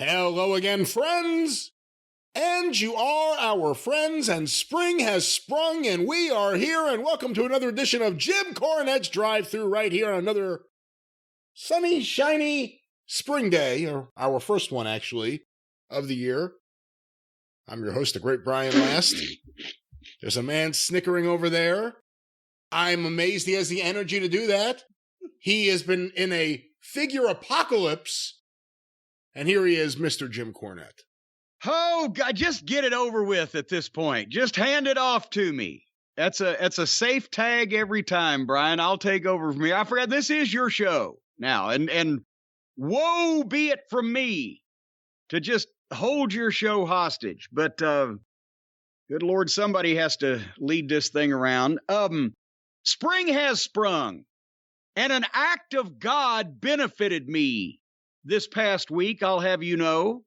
Hello again, friends! And you are our friends, and spring has sprung, and we are here, and welcome to another edition of Jim Cornette's Drive Thru right here on another sunny, shiny spring day, or our first one, actually, of the year. I'm your host, the great Brian Last. There's a man snickering over there. I'm amazed he has the energy to do that. He has been in a figure apocalypse. And here he is, Mr. Jim Cornette. Oh, God, just get it over with at this point. Just hand it off to me. That's a safe tag every time, Brian. I'll take over from here. I forgot this is your show now, and woe be it from me to just hold your show hostage. But good Lord, somebody has to lead this thing around. Spring has sprung, and an act of God benefited me. This past week, I'll have you know,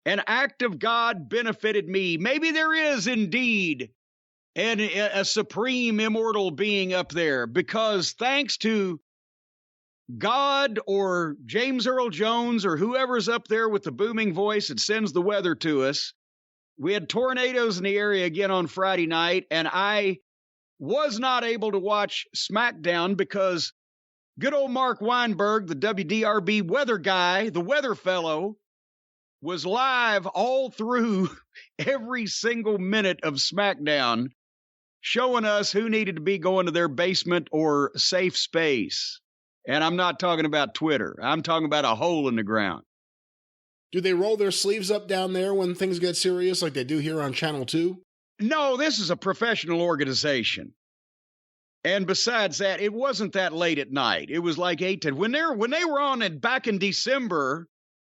an act of God benefited me. Maybe there is indeed a supreme immortal being up there, because thanks to God or James Earl Jones or whoever's up there with the booming voice that sends the weather to us, we had tornadoes in the area again on Friday night, and I was not able to watch SmackDown because good old Mark Weinberg, the WDRB weather guy, the weather fellow, was live all through every single minute of SmackDown, showing us who needed to be going to their basement or safe space. And I'm not talking about Twitter. I'm talking about a hole in the ground. Do they roll their sleeves up down there when things get serious like they do here on Channel 2? No, this is a professional organization. And besides that, it wasn't that late at night. It was like 8 to... When they were on it back in December,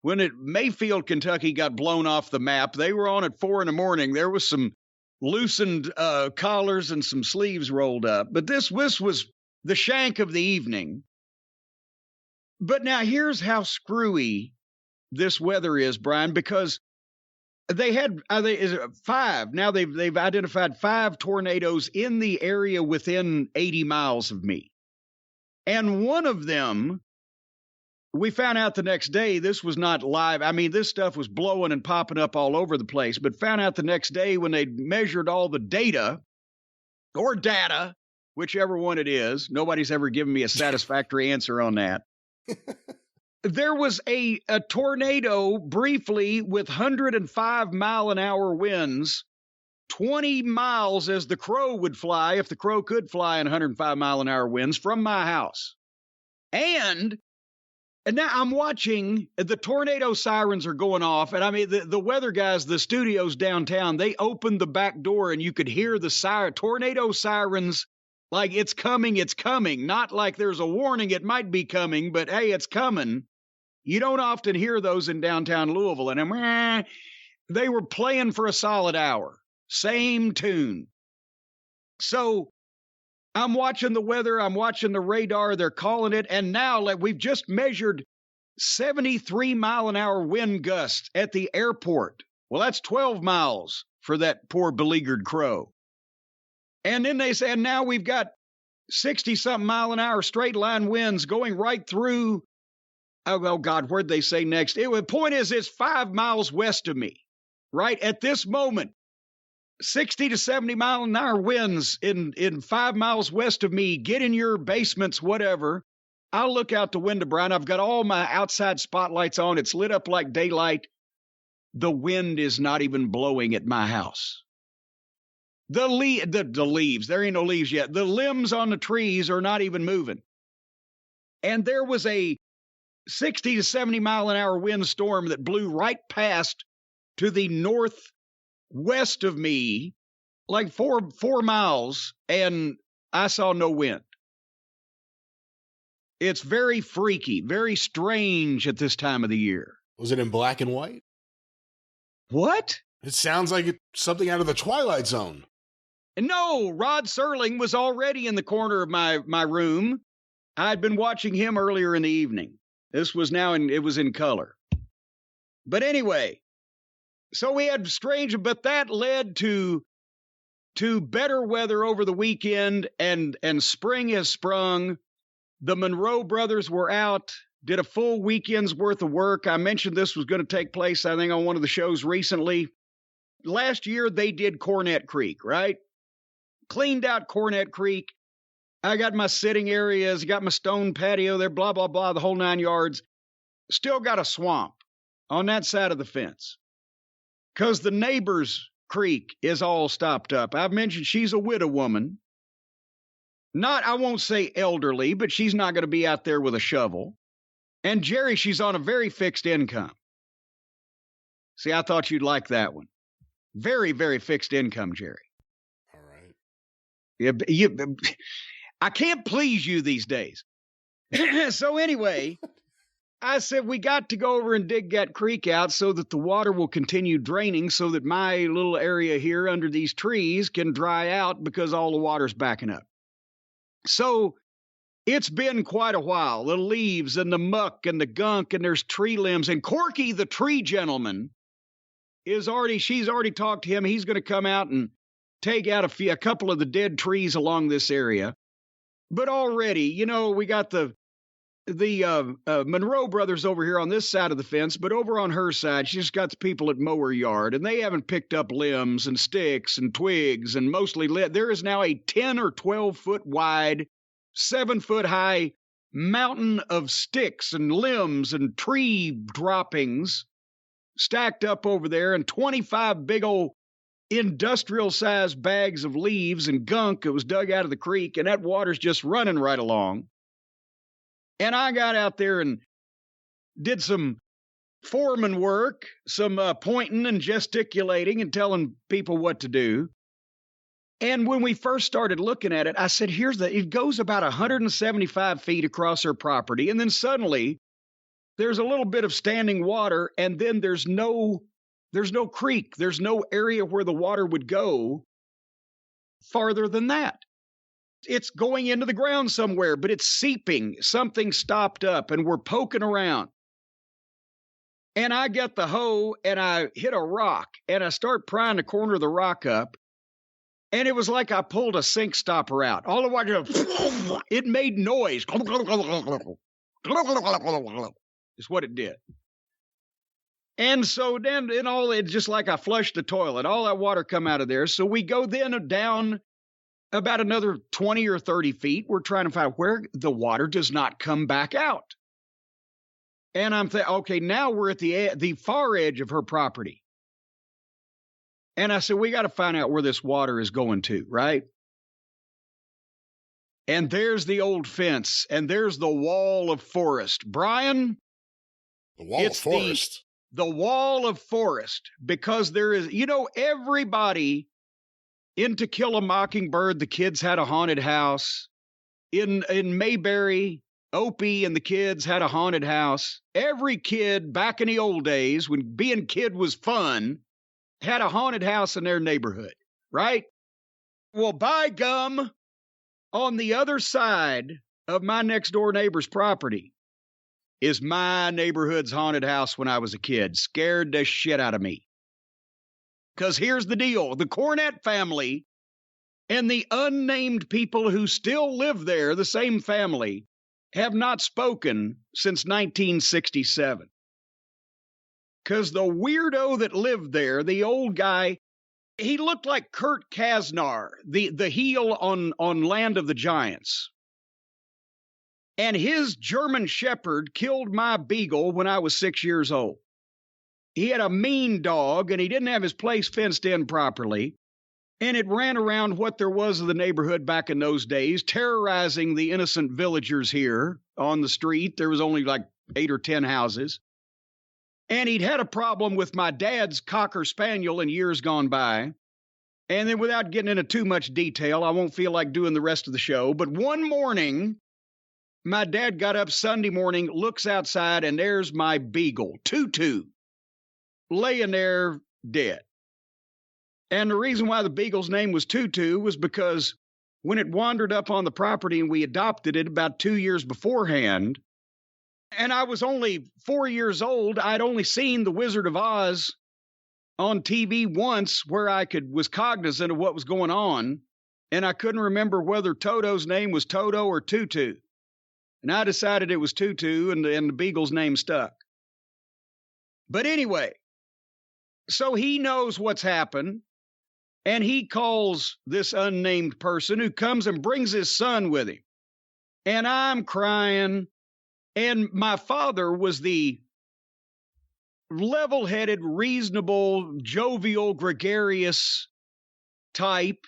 when Mayfield, Kentucky got blown off the map, they were on at 4 a.m. There was some loosened collars and some sleeves rolled up. But this was the shank of the evening. But now here's how screwy this weather is, Brian, because they had five. Now they've identified 5 tornadoes in the area within 80 miles of me. And one of them, we found out the next day, this was not live. I mean, this stuff was blowing and popping up all over the place, but found out the next day when they measured all the data, or data, whichever one it is. Nobody's ever given me a satisfactory answer on that. There was a tornado briefly with 105-mile-an-hour winds, 20 miles as the crow would fly, if the crow could fly in 105-mile-an-hour winds, from my house. And now I'm watching, the tornado sirens are going off, and I mean, the weather guys, the studios downtown, they opened the back door, and you could hear the tornado sirens. Like, it's coming, not like there's a warning it might be coming, but hey, it's coming. You don't often hear those in downtown Louisville, and they were playing for a solid hour. Same tune. So I'm watching the weather, I'm watching the radar, they're calling it, and now we've just measured 73-mile-an-hour wind gusts at the airport. Well, that's 12 miles for that poor beleaguered crow. And then they said, now we've got 60-something mile-an-hour straight line winds going right through. Oh, God, where'd they say next? The point is, it's 5 miles west of me, right? At this moment, 60 to 70-mile-an-hour winds in 5 miles west of me. Get in your basements, whatever. I'll look out the window, Brian. I've got all my outside spotlights on. It's lit up like daylight. The wind is not even blowing at my house. The leaves, there ain't no leaves yet. The limbs on the trees are not even moving. And there was a 60 to 70-mile-an-hour windstorm that blew right past to the northwest of me, like 4 miles, and I saw no wind. It's very freaky, very strange at this time of the year. Was it in black and white? What? It sounds like it's something out of the Twilight Zone. No, Rod Serling was already in the corner of my room. I'd been watching him earlier in the evening. This was it was in color. But anyway, so we had strange, but that led to better weather over the weekend, and spring has sprung. The Monroe brothers were out did a full weekend's worth of work. I mentioned this was going to take place, I think, on one of the shows recently. Last year, they did Cornette Creek, right? Cleaned out Cornette Creek. I got my sitting areas, got my stone patio there, blah, blah, blah, the whole 9 yards. Still got a swamp on that side of the fence because the neighbor's creek is all stopped up. I've mentioned she's a widow woman. Not, I won't say elderly, but she's not going to be out there with a shovel. And Jerry, she's on a very fixed income. See, I thought you'd like that one. Very, very fixed income, Jerry. All right. Yeah, I can't please you these days. So anyway, I said, we got to go over and dig that creek out so that the water will continue draining so that my little area here under these trees can dry out because all the water's backing up. So it's been quite a while. The leaves and the muck and the gunk and there's tree limbs. And Corky, the tree gentleman, she's already talked to him. He's going to come out and take out a couple of the dead trees along this area. But already, we got the Monroe brothers over here on this side of the fence, but over on her side, she's got the people at Mower Yard, and they haven't picked up limbs and sticks and twigs and mostly there is now a 10 or 12 foot wide, 7 foot high mountain of sticks and limbs and tree droppings stacked up over there, and 25 big old industrial-sized bags of leaves and gunk that was dug out of the creek, and that water's just running right along. And I got out there and did some foreman work, some pointing and gesticulating and telling people what to do. And when we first started looking at it, I said, it goes about 175 feet across her property, and then suddenly there's a little bit of standing water, and then there's no creek. There's no area where the water would go farther than that. It's going into the ground somewhere, but it's seeping. Something stopped up, and we're poking around. And I get the hoe, and I hit a rock, and I start prying the corner of the rock up, and it was like I pulled a sink stopper out. All the water, it made noise. Is what it did. And so then it's just like I flushed the toilet. All that water come out of there. So we go then down about another 20 or 30 feet. We're trying to find where the water does not come back out. And I'm thinking, okay, now we're at the far edge of her property. And I said, we got to find out where this water is going to, right? And there's the old fence, and there's the wall of forest. Brian? The wall of forest? The wall of forest, because there is, everybody in To Kill a Mockingbird, the kids had a haunted house. In Mayberry, Opie and the kids had a haunted house. Every kid back in the old days, when being kid was fun, had a haunted house in their neighborhood, right? Well, by gum, on the other side of my next door neighbor's property is my neighborhood's haunted house when I was a kid. Scared the shit out of me. Because here's the deal. The Cornette family and the unnamed people who still live there, the same family, have not spoken since 1967. Because the weirdo that lived there, the old guy, he looked like Kurt Kasnar, the heel on Land of the Giants. And his German Shepherd killed my beagle when I was 6 years old. He had a mean dog, and he didn't have his place fenced in properly. And it ran around what there was of the neighborhood back in those days, terrorizing the innocent villagers here on the street. There was only like 8 or 10 houses. And he'd had a problem with my dad's Cocker Spaniel in years gone by. And then without getting into too much detail, I won't feel like doing the rest of the show. But one morning, my dad got up Sunday morning, looks outside, and there's my beagle, Tutu, laying there dead. And the reason why the beagle's name was Tutu was because when it wandered up on the property and we adopted it about 2 years beforehand, and I was only 4 years old, I'd only seen The Wizard of Oz on TV once where I was cognizant of what was going on, and I couldn't remember whether Toto's name was Toto or Tutu. And I decided it was Tutu, and the beagle's name stuck. But anyway, so he knows what's happened, and he calls this unnamed person who comes and brings his son with him. And I'm crying. And my father was the level-headed, reasonable, jovial, gregarious type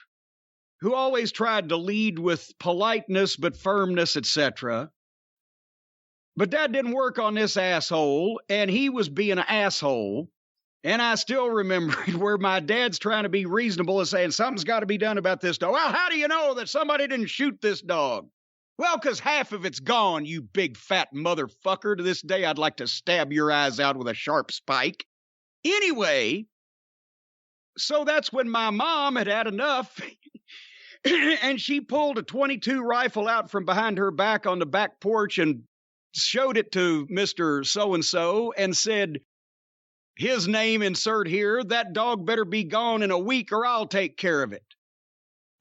who always tried to lead with politeness but firmness, etc. But that didn't work on this asshole, and he was being an asshole. And I still remember where my dad's trying to be reasonable and saying, something's got to be done about this dog. Well, how do you know that somebody didn't shoot this dog? Well, because half of it's gone, you big fat motherfucker. To this day, I'd like to stab your eyes out with a sharp spike. Anyway, so that's when my mom had had enough, and she pulled a .22 rifle out from behind her back on the back porch and showed it to Mr. So-and-so and said, his name insert here, that dog better be gone in a week or I'll take care of it.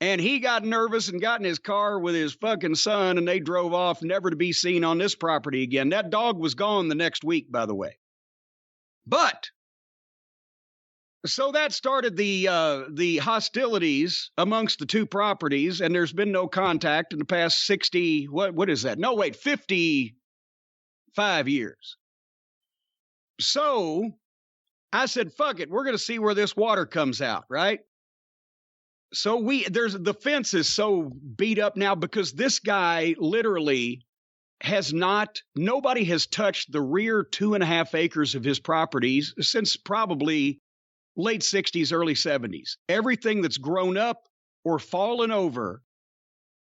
And he got nervous and got in his car with his fucking son, and they drove off, never to be seen on this property again. That dog was gone the next week, by the way. But, so that started the hostilities amongst the two properties, and there's been no contact in the past 60, what is that? No, wait, 55 years. So, I said, fuck it, we're going to see where this water comes out, right? So the fence is so beat up now because this guy literally nobody has touched the rear 2.5 acres of his properties since probably late 60s, early 70s. Everything that's grown up or fallen over,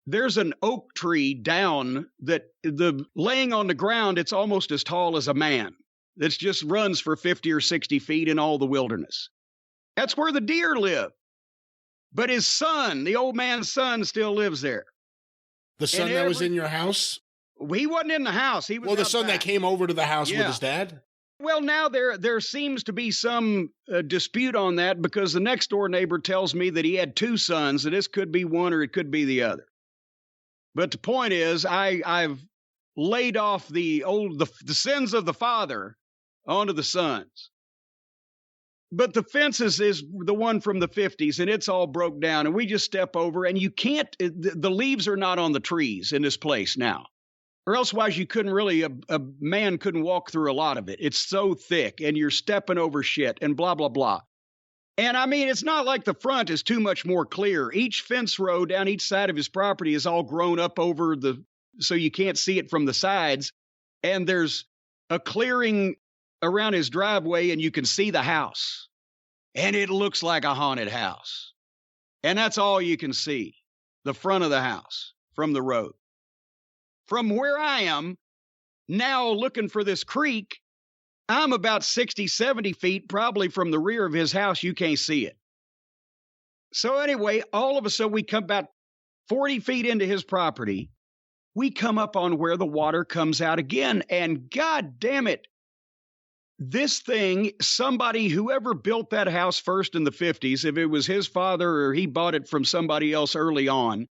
there's an oak tree down that laying on the ground, it's almost as tall as a man. That just runs for 50 or 60 feet in all the wilderness. That's where the deer live. But his son, the old man's son, still lives there. The son that was in your house? He wasn't in the house. He was the son that came over to the house with his dad? Well, now there seems to be some dispute on that because the next door neighbor tells me that he had 2 sons, and this could be one or it could be the other. But the point is, I've laid off the sins of the father onto the sons. But the fences is the one from the 50s, and it's all broke down, and we just step over, and you can't, the leaves are not on the trees in this place now. Or elsewise you couldn't really, a man couldn't walk through a lot of it. It's so thick, and you're stepping over shit, and blah, blah, blah. And I mean, it's not like the front is too much more clear. Each fence row down each side of his property is all grown up over so you can't see it from the sides. And there's a clearing around his driveway, and you can see the house. And it looks like a haunted house. And that's all you can see, the front of the house from the road. From where I am, now looking for this creek, I'm about 60, 70 feet, probably from the rear of his house. You can't see it. So anyway, all of a sudden, we come about 40 feet into his property. We come up on where the water comes out again, and God damn it, this thing, whoever built that house first in the 50s, if it was his father or he bought it from somebody else early on,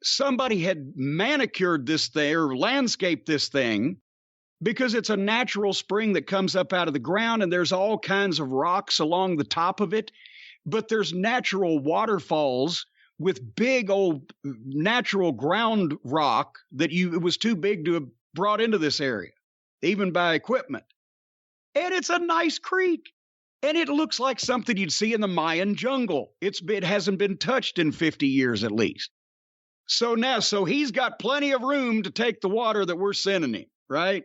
somebody had manicured this thing or landscaped this thing because it's a natural spring that comes up out of the ground, and there's all kinds of rocks along the top of it, but there's natural waterfalls with big old natural ground rock that it was too big to have brought into this area, even by equipment. And it's a nice creek. And it looks like something you'd see in the Mayan jungle. It hasn't been touched in 50 years at least. So he's got plenty of room to take the water that we're sending him, right?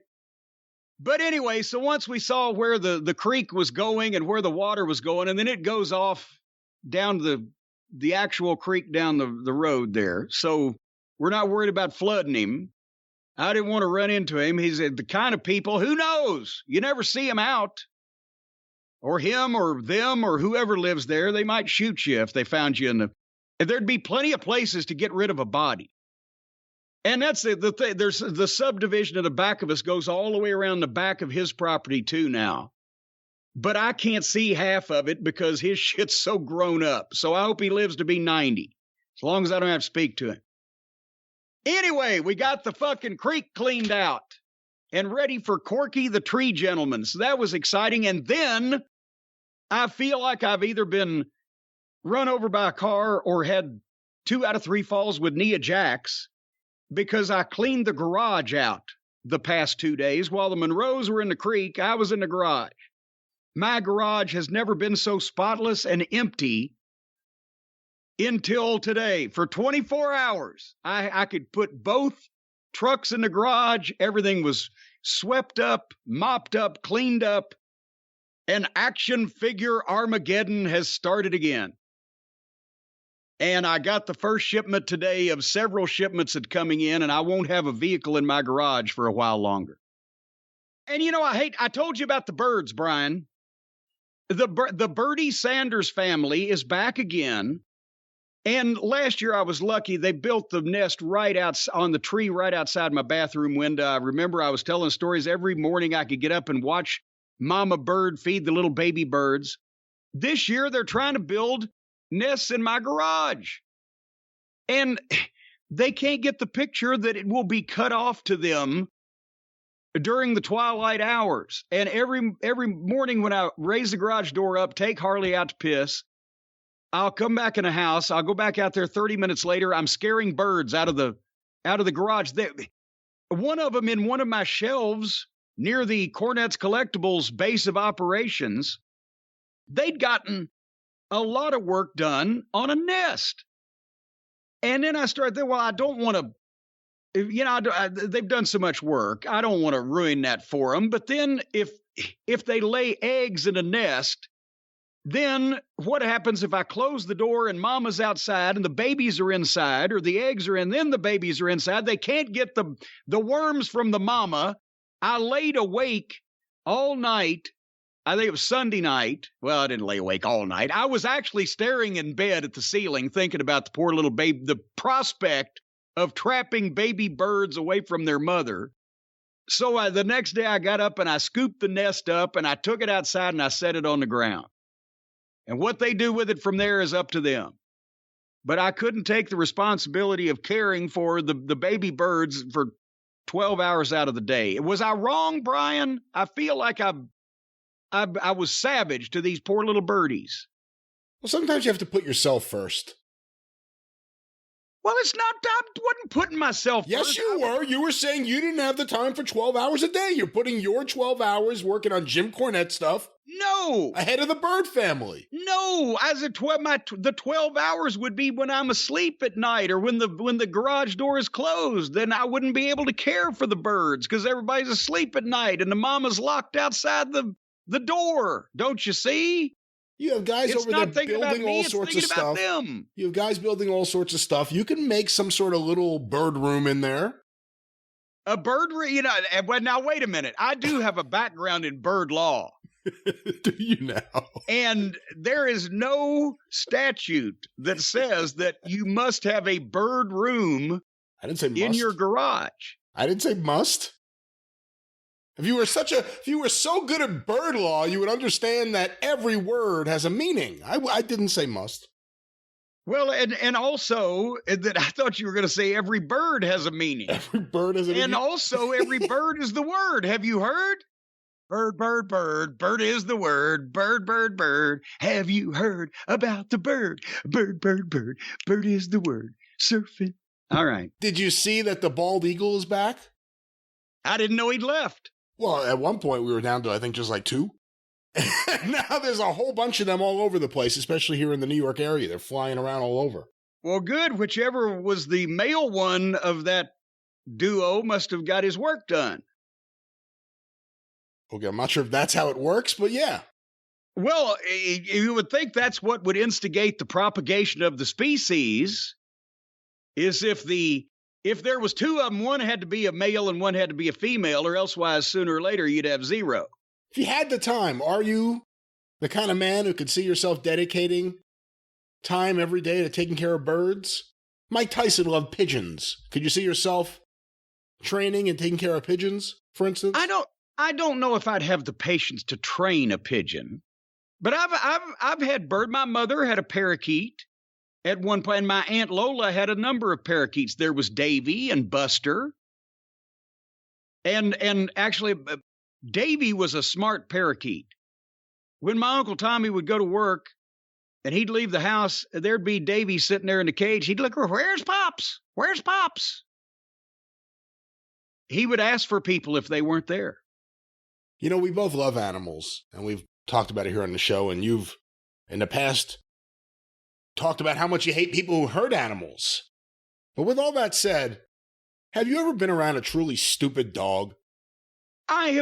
But anyway, so once we saw where the creek was going and where the water was going, and then it goes off down to the actual creek down the road there. So we're not worried about flooding him. I didn't want to run into him. He's the kind of people, who knows? You never see him out. Or him or them or whoever lives there. They might shoot you if they found you there'd be plenty of places to get rid of a body. And that's the thing. There's the subdivision at the back of us goes all the way around the back of his property too now. But I can't see half of it because his shit's so grown up. So I hope he lives to be 90, as long as I don't have to speak to him. Anyway, we got the fucking creek cleaned out and ready for Corky the Tree Gentleman. So that was exciting. And then I feel like I've either been run over by a car or had 2 out of 3 falls with Nia Jax because I cleaned the garage out the past 2 days. While the Monroes were in the creek, I was in the garage. My garage has never been so spotless and empty until today. For 24 hours, I could put both trucks in the garage. Everything was swept up, mopped up, cleaned up, and action figure Armageddon has started again. And I got the first shipment today of several shipments that coming in, and I won't have a vehicle in my garage for a while longer. And I told you about the birds, Brian. The Bertie Sanders family is back again. And last year I was lucky. They built the nest right out on the tree right outside my bathroom window. I remember I was telling stories every morning. I could get up and watch Mama Bird feed the little baby birds. This year they're trying to build nests in my garage. And they can't get the picture that it will be cut off to them during the twilight hours. And every morning when I raise the garage door up, take Harley out to piss, I'll come back in the house. I'll go back out there 30 minutes later. I'm scaring birds out of the garage. One of them in one of my shelves near the Cornette's Collectibles base of operations, they'd gotten a lot of work done on a nest. And then I started thinking, well, I don't want to, they've done so much work. I don't want to ruin that for them. But then if they lay eggs in a nest, then what happens if I close the door and mama's outside and the babies are inside, or the eggs are in, then the babies are inside? They can't get the worms from the mama. I laid awake all night. I think it was Sunday night. Well, I didn't lay awake all night. I was actually staring in bed at the ceiling, thinking about the poor little baby, the prospect of trapping baby birds away from their mother. So the next day I got up and I scooped the nest up and I took it outside and I set it on the ground. And what they do with it from there is up to them. But I couldn't take the responsibility of caring for the baby birds for 12 hours out of the day. Was I wrong, Brian? I feel like I was savage to these poor little birdies. Well, sometimes you have to put yourself first. Well, it's not, I wasn't putting myself yes, first. Yes, you were. You were saying you didn't have the time for 12 hours a day. You're putting your 12 hours working on Jim Cornette stuff. No. Ahead of the Bird family. No. The 12 hours would be when I'm asleep at night or when the garage door is closed. Then I wouldn't be able to care for the birds because everybody's asleep at night and the mama's locked outside the door. Don't you see? You have guys over there building all sorts of stuff. Them. You have guys building all sorts of stuff. You can make some sort of little bird room in there. A bird room? Now wait a minute. I do have a background in bird law. Do you now? And there is no statute that says that you must have a bird room I didn't say must. In your garage. I didn't say must. If you were so good at bird law, you would understand that every word has a meaning. I didn't say must. Well, and also that I thought you were going to say every bird has a meaning. Every bird has a meaning. And also every bird is the word. Have you heard? Bird, bird, bird. Bird is the word. Bird, bird, bird. Have you heard about the bird? Bird, bird, bird. Bird is the word. Surfing. All right. Did you see that the bald eagle is back? I didn't know he'd left. Well, at one point we were down to, I think, just like 2. Now there's a whole bunch of them all over the place, especially here in the New York area. They're flying around all over. Well, good. Whichever was the male one of that duo must have got his work done. Okay, I'm not sure if that's how it works, but yeah. Well, you would think that's what would instigate the propagation of the species, is if there was 2 of them, one had to be a male and one had to be a female, or elsewise sooner or later you'd have 0. If you had the time, are you the kind of man who could see yourself dedicating time every day to taking care of birds? Mike Tyson loved pigeons. Could you see yourself training and taking care of pigeons, for instance? I don't know if I'd have the patience to train a pigeon, but I've had bird. My mother had a parakeet. at one point. And my Aunt Lola had a number of parakeets. There was Davy and Buster. And actually, Davy was a smart parakeet. When my Uncle Tommy would go to work and he'd leave the house, there'd be Davy sitting there in the cage. He'd look, where's Pops? Where's Pops? He would ask for people if they weren't there. You know, we both love animals, and we've talked about it here on the show, and you've, in the past, talked about how much you hate people who hurt animals. But with all that said, have you ever been around a truly stupid dog? I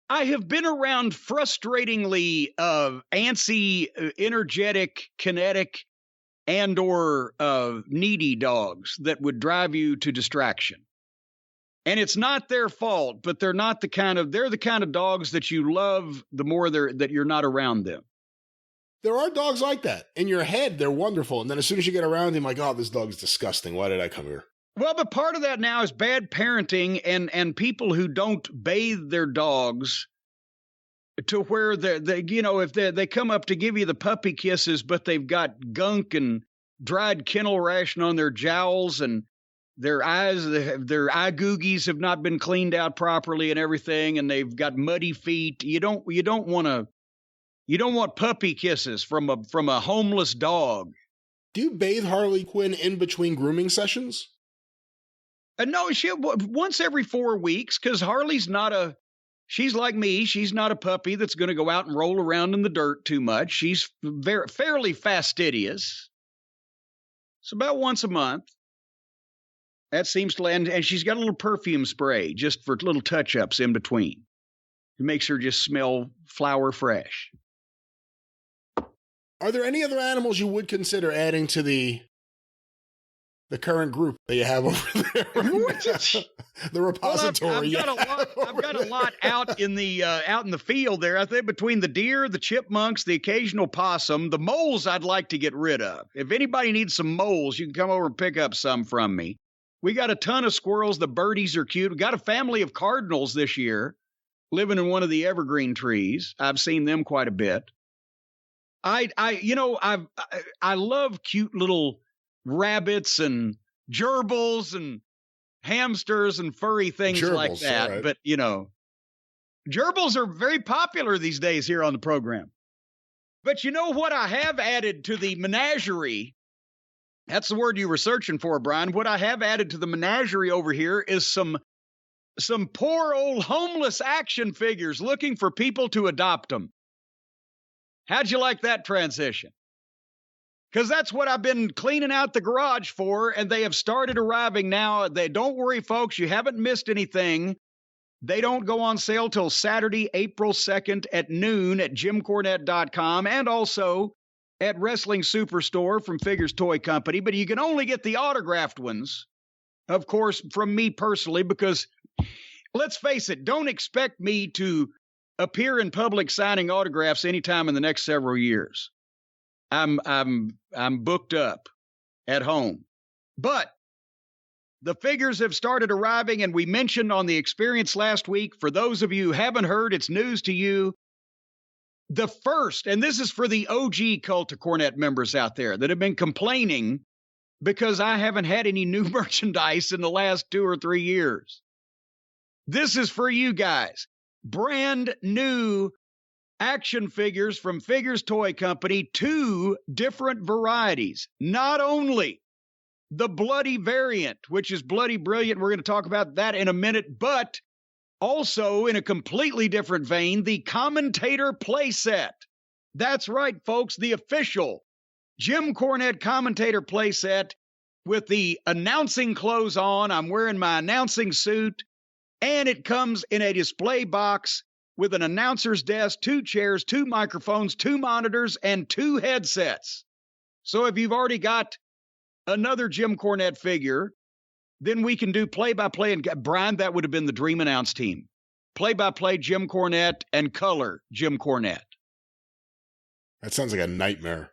have been around frustratingly antsy, energetic, kinetic, and or needy dogs that would drive you to distraction. And it's not their fault, but they're the kind of dogs that you love the more that you're not around them. There are dogs like that. In your head, they're wonderful. And then as soon as you get around them, like, oh, this dog's disgusting. Why did I come here? Well, but part of that now is bad parenting and people who don't bathe their dogs to where if they come up to give you the puppy kisses, but they've got gunk and dried kennel ration on their jowls, and their their eye googies have not been cleaned out properly and everything, and they've got muddy feet. You don't want puppy kisses from a homeless dog. Do you bathe Harley Quinn in between grooming sessions? No, once every 4 weeks, because Harley's she's like me. She's not a puppy that's going to go out and roll around in the dirt too much. She's fairly fastidious. It's about once a month. That seems to land, and she's got a little perfume spray just for little touch-ups in between. It makes her just smell flower fresh. Are there any other animals you would consider adding to the current group that you have over there? The repository. Well, I've got a lot out in the field there. I think between the deer, the chipmunks, the occasional possum, the moles I'd like to get rid of. If anybody needs some moles, you can come over and pick up some from me. We got a ton of squirrels. The birdies are cute. We got a family of cardinals this year living in one of the evergreen trees. I've seen them quite a bit. I love cute little rabbits and gerbils and hamsters and furry things like that. Right. But, gerbils are very popular these days here on the program. But you know what I have added to the menagerie? That's the word you were searching for, Brian. What I have added to the menagerie over here is some poor old homeless action figures looking for people to adopt them. How'd you like that transition? Because that's what I've been cleaning out the garage for, and they have started arriving now. Don't worry, folks, you haven't missed anything. They don't go on sale till Saturday, April 2nd at noon at JimCornette.com and also at Wrestling Superstore from Figures Toy Company. But you can only get the autographed ones, of course, from me personally, because let's face it, don't expect me to appear in public signing autographs anytime in the next several years. I'm booked up at home. But the figures have started arriving, and we mentioned on the experience last week, for those of you who haven't heard, it's news to you. The first, and this is for the OG Cult of Cornette members out there that have been complaining because I haven't had any new merchandise in the last 2 or 3 years. This is for you guys. Brand new action figures from Figures Toy Company, 2 different varieties. Not only the bloody variant, which is bloody brilliant, we're going to talk about that in a minute, but also in a completely different vein, the Commentator Playset. That's right, folks, the official Jim Cornette Commentator Playset with the announcing clothes on. I'm wearing my announcing suit, and it comes in a display box with an announcer's desk, 2 chairs, 2 microphones, 2 monitors, and 2 headsets. So if you've already got another Jim Cornette figure, then we can do play-by-play. And Brian, that would have been the Dream Announce team. Play-by-play Jim Cornette and color Jim Cornette. That sounds like a nightmare.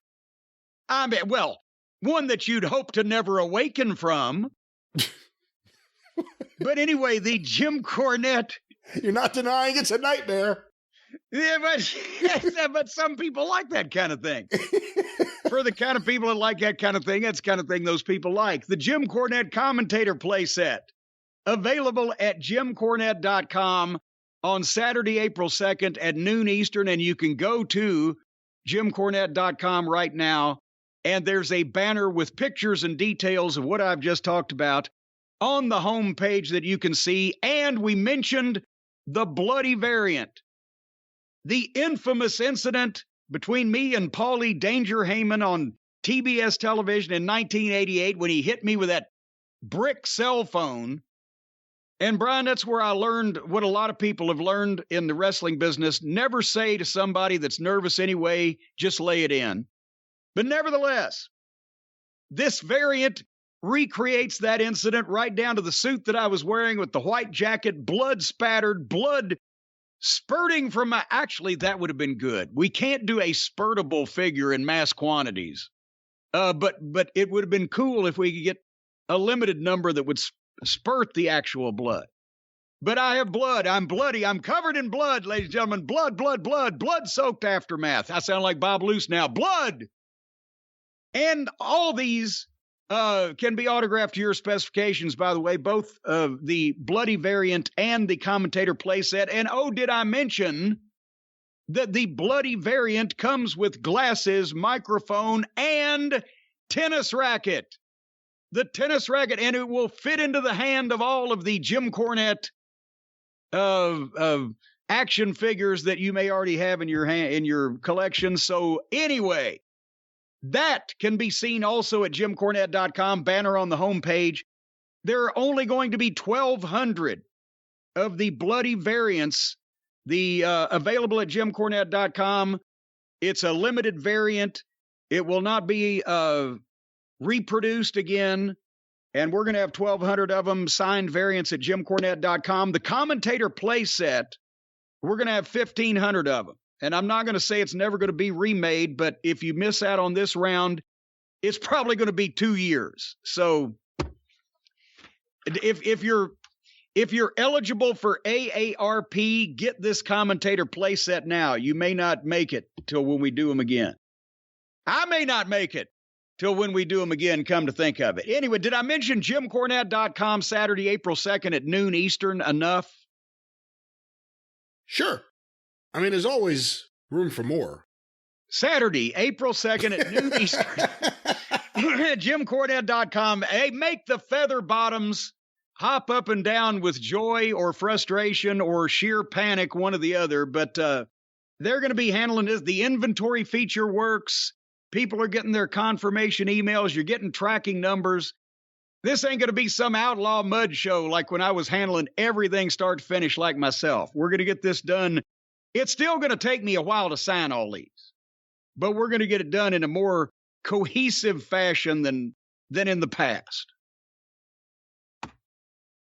I mean, well, one that you'd hope to never awaken from. But anyway, the Jim Cornette. You're not denying it's a nightmare. Yeah, but some people like that kind of thing. For the kind of people that like that kind of thing, that's the kind of thing those people like. The Jim Cornette Commentator Playset, available at JimCornette.com on Saturday, April 2nd at noon Eastern, and you can go to JimCornette.com right now, and there's a banner with pictures and details of what I've just talked about on the home page that you can see, and we mentioned the bloody variant, the infamous incident between me and Paulie Danger Heyman on TBS television in 1988 when he hit me with that brick cell phone. And Brian, that's where I learned what a lot of people have learned in the wrestling business. Never say to somebody that's nervous anyway, just lay it in. But nevertheless, this variant recreates that incident right down to the suit that I was wearing with the white jacket, blood spattered, blood spurting from my... Actually, that would have been good. We can't do a spurtable figure in mass quantities. But it would have been cool if we could get a limited number that would spurt the actual blood. But I have blood. I'm bloody. I'm covered in blood, ladies and gentlemen. Blood, blood, blood, blood-soaked aftermath. I sound like Bob Luce now. Blood! And all these can be autographed to your specifications, by the way, both the bloody variant and the commentator playset. And oh, did I mention that the bloody variant comes with glasses, microphone, and tennis racket. The tennis racket, and it will fit into the hand of all of the Jim Cornette action figures that you may already have in your collection. So anyway, that can be seen also at JimCornette.com, banner on the homepage. There are only going to be 1,200 of the bloody variants, available at JimCornette.com. It's a limited variant. It will not be reproduced again, and we're going to have 1,200 of them, signed variants at JimCornette.com. The commentator playset, we're going to have 1,500 of them. And I'm not going to say it's never going to be remade, but if you miss out on this round, it's probably going to be 2 years. So if you're eligible for AARP, get this commentator playset now. You may not make it till when we do them again. I may not make it till when we do them again, come to think of it. Anyway, did I mention JimCornette.com Saturday, April 2nd at noon Eastern enough? Sure. I mean, there's always room for more. Saturday, April 2nd at noon Eastern. JimCornette.com. Hey, make the feather bottoms hop up and down with joy or frustration or sheer panic, one or the other. But they're going to be handling this. The inventory feature works. People are getting their confirmation emails. You're getting tracking numbers. This ain't going to be some outlaw mud show like when I was handling everything start to finish like myself. We're going to get this done. It's still going to take me a while to sign all these, but we're going to get it done in a more cohesive fashion than in the past.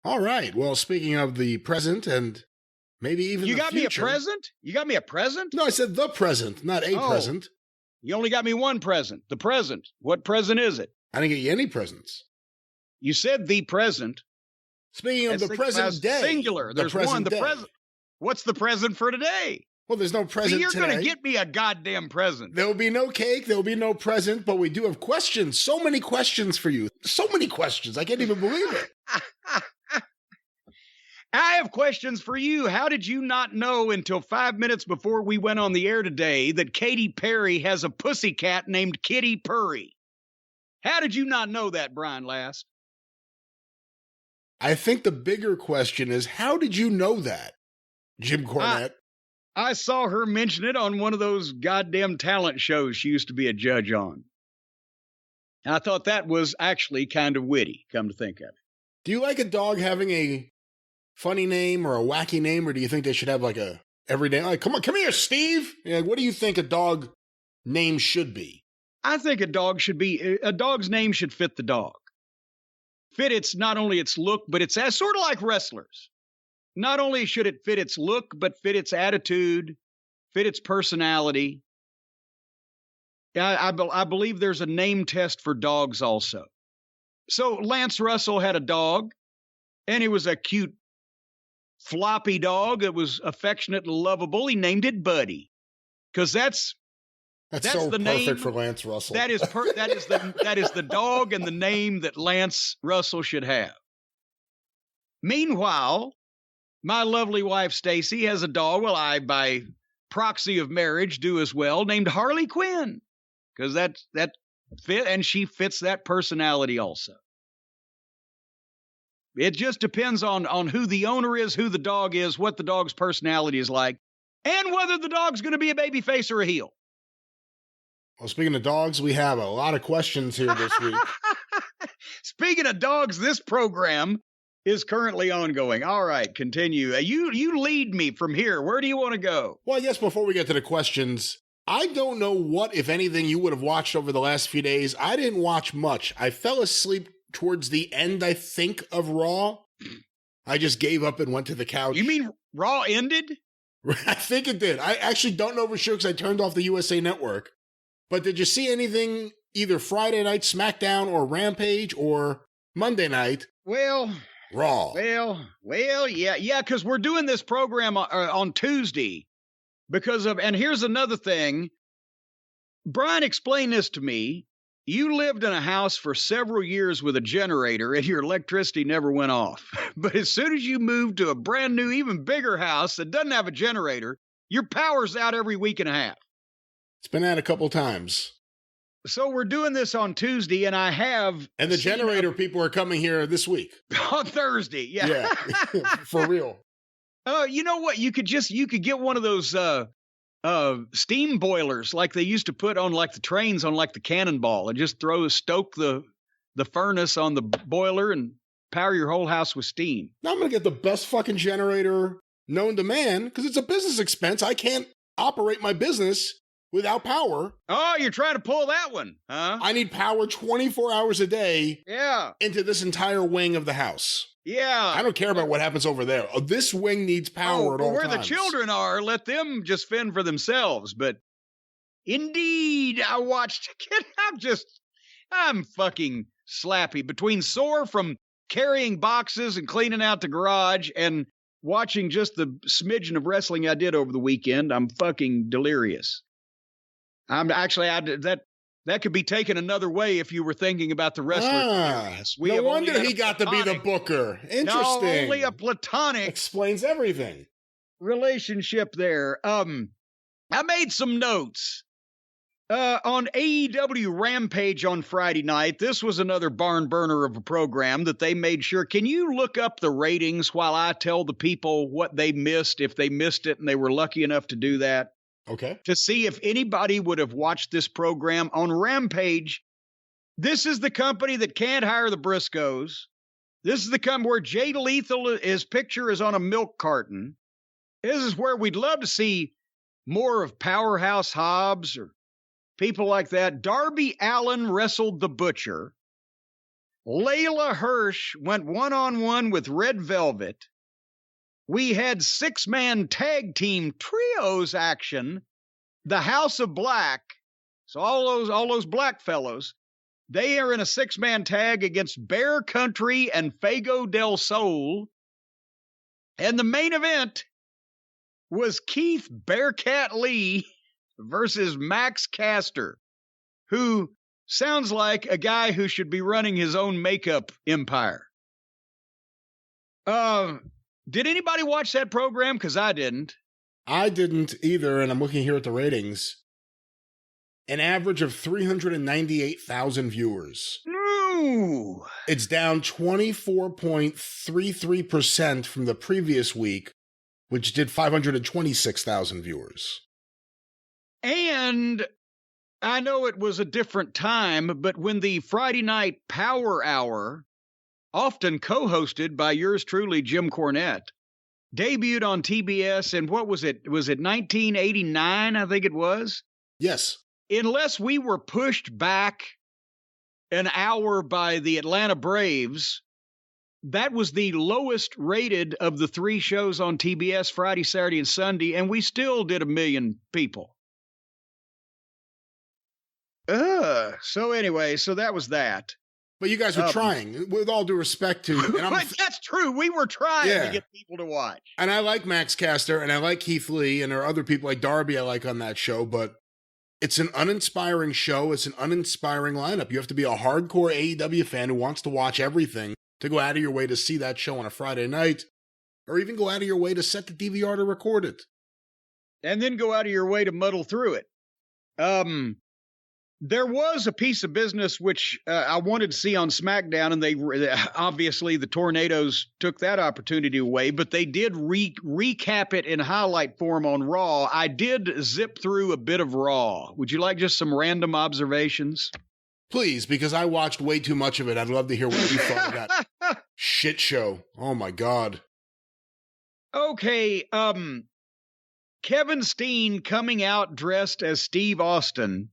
All right. Well, speaking of the present and maybe even you the got future, me a present? You got me a present? No, I said the present, not a present. You only got me one present. The present. What present is it? I didn't get you any presents. You said the present. Speaking of the present day. Singular. There's one. The present. What's the present for today? Well, there's no present you're today. You're going to get me a goddamn present. There will be no cake. There will be no present, but we do have questions. So many questions for you. So many questions. I can't even believe it. I have questions for you. How did you not know until 5 minutes before we went on the air today that Katy Perry has a pussycat named Kitty Purry? How did you not know that, Brian Last? I think the bigger question is, how did you know that, Jim Cornette? I saw her mention it on one of those goddamn talent shows she used to be a judge on. And I thought that was actually kind of witty, come to think of it. Do you like a dog having a funny name or a wacky name, or do you think they should have like a everyday, like, come here, Steve? Yeah, what do you think a dog name should be? I think a dog's name should fit the dog. Fit its, not only its look, but it's sort of like wrestlers. Not only should it fit its look, but fit its attitude, fit its personality. I believe there's a name test for dogs also. So Lance Russell had a dog, and he was a cute, floppy dog that was affectionate and lovable. He named it Buddy, because that's That's so the perfect name for Lance Russell. that is the dog and the name that Lance Russell should have. Meanwhile, my lovely wife Stacy has a dog. Well, I, by proxy of marriage, do as well, named Harley Quinn, because that fit, and she fits that personality also. It just depends on who the owner is, who the dog is, what the dog's personality is like, and whether the dog's going to be a baby face or a heel. Well, speaking of dogs, we have a lot of questions here this week. Speaking of dogs, this program is currently ongoing. All right, continue. You lead me from here. Where do you want to go? Well, I guess before we get to the questions, I don't know what, if anything, you would have watched over the last few days. I didn't watch much. I fell asleep towards the end, I think, of Raw. I just gave up and went to the couch. You mean Raw ended? I think it did. I actually don't know for sure because I turned off the USA Network. But did you see anything either Friday night SmackDown or Rampage or Monday night? Well, Raw. Well, yeah, because we're doing this program on Tuesday because of, and here's another thing. Brian explained this to me. You lived in a house for several years with a generator and your electricity never went off. But as soon as you moved to a brand new, even bigger house that doesn't have a generator, your power's out every week and a half. It's been out a couple times. So we're doing this on Tuesday, and I have... And the generator people are coming here this week. On Thursday, yeah. Yeah, for real. You know what? You could get one of those steam boilers like they used to put on like the trains on like the Cannonball and just stoke the furnace on the boiler and power your whole house with steam. Now I'm going to get the best fucking generator known to man because it's a business expense. I can't operate my business without power. Oh, you're trying to pull that one, huh? I need power 24 hours a day. Yeah. Into this entire wing of the house. Yeah. I don't care about what happens over there. This wing needs power at all where times. The children are, let them just fend for themselves. But indeed, I watched. I'm fucking slappy. Between sore from carrying boxes and cleaning out the garage and watching just the smidgen of wrestling I did over the weekend, I'm fucking delirious. I'm actually, that could be taken another way if you were thinking about the wrestler. No wonder he got to be the booker. Interesting. No, only a platonic explains everything. Relationship there. I made some notes. On AEW Rampage on Friday night, this was another barn burner of a program that they made sure. Can you look up the ratings while I tell the people what they missed, if they missed it and they were lucky enough to do that? Okay. To see if anybody would have watched this program on Rampage. This is the company that can't hire the Briscoes. This is the company where Jay Lethal, his picture is on a milk carton. This is where we'd love to see more of Powerhouse Hobbs or people like that. Darby Allin wrestled the Butcher. Layla Hirsch went one-on-one with Red Velvet. We had 6-man tag team trios action. The House of Black, so all those black fellows, they are in a 6-man tag against Bear Country and Fago del Sol. And the main event was Keith Bearcat Lee versus Max Caster, who sounds like a guy who should be running his own makeup empire. Did anybody watch that program? Because I didn't. I didn't either, and I'm looking here at the ratings. An average of 398,000 viewers. No! It's down 24.33% from the previous week, which did 526,000 viewers. And I know it was a different time, but when the Friday night Power Hour, often co-hosted by yours truly, Jim Cornette, debuted on TBS, and what was it? Was it 1989, I think it was? Yes. Unless we were pushed back an hour by the Atlanta Braves, that was the lowest rated of the 3 shows on TBS, Friday, Saturday, and Sunday, and we still did 1 million people. So anyway, so that was that. But you guys were trying, with all due respect to... And that's true. We were trying to get people to watch. And I like Max Caster, and I like Keith Lee, and there are other people like Darby I like on that show, but It's an uninspiring show. It's an uninspiring lineup. You have to be a hardcore AEW fan who wants to watch everything to go out of your way to see that show on a Friday night, or even go out of your way to set the DVR to record it. And then go out of your way to muddle through it. There was a piece of business which I wanted to see on SmackDown, and they obviously the Tornadoes took that opportunity away, but they did recap it in highlight form on Raw. I did zip through a bit of Raw. Would you like just some random observations? Please, because I watched way too much of it. I'd love to hear what you thought of that shit show. Oh, my God. Okay, Kevin Steen coming out dressed as Steve Austin.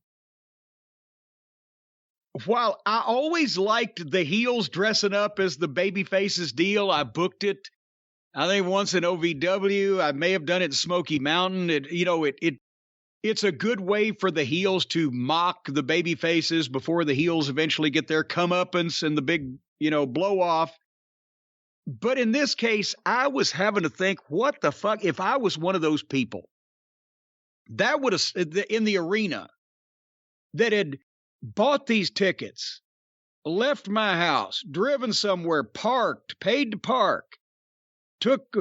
While I always liked the heels dressing up as the baby faces deal, I booked it. I think once in OVW, I may have done it in Smoky Mountain. It's a good way for the heels to mock the baby faces before the heels eventually get their comeuppance and the big, blow off. But in this case, I was having to think, what the fuck if I was one of those people that would have in the arena that had bought these tickets, left my house, driven somewhere, parked, paid to park, took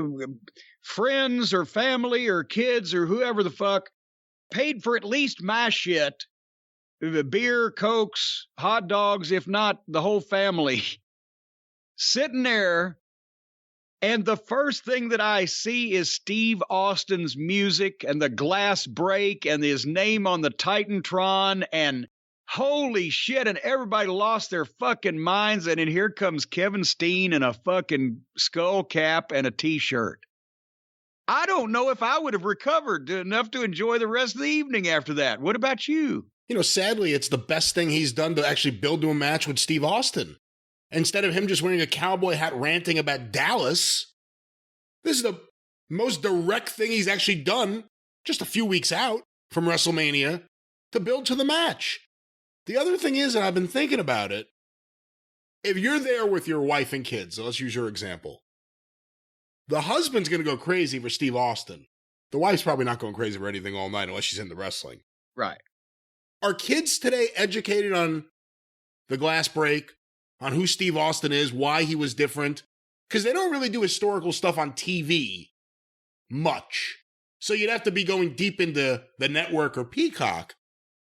friends or family or kids or whoever the fuck, paid for at least my shit, beer, Cokes, hot dogs, if not the whole family, sitting there. And the first thing that I see is Steve Austin's music and the glass break and his name on the Titantron and holy shit, and everybody lost their fucking minds, and then here comes Kevin Steen in a fucking skull cap and a T-shirt. I don't know if I would have recovered enough to enjoy the rest of the evening after that. What about you? Sadly, it's the best thing he's done to actually build to a match with Steve Austin. Instead of him just wearing a cowboy hat ranting about Dallas, this is the most direct thing he's actually done just a few weeks out from WrestleMania to build to the match. The other thing is, and I've been thinking about it, if you're there with your wife and kids, so let's use your example, the husband's going to go crazy for Steve Austin. The wife's probably not going crazy for anything all night unless she's into wrestling. Right. Are kids today educated on the glass break, on who Steve Austin is, why he was different? Because they don't really do historical stuff on TV much. So you'd have to be going deep into the network or Peacock.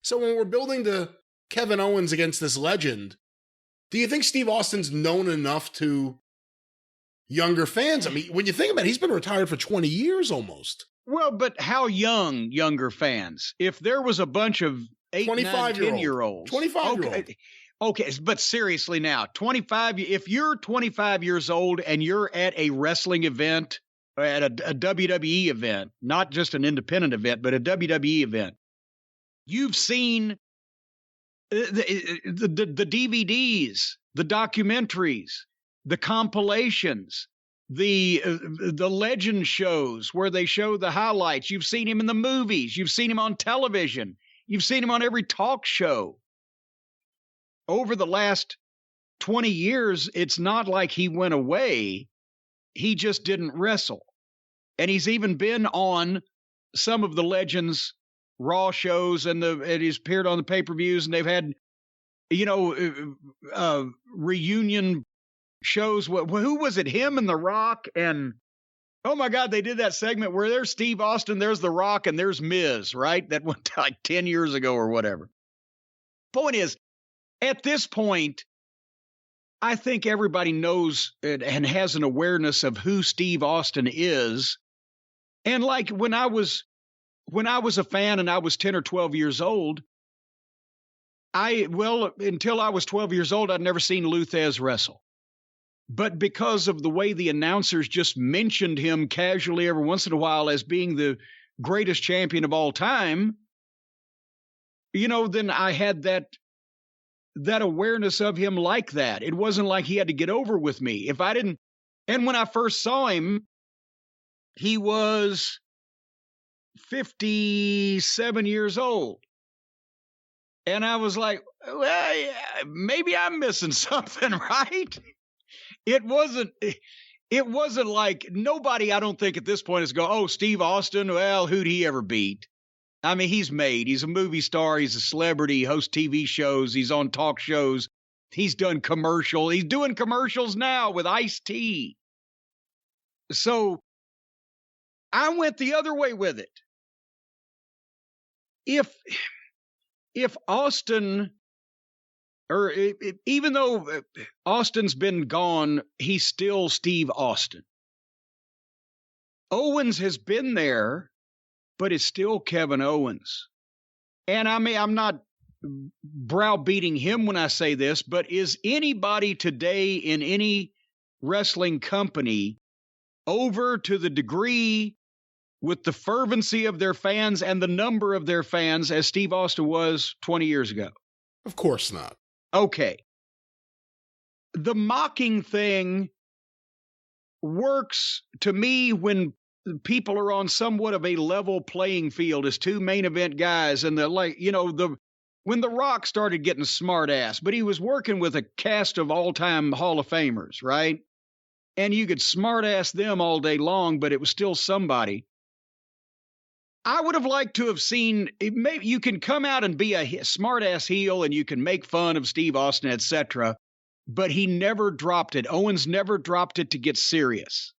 So when we're building the Kevin Owens against this legend, do you think Steve Austin's known enough to younger fans? I mean, when you think about it, he's been retired for 20 years almost. Well, but how younger fans? If there was a bunch of 8, 9, 10-year-olds. 25-year-old. Okay, but seriously now, 25, if you're 25 years old and you're at a wrestling event, at a WWE event, not just an independent event, but a WWE event, you've seen the DVDs, the documentaries, the compilations, the legend shows where they show the highlights. You've seen him in the movies. You've seen him on television. You've seen him on every talk show. Over the last 20 years, it's not like he went away. He just didn't wrestle. And he's even been on some of the Legends Raw shows, and he's appeared on the pay-per-views, and they've had, reunion shows. Who was it? Him and The Rock, and oh my God, they did that segment where there's Steve Austin, there's The Rock, and there's Miz, right? That went like 10 years ago or whatever. Point is, at this point, I think everybody knows and has an awareness of who Steve Austin is. And like when I was a fan and I was 10 or 12 years old, until I was 12 years old, I'd never seen Lou Thesz wrestle. But because of the way the announcers just mentioned him casually every once in a while as being the greatest champion of all time, then I had that awareness of him like that. It wasn't like he had to get over with me. If I didn't, and when I first saw him, he was 57 years old. And I was like, well, yeah, maybe I'm missing something, right? It wasn't like nobody, I don't think at this point is go, oh, Steve Austin, well, who'd he ever beat? I mean, he's a movie star. He's a celebrity. He hosts TV shows. He's on talk shows. He's done commercials. He's doing commercials now with Ice-T. So I went the other way with it. If Austin, even though Austin's been gone, he's still Steve Austin. Owens has been there, but it's still Kevin Owens. And I mean, I'm not browbeating him when I say this, but is anybody today in any wrestling company over to the degree with the fervency of their fans and the number of their fans as Steve Austin was 20 years ago? Of course not. Okay. The mocking thing works to me when people are on somewhat of a level playing field as two main event guys, and when The Rock started getting smart ass, but he was working with a cast of all-time Hall of Famers, right? And you could smart ass them all day long, but it was still somebody. I would have liked to have seen, maybe you can come out and be a smart ass heel and you can make fun of Steve Austin, etc., but he never dropped it. Owens never dropped it to get serious.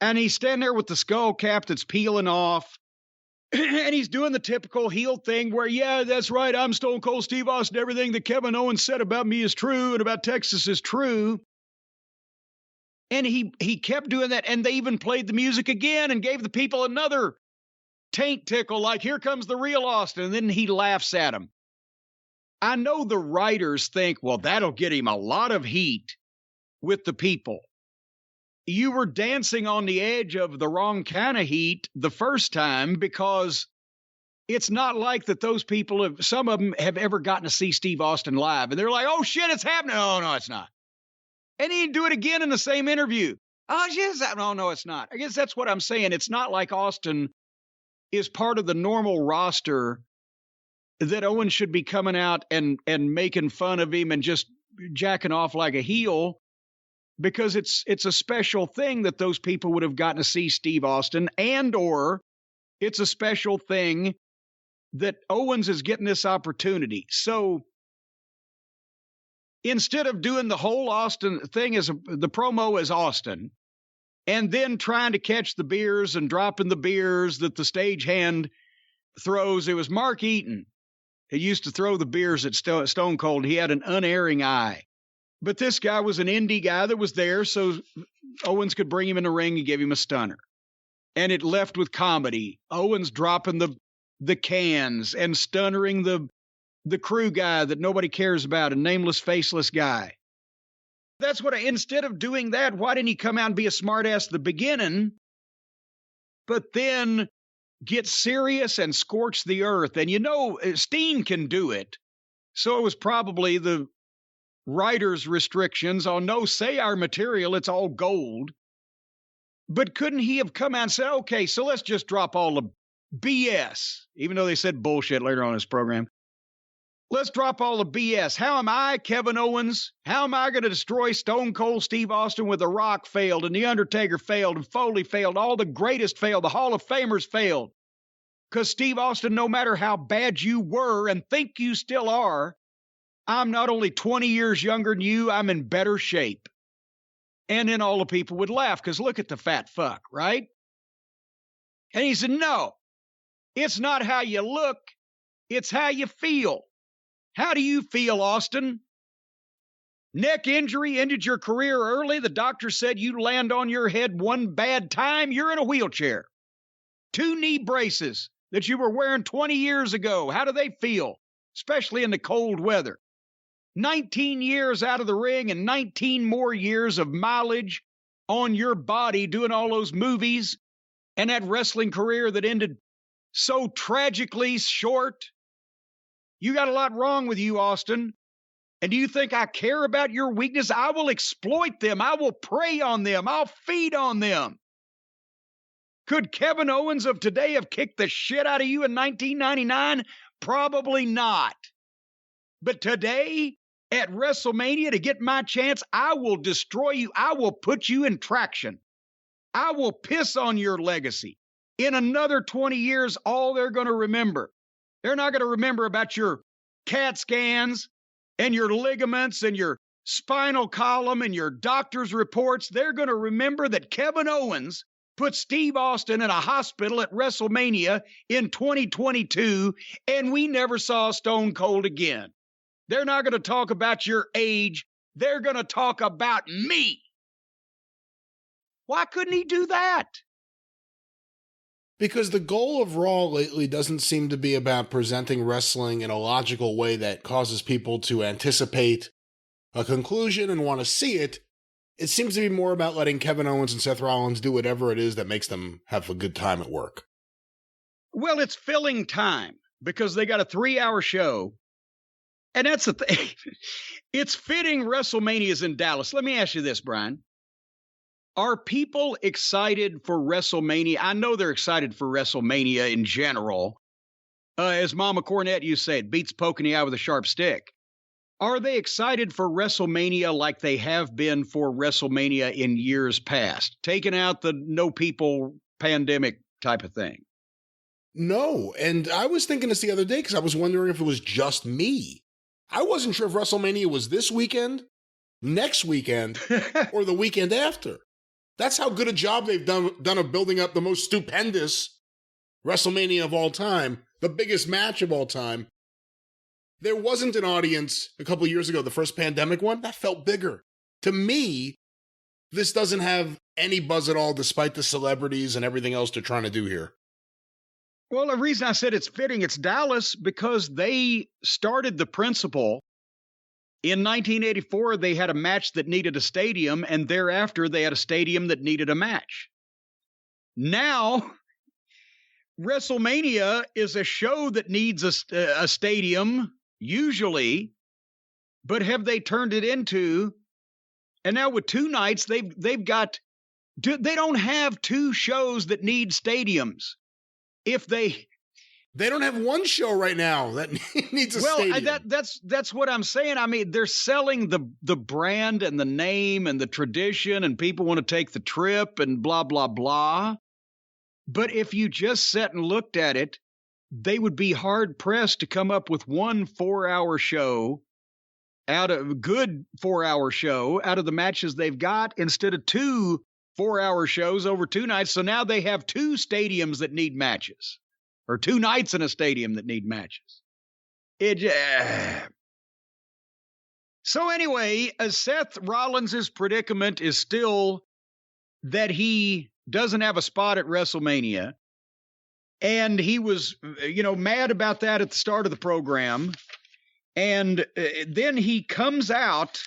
And he's standing there with the skull cap that's peeling off. And he's doing the typical heel thing where, yeah, that's right, I'm Stone Cold Steve Austin. Everything that Kevin Owens said about me is true and about Texas is true. And he kept doing that. And they even played the music again and gave the people another taint tickle, like, here comes the real Austin. And then he laughs at him. I know the writers think, well, that'll get him a lot of heat with the people. You were dancing on the edge of the wrong kind of heat the first time, because it's not like that those people have, some of them have ever gotten to see Steve Austin live. And they're like, oh shit, it's happening. Oh, no, it's not. And he'd do it again in the same interview. Oh, shit, it's happening. Oh, no, it's not. I guess that's what I'm saying. It's not like Austin is part of the normal roster that Owens should be coming out and making fun of him and just jacking off like a heel, because it's a special thing that those people would have gotten to see Steve Austin, and or it's a special thing that Owens is getting this opportunity. So instead of doing the whole Austin thing as the promo as Austin, and then trying to catch the beers and dropping the beers that the stagehand throws, it was Mark Eaton who used to throw the beers at Stone Cold. He had an unerring eye. But this guy was an indie guy that was there, so Owens could bring him in the ring and give him a stunner. And it left with comedy. Owens dropping the cans and stunnering the crew guy that nobody cares about, a nameless, faceless guy. That's what instead of doing that, why didn't he come out and be a smartass at the beginning, but then get serious and scorch the earth? And Steen can do it. So it was probably the writer's restrictions on no, say our material, it's all gold. But couldn't he have come out and said, okay, so let's just drop all the BS, even though they said bullshit later on in this program. Let's drop all the BS. How am I, Kevin Owens? How am I going to destroy Stone Cold Steve Austin when The Rock failed and The Undertaker failed and Foley failed, all the greatest failed, the Hall of Famers failed? Because Steve Austin, no matter how bad you were and think you still are, I'm not only 20 years younger than you, I'm in better shape. And then all the people would laugh because look at the fat fuck, right? And he said, no, it's not how you look, it's how you feel. How do you feel, Austin? Neck injury ended your career early. The doctor said you'd land on your head one bad time. You're in a wheelchair. 2 knee braces that you were wearing 20 years ago. How do they feel? Especially in the cold weather. 19 years out of the ring and 19 more years of mileage on your body doing all those movies and that wrestling career that ended so tragically short. You got a lot wrong with you, Austin. And do you think I care about your weakness? I will exploit them. I will prey on them. I'll feed on them. Could Kevin Owens of today have kicked the shit out of you in 1999? Probably not. But today, at WrestleMania, to get my chance, I will destroy you. I will put you in traction. I will piss on your legacy. In another 20 years, all they're going to remember. They're not going to remember about your CAT scans and your ligaments and your spinal column and your doctor's reports. They're going to remember that Kevin Owens put Steve Austin in a hospital at WrestleMania in 2022, and we never saw Stone Cold again. They're not going to talk about your age. They're going to talk about me. Why couldn't he do that? Because the goal of Raw lately doesn't seem to be about presenting wrestling in a logical way that causes people to anticipate a conclusion and want to see it. It seems to be more about letting Kevin Owens and Seth Rollins do whatever it is that makes them have a good time at work. Well, it's filling time because they got a 3-hour show. And that's the thing. It's fitting WrestleMania's in Dallas. Let me ask you this, Brian. Are people excited for WrestleMania? I know they're excited for WrestleMania in general. As Mama Cornette used to say, it beats poking the eye with a sharp stick. Are they excited for WrestleMania like they have been for WrestleMania in years past? Taking out the no people pandemic type of thing. No, and I was thinking this the other day because I was wondering if it was just me. I wasn't sure if WrestleMania was this weekend, next weekend, or the weekend after. That's how good a job they've done of building up the most stupendous WrestleMania of all time, the biggest match of all time. There wasn't an audience a couple years ago, the first pandemic one, that felt bigger. To me, this doesn't have any buzz at all, despite the celebrities and everything else they're trying to do here. Well, the reason I said it's fitting, it's Dallas, because they started the principle. In 1984, they had a match that needed a stadium, and thereafter, they had a stadium that needed a match. Now, WrestleMania is a show that needs a stadium, usually, but have they turned it into? And now with 2 nights, they've got. They don't have 2 shows that need stadiums. If they don't have one show right now that needs a stadium. Well, that's what I'm saying. I mean, they're selling the brand and the name and the tradition, and people want to take the trip and blah, blah, blah. But if you just sat and looked at it, they would be hard-pressed to come up with one 4-hour show out of a good 4-hour show out of the matches they've got instead of 2 4-hour shows over 2 nights. So now they have 2 stadiums that need matches, or 2 nights in a stadium that need matches. So anyway, Seth Rollins' predicament is still that he doesn't have a spot at WrestleMania. And he was, mad about that at the start of the program. And then he comes out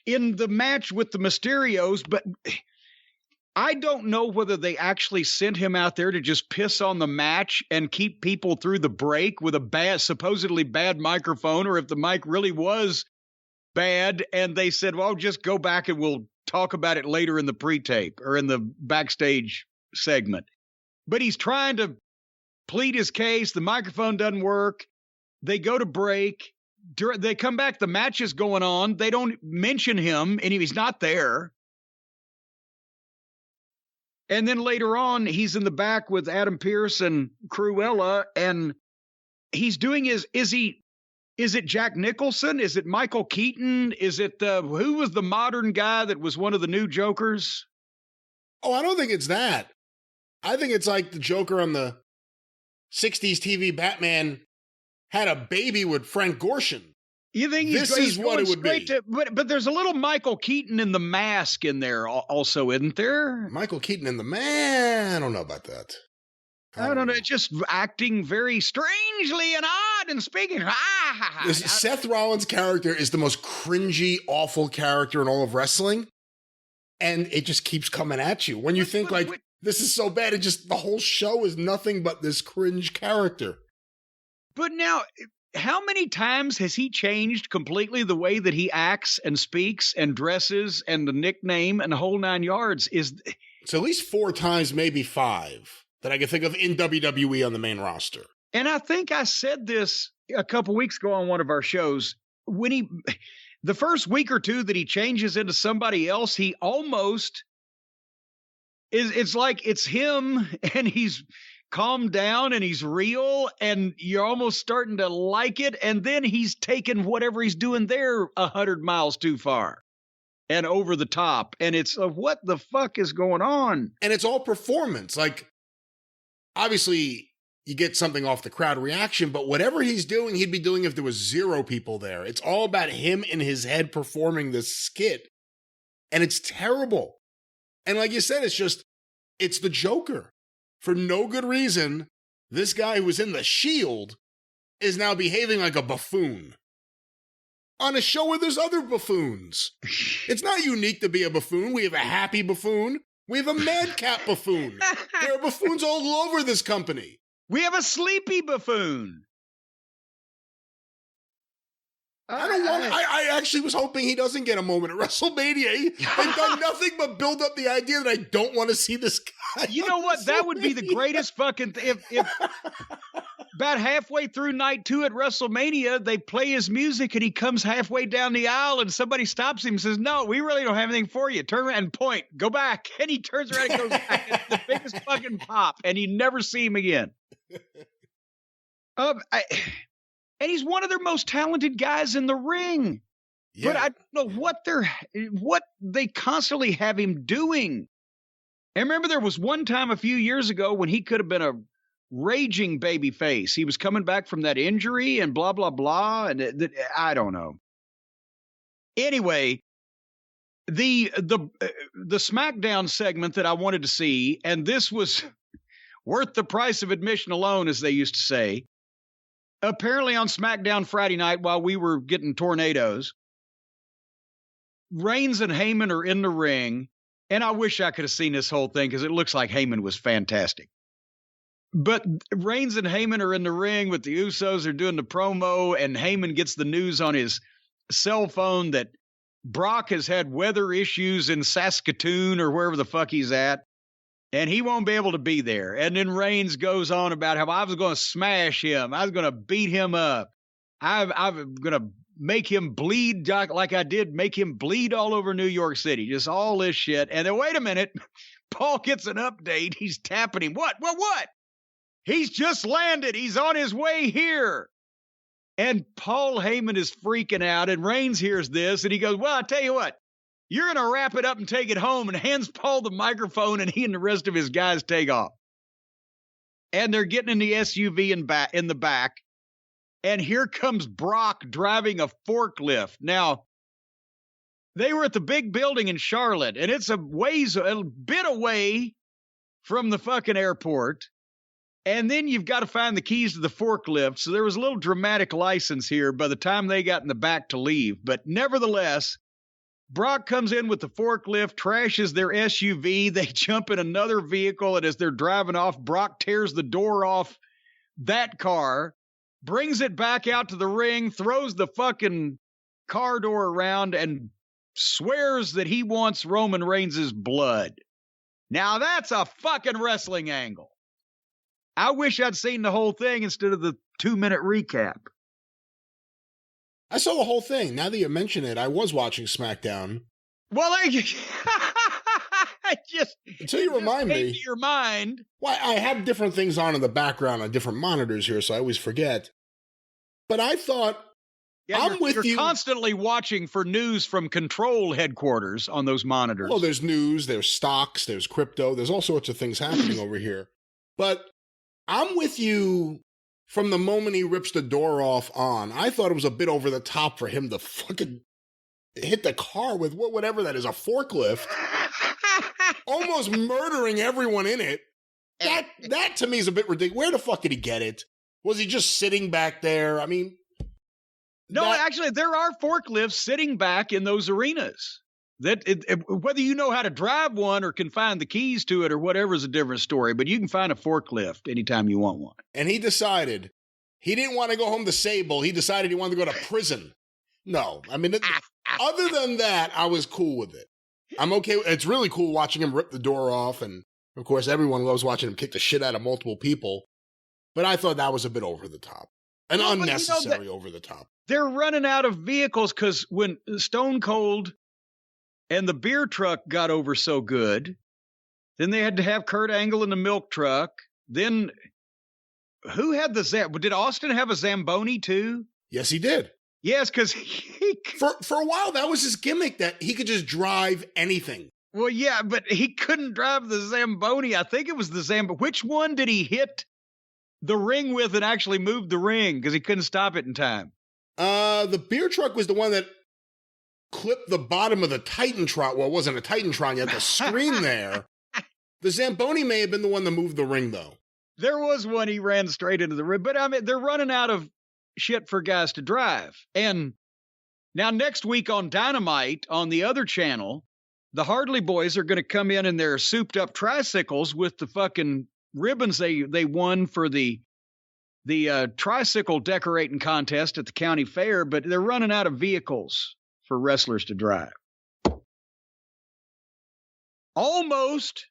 in the match with the Mysterios, but I don't know whether they actually sent him out there to just piss on the match and keep people through the break with a supposedly bad microphone, or if the mic really was bad and they said, well, just go back and we'll talk about it later in the pre-tape or in the backstage segment. But he's trying to plead his case. The microphone doesn't work. They go to break. They come back, the match is going on. They don't mention him, and he's not there. And then later on, he's in the back with Adam Pearce and Cruella, and he's doing is it Jack Nicholson? Is it Michael Keaton? Is it, who was the modern guy that was one of the new Jokers? Oh, I don't think it's that. I think it's like the Joker on the 60s TV Batman had a baby with Frank Gorshin. You think this is what it would be? But there's a little Michael Keaton in the mask in there also, isn't there? Michael Keaton in the man. I don't know about that. I don't know. Just acting very strangely and odd and speaking. Seth Rollins' character is the most cringy, awful character in all of wrestling. And it just keeps coming at you. When you think this is so bad, the whole show is nothing but this cringe character. But now, how many times has he changed completely the way that he acts and speaks and dresses and the nickname and the whole 9 yards? It's at least 4 times, maybe 5, that I can think of in WWE on the main roster. And I think I said this a couple weeks ago on one of our shows. When the first week or 2 that he changes into somebody else, he almost it's like it's him and he's calmed down and he's real and you're almost starting to like it. And then he's taken whatever he's doing there 100 miles too far and over the top. And it's what the fuck is going on? And it's all performance. Like, obviously you get something off the crowd reaction, but whatever he's doing, he'd be doing if there was 0 people there. It's all about him in his head performing this skit. And it's terrible. And like you said, it's the Joker. For no good reason, this guy who was in the Shield is now behaving like a buffoon on a show where there's other buffoons. It's not unique to be a buffoon. We have a happy buffoon. We have a madcap buffoon. There are buffoons all over this company. We have a sleepy buffoon. I actually was hoping he doesn't get a moment at WrestleMania. They've done nothing but build up the idea that I don't want to see this guy. You know what? That would be the greatest fucking thing. If about halfway through night 2 at WrestleMania, they play his music and he comes halfway down the aisle and somebody stops him and says, "No, we really don't have anything for you. Turn around and point. Go back." And he turns around and goes back. It's the biggest fucking pop. And you never see him again. And he's one of their most talented guys in the ring. Yeah. But I don't know what they constantly have him doing. And remember, there was one time a few years ago when he could have been a raging baby face. He was coming back from that injury and blah, blah, blah. And I don't know. Anyway, the SmackDown segment that I wanted to see, and this was worth the price of admission alone, as they used to say. Apparently on SmackDown Friday night while we were getting tornadoes, Reigns and Heyman are in the ring, and I wish I could have seen this whole thing because it looks like Heyman was fantastic. But Reigns and Heyman are in the ring with the Usos. They're doing the promo, and Heyman gets the news on his cell phone that Brock has had weather issues in Saskatoon or wherever the fuck he's at. And he won't be able to be there. And then Reigns goes on about how I was going to smash him. I was going to beat him up. I'm going to make him bleed like I did make him bleed all over New York City. Just all this shit. And then wait a minute. Paul gets an update. He's tapping him. What? He's just landed. He's on his way here. And Paul Heyman is freaking out. And Reigns hears this. And he goes, "Well, I tell you what. You're going to wrap it up and take it home," and hands Paul the microphone, and he and the rest of his guys take off. And they're getting in the SUV in the back, and here comes Brock driving a forklift. Now, they were at the big building in Charlotte, and it's a bit away from the fucking airport. And then you've got to find the keys to the forklift. So there was a little dramatic license here by the time they got in the back to leave. But nevertheless, Brock comes in with the forklift, trashes their SUV. They jump in another vehicle, and as they're driving off, Brock tears the door off that car, brings it back out to the ring, throws the fucking car door around, and swears that he wants Roman Reigns' blood. Now that's a fucking wrestling angle. I wish I'd seen the whole thing instead of the 2-minute recap. I saw the whole thing. Now that you mention it, I was watching SmackDown. Well, until you remind me. Your mind. Well, I have different things on in the background on different monitors here, so I always forget. But I thought, you're constantly watching for news from Control headquarters on those monitors. Well, there's news, there's stocks, there's crypto, there's all sorts of things happening over here. But I'm with you. From the moment he rips the door off on, I thought it was a bit over the top for him to fucking hit the car with whatever that is, a forklift, almost murdering everyone in it. That to me is a bit ridiculous. Where the fuck did he get it? Was he just sitting back there? I mean, no, actually, there are forklifts sitting back in those arenas. Whether you know how to drive one or can find the keys to it or whatever is a different story, but you can find a forklift anytime you want one. And he decided he didn't want to go home to Sable. He decided he wanted to go to prison. No, I mean, other than that, I was cool with it. I'm okay. It's really cool watching him rip the door off. And of course, everyone loves watching him kick the shit out of multiple people. But I thought that was a bit over the top and unnecessary over the top. They're running out of vehicles because when Stone Cold and the beer truck got over so good, Then they had to have Kurt Angle in the milk truck. Then who had did Austin have a Zamboni too? Yes, he did. Yes, because for a while that was his gimmick, that he could just drive anything. Well, yeah, but he couldn't drive the Zamboni. I think it was the Zamboni. Which one did he hit the ring with and actually move the ring because he couldn't stop it in time? The beer truck was the one that clipped the bottom of the Titantron. Well, it wasn't a Titantron yet, the screen there. The Zamboni may have been the one that moved the ring, though. There was one he ran straight into the ring. But, I mean, they're running out of shit for guys to drive. And now next week on Dynamite, on the other channel, the Harley boys are going to come in their souped-up tricycles with the fucking ribbons they won for the tricycle decorating contest at the county fair, but they're running out of vehicles for wrestlers to drive. Almost.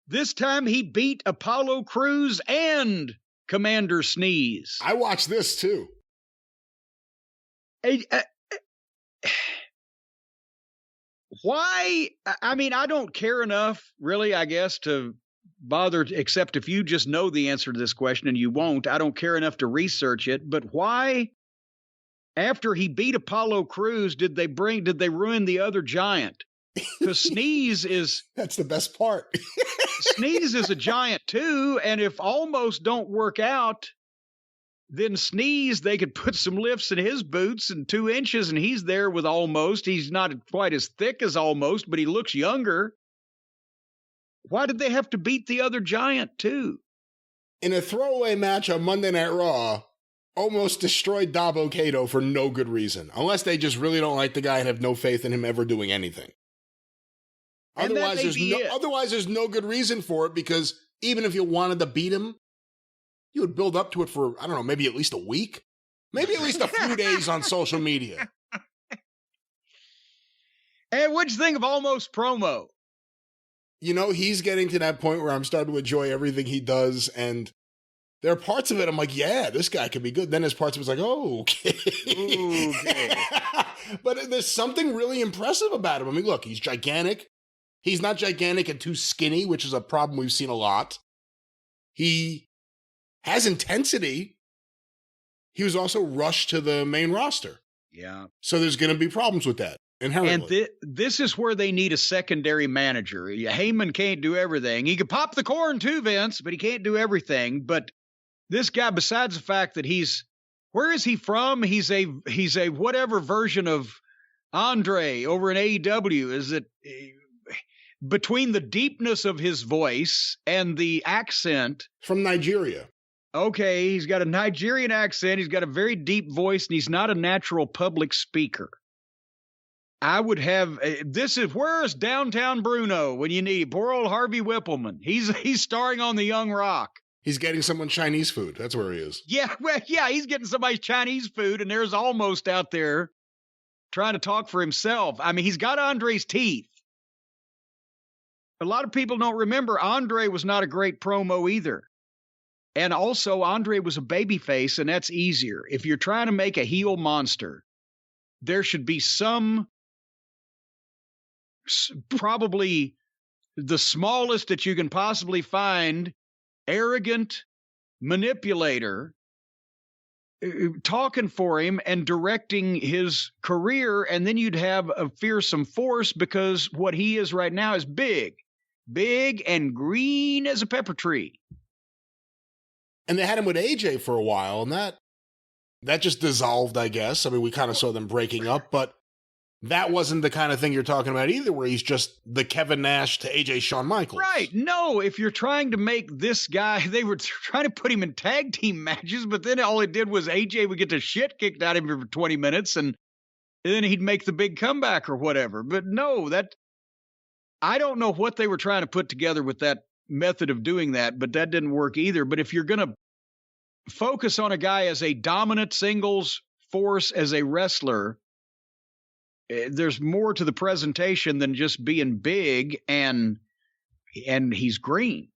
This time he beat Apollo Crews and Commander Sneeze. I watched this too. Why? I mean, I don't care enough, really, I guess, to bother, except if you just know the answer to this question, and you won't. I don't care enough to research it. But why, after he beat Apollo Crews, did they ruin the other giant? Because Sneeze is... That's the best part. Sneeze is a giant, too, and if Almost don't work out, then Sneeze, they could put some lifts in his boots and 2 inches, and he's there with Almost. He's not quite as thick as Almost, but he looks younger. Why did they have to beat the other giant, too? In a throwaway match on Monday Night Raw, Almost destroyed Dabo Kato for no good reason, unless they just really don't like the guy and have no faith in him ever doing anything. Otherwise, there's no good reason for it, because even if you wanted to beat him, you would build up to it for, I don't know, maybe at least a week? Maybe at least a few days on social media. And what'd you think of Almost promo? You know, he's getting to that point where I'm starting to enjoy everything he does, and there are parts of it I'm like, yeah, this guy could be good. Then there's parts of it's like, oh, okay. Okay. But there's something really impressive about him. I mean, look, he's gigantic. He's not gigantic and too skinny, which is a problem we've seen a lot. He has intensity. He was also rushed to the main roster. Yeah. So there's going to be problems with that inherently. And this is where they need a secondary manager. Heyman can't do everything. He could pop the corn too, Vince, but he can't do everything. But this guy, besides the fact that where is he from? He's a whatever version of Andre over in AEW. Is it between the deepness of his voice and the accent? From Nigeria. Okay, he's got a Nigerian accent, he's got a very deep voice, and he's not a natural public speaker. I would have, where's Downtown Bruno when you need poor old Harvey Whippleman? He's starring on The Young Rock. He's getting someone Chinese food. That's where he is. Yeah, well, yeah, he's getting somebody's Chinese food, and there's Almost out there trying to talk for himself. I mean, he's got Andre's teeth. A lot of people don't remember Andre was not a great promo either. And also, Andre was a babyface, and that's easier. If you're trying to make a heel monster, there should be some, probably the smallest that you can possibly find, arrogant manipulator talking for him and directing his career, and then you'd have a fearsome force, because what he is right now is big and green as a pepper tree. And they had him with AJ for a while, and that just dissolved, I guess. I mean, we kind of saw them breaking up, but that wasn't the kind of thing you're talking about either, where he's just the Kevin Nash to AJ Shawn Michaels. Right. No, if you're trying to make this guy, they were trying to put him in tag team matches, but then all it did was AJ would get the shit kicked out of him for 20 minutes, and then he'd make the big comeback or whatever. But no, I don't know what they were trying to put together with that method of doing that, but that didn't work either. But if you're going to focus on a guy as a dominant singles force as a wrestler, there's more to the presentation than just being big and he's green.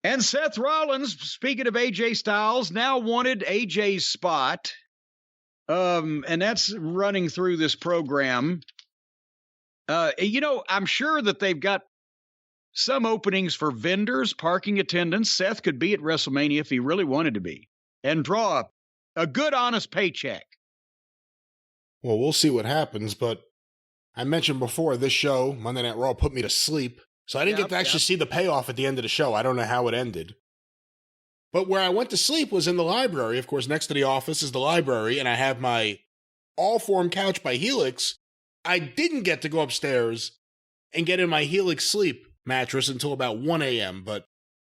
And Seth Rollins, speaking of AJ Styles, now wanted AJ's spot. And that's running through this program. I'm sure that they've got some openings for vendors, parking attendants. Seth could be at WrestleMania if he really wanted to be and draw a good, honest paycheck. Well, we'll see what happens, but I mentioned before, this show, Monday Night Raw, put me to sleep, so I didn't get to actually see the payoff at the end of the show. I don't know how it ended. But where I went to sleep was in the library. Of course, next to the office is the library, and I have my All-Form couch by Helix. I didn't get to go upstairs and get in my Helix sleep mattress until about 1 a.m., but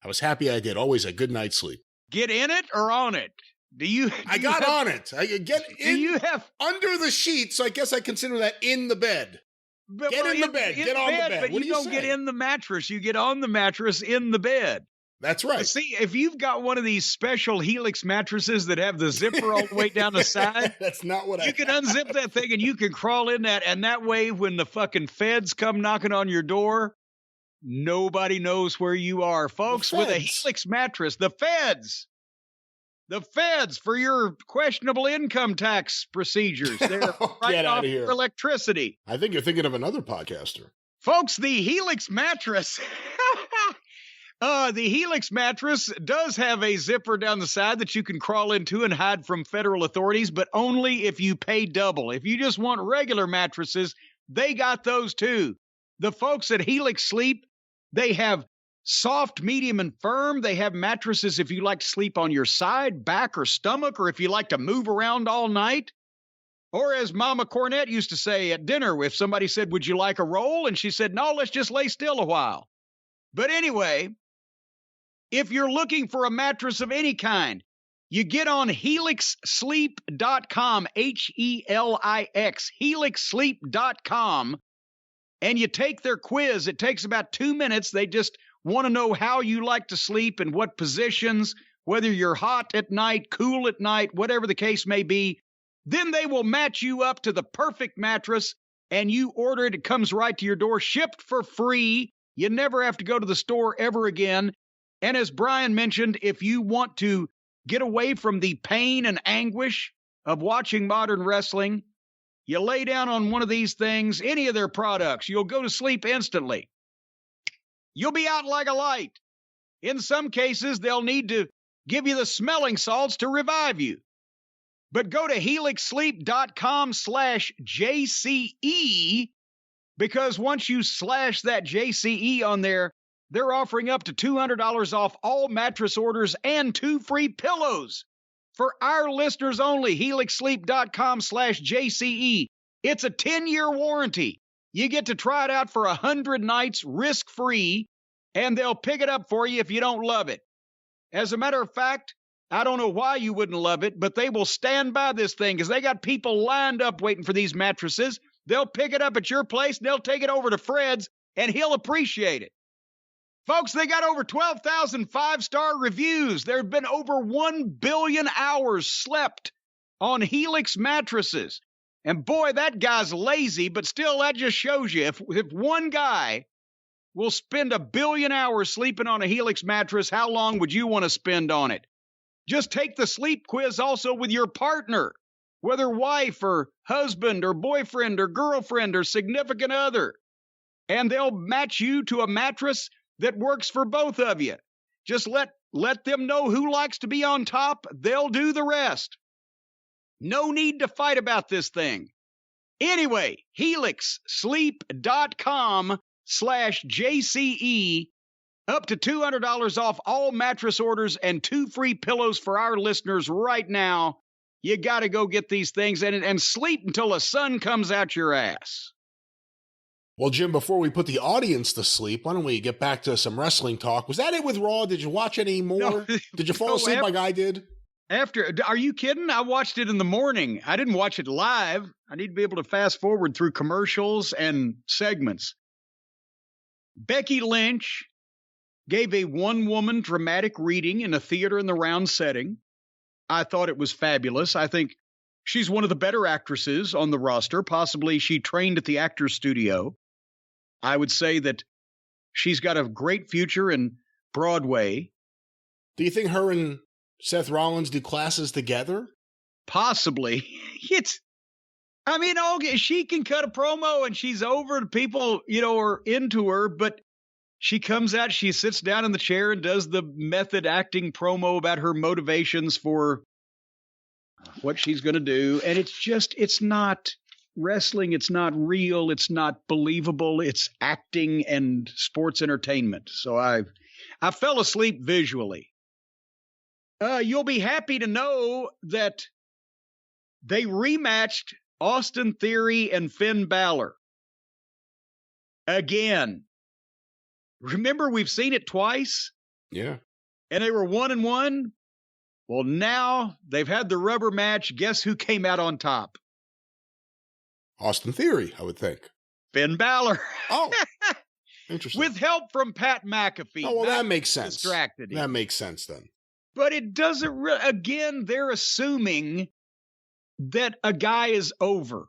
I was happy I did. Always a good night's sleep. Get in it or on it? I got on it. I get in under the sheets, so I guess I consider that in the bed. Get in the bed. Get on the bed. But you don't get in the mattress. You get on the mattress in the bed. That's right. See, if you've got one of these special Helix mattresses that have the zipper all the way down the side, that's not what you can unzip that thing and you can crawl in that. And that way, when the fucking feds come knocking on your door, nobody knows where you are. Folks, with a Helix mattress, the feds for your questionable income tax procedures. They're right off your electricity. I think you're thinking of another podcaster. Folks, the Helix mattress. The Helix mattress does have a zipper down the side that you can crawl into and hide from federal authorities, but only if you pay double. If you just want regular mattresses, they got those too. The folks at Helix Sleep, they have soft, medium, and firm. They have mattresses if you like to sleep on your side, back, or stomach, or if you like to move around all night. Or as Mama Cornette used to say at dinner, if somebody said, "Would you like a roll?" And she said, "No, let's just lay still a while." But anyway, if you're looking for a mattress of any kind, you get on helixsleep.com, Helix, helixsleep.com, and you take their quiz. It takes about 2 minutes. They just want to know how you like to sleep and what positions, whether you're hot at night, cool at night, whatever the case may be. Then they will match you up to the perfect mattress, and you order it. It comes right to your door, shipped for free. You never have to go to the store ever again. And as Brian mentioned, if you want to get away from the pain and anguish of watching modern wrestling, you lay down on one of these things, any of their products, you'll go to sleep instantly. You'll be out like a light. In some cases, they'll need to give you the smelling salts to revive you. But go to helixsleep.com/JCE, because once you slash that JCE on there, they're offering up to $200 off all mattress orders and 2 free pillows. For our listeners only, helixsleep.com/JCE. It's a 10-year warranty. You get to try it out for 100 nights risk-free, and they'll pick it up for you if you don't love it. As a matter of fact, I don't know why you wouldn't love it, but they will stand by this thing because they got people lined up waiting for these mattresses. They'll pick it up at your place, and they'll take it over to Fred's, and he'll appreciate it. Folks, they got over 12,000 five-star reviews. There have been over 1 billion hours slept on Helix mattresses. And boy, that guy's lazy, but still, that just shows you, if one guy will spend 1 billion hours sleeping on a Helix mattress, how long would you want to spend on it? Just take the sleep quiz also with your partner, whether wife or husband or boyfriend or girlfriend or significant other. And they'll match you to a mattress that works for both of you. Just let them know who likes to be on top. They'll do the rest. No need to fight about this thing. Anyway, helixsleep.com/JCE, up to $200 off all mattress orders and 2 free pillows for our listeners right now. You got to go get these things and sleep until the sun comes out your ass. Well, Jim, before we put the audience to sleep, why don't we get back to some wrestling talk? Was that it with Raw? Did you watch any more? No, did you fall asleep like I did? Are you kidding? I watched it in the morning. I didn't watch it live. I need to be able to fast forward through commercials and segments. Becky Lynch gave a one-woman dramatic reading in a theater in the round setting. I thought it was fabulous. I think she's one of the better actresses on the roster. Possibly she trained at the Actors Studio. I would say that she's got a great future in Broadway. Do you think her and Seth Rollins do classes together? Possibly. She can cut a promo and she's over. People, are into her, but she comes out, she sits down in the chair and does the method acting promo about her motivations for what she's going to do. And it's not wrestling. It's not real. It's not believable. It's acting and sports entertainment. So I fell asleep visually. You'll be happy to know that they rematched Austin Theory and Finn Balor. Again. Remember, we've seen it twice? Yeah. And they were 1-1. Well, now they've had the rubber match. Guess who came out on top? Austin Theory, I would think. Finn Balor. Oh, interesting. With help from Pat McAfee. Oh, well, that makes sense. Distracted him. That makes sense then. But it doesn't again, they're assuming that a guy is over.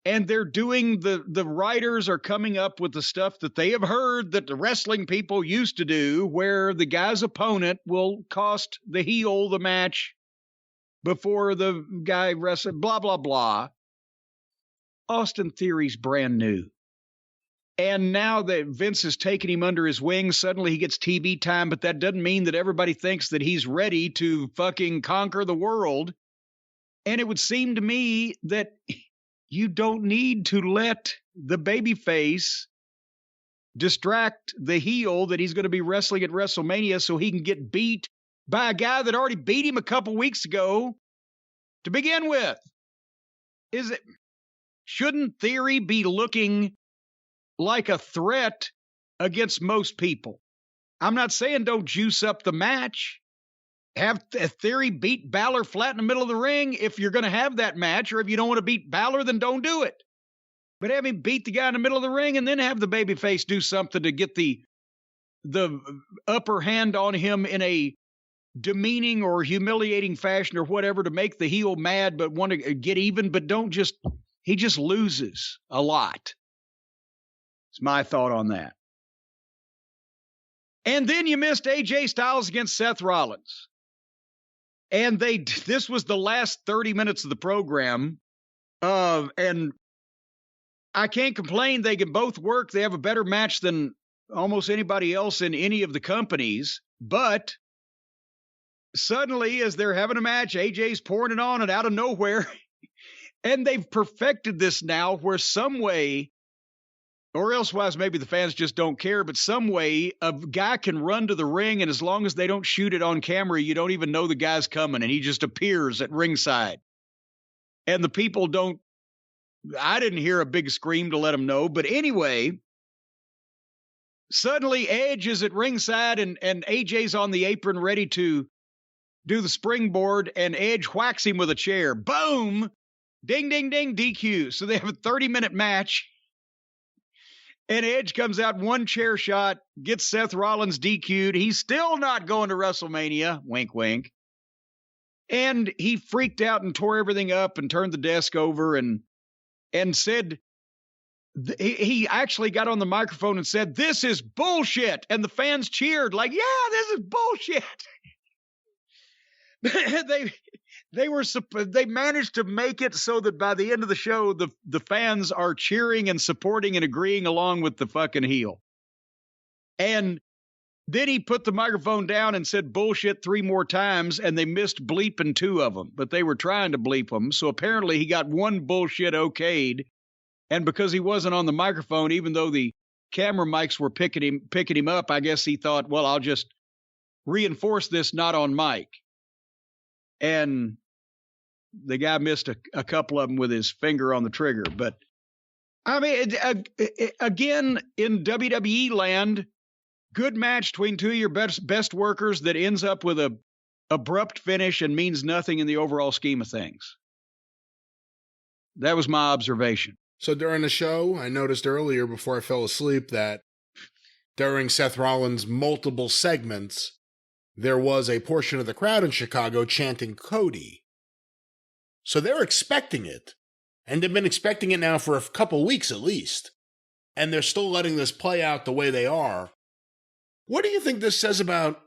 And they're doing the writers are coming up with the stuff that they have heard that the wrestling people used to do, where the guy's opponent will cost the heel the match before the guy wrestles, blah, blah, blah. Austin Theory's brand new. And now that Vince has taken him under his wing, suddenly he gets TV time, but that doesn't mean that everybody thinks that he's ready to fucking conquer the world. And it would seem to me that you don't need to let the babyface distract the heel that he's going to be wrestling at WrestleMania so he can get beat by a guy that already beat him a couple weeks ago to begin with. Shouldn't Theory be looking like a threat against most people? I'm not saying don't juice up the match. Have Theory beat Balor flat in the middle of the ring if you're going to have that match, or if you don't want to beat Balor, then don't do it. But have him beat the guy in the middle of the ring and then have the babyface do something to get the upper hand on him in a demeaning or humiliating fashion or whatever to make the heel mad but want to get even, but he just loses a lot. It's my thought on that. And then you missed AJ Styles against Seth Rollins. And this was the last 30 minutes of the program. And I can't complain. They can both work. They have a better match than almost anybody else in any of the companies. But suddenly, as they're having a match, AJ's pouring it on and out of nowhere. And they've perfected this now where some way, or elsewise maybe the fans just don't care, but some way a guy can run to the ring, and as long as they don't shoot it on camera, you don't even know the guy's coming, and he just appears at ringside. And the people don't, I didn't hear a big scream to let them know, but anyway, suddenly Edge is at ringside, and AJ's on the apron ready to do the springboard, and Edge whacks him with a chair. Boom! Ding, ding, ding, DQ. So they have a 30-minute match. And Edge comes out one chair shot, gets Seth Rollins DQ'd. He's still not going to WrestleMania. Wink, wink. And he freaked out and tore everything up and turned the desk over and said, he actually got on the microphone and said, "This is bullshit." And the fans cheered like, "Yeah, this is bullshit." They managed to make it so that by the end of the show, the fans are cheering and supporting and agreeing along with the fucking heel. And then he put the microphone down and said bullshit 3 more times, and they missed bleeping 2 of them, but they were trying to bleep them. So apparently he got 1 bullshit okayed. And because he wasn't on the microphone, even though the camera mics were picking him up, I guess he thought, well, I'll just reinforce this not on mic. And the guy missed a couple of them with his finger on the trigger. But, I mean, again, in WWE land, good match between 2 of your best workers that ends up with a abrupt finish and means nothing in the overall scheme of things. That was my observation. So during the show, I noticed earlier before I fell asleep that during Seth Rollins' multiple segments, there was a portion of the crowd in Chicago chanting Cody. So they're expecting it. And they've been expecting it now for a couple weeks at least. And they're still letting this play out the way they are. What do you think this says about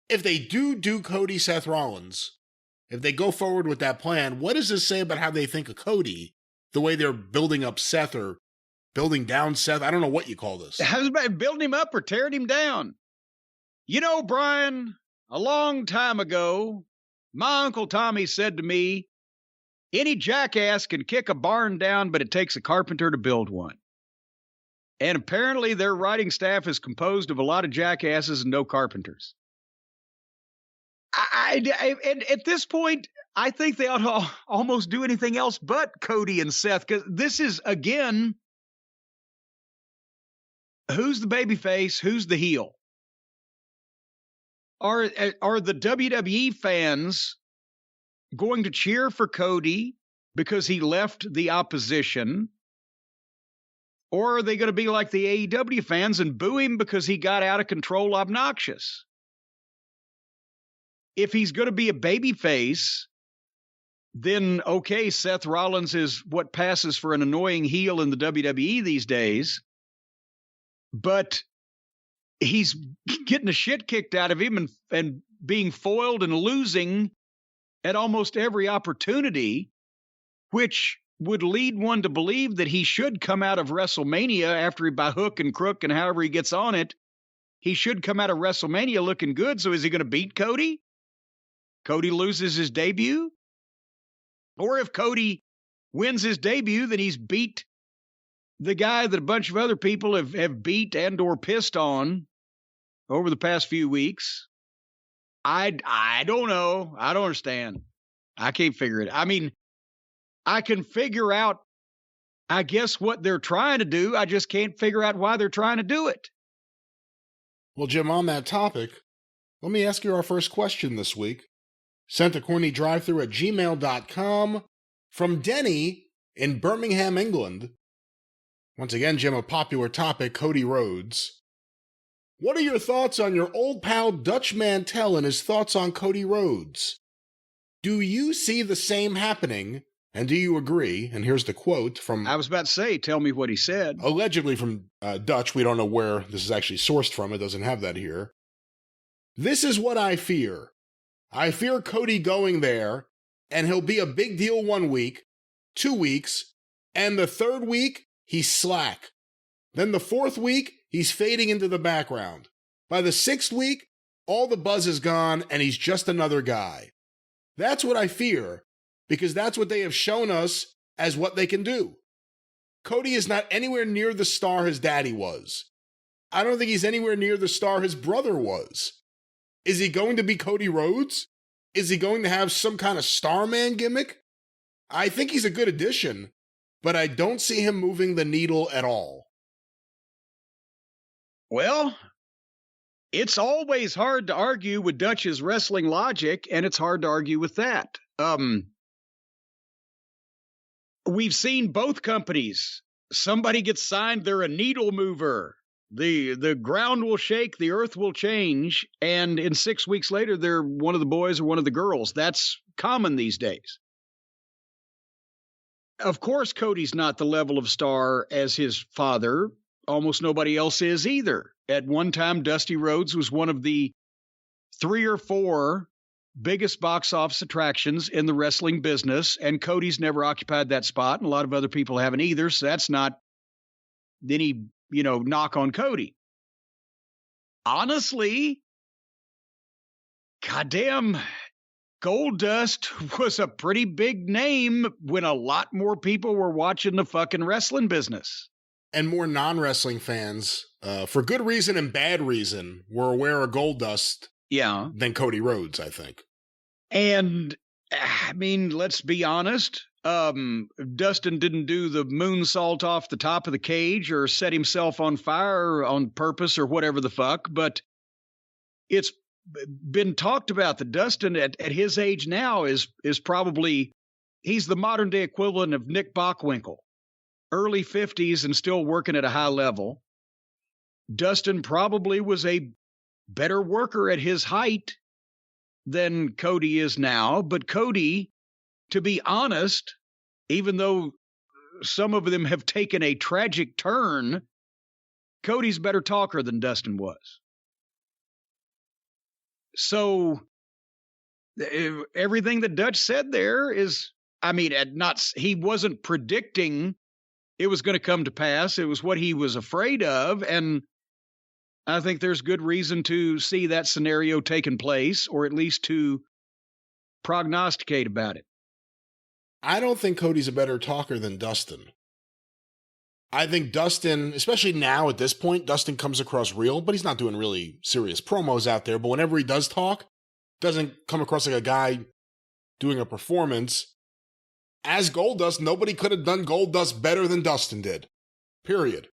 if they do Cody Seth Rollins? If they go forward with that plan, what does this say about how they think of Cody? The way they're building up Seth or building down Seth. I don't know what you call this. How's about building him up or tearing him down? You know, Brian, a long time ago, my Uncle Tommy said to me, any jackass can kick a barn down, but it takes a carpenter to build one. And apparently their writing staff is composed of a lot of jackasses and no carpenters. And at this point, I think they ought to almost do anything else but Cody and Seth, because this is, again, who's the babyface, who's the heel? Are the WWE fans going to cheer for Cody because he left the opposition? Or are they going to be like the AEW fans and boo him because he got out of control obnoxious? If he's going to be a babyface, then okay, Seth Rollins is what passes for an annoying heel in the WWE these days. But he's getting the shit kicked out of him and being foiled and losing at almost every opportunity, which would lead one to believe that he should come out of WrestleMania after he, by hook and crook and however he gets on it, he should come out of WrestleMania looking good. So is he going to beat Cody? Cody loses his debut? Or if Cody wins his debut, then he's beat the guy that a bunch of other people have beat and or pissed on over the past few weeks. I don't know. I don't understand. I can't figure it. I mean, I can figure out, I guess, what they're trying to do. I just can't figure out why they're trying to do it. Well, Jim, on that topic, let me ask you our first question this week. Sent to CornyDriveThru@gmail.com from Denny in Birmingham, England. Once again, Jim, a popular topic, Cody Rhodes. What are your thoughts on your old pal Dutch Mantel and his thoughts on Cody Rhodes? Do you see the same happening, and do you agree? And here's the quote from... I was about to say, tell me what he said. Allegedly from Dutch. We don't know where this is actually sourced from. It doesn't have that here. This is what I fear. I fear Cody going there, and he'll be a big deal 1 week, 2 weeks, and the third week, he's slack. Then the fourth week, he's fading into the background. By the sixth week, all the buzz is gone, and he's just another guy. That's what I fear, because that's what they have shown us as what they can do. Cody is not anywhere near the star his daddy was. I don't think he's anywhere near the star his brother was. Is he going to be Cody Rhodes? Is he going to have some kind of Starman gimmick? I think he's a good addition, but I don't see him moving the needle at all. Well, it's always hard to argue with Dutch's wrestling logic, and it's hard to argue with that. We've seen both companies. Somebody gets signed, they're a needle mover. The ground will shake, the earth will change, and in 6 weeks later, they're one of the boys or one of the girls. That's common these days. Of course, Cody's not the level of star as his father. Almost nobody else is either. At one time, Dusty Rhodes was one of the 3 or 4 biggest box office attractions in the wrestling business, and Cody's never occupied that spot, and a lot of other people haven't either, so that's not any, knock on Cody. Honestly, goddamn, Goldust was a pretty big name when a lot more people were watching the fucking wrestling business. And more non-wrestling fans, for good reason and bad reason, were aware of Goldust than Cody Rhodes, I think. And, I mean, let's be honest. Dustin didn't do the moonsault off the top of the cage or set himself on fire on purpose or whatever the fuck, but it's been talked about that Dustin at his age now is probably, he's the modern day equivalent of Nick Bockwinkel. Early 50s and still working at a high level. Dustin probably was a better worker at his height than Cody is now, but Cody, to be honest, even though some of them have taken a tragic turn, Cody's a better talker than Dustin was. So everything that Dutch said there is, I mean, he wasn't predicting it was going to come to pass. It was what he was afraid of. And I think there's good reason to see that scenario taking place, or at least to prognosticate about it. I don't think Cody's a better talker than Dustin. I think Dustin, especially now at this point, Dustin comes across real, but he's not doing really serious promos out there. But whenever he does talk, doesn't come across like a guy doing a performance. As Goldust, nobody could have done Goldust better than Dustin did. Period.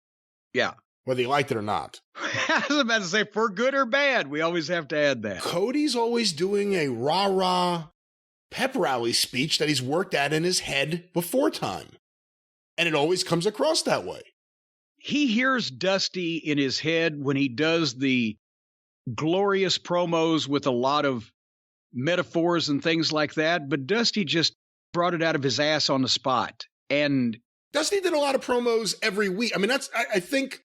Yeah. Whether you liked it or not. I was about to say, for good or bad, we always have to add that. Cody's always doing a rah-rah pep rally speech that he's worked at in his head before time. And it always comes across that way. He hears Dusty in his head when he does the glorious promos with a lot of metaphors and things like that, but Dusty just brought it out of his ass on the spot. And Dusty did a lot of promos every week. I mean, I think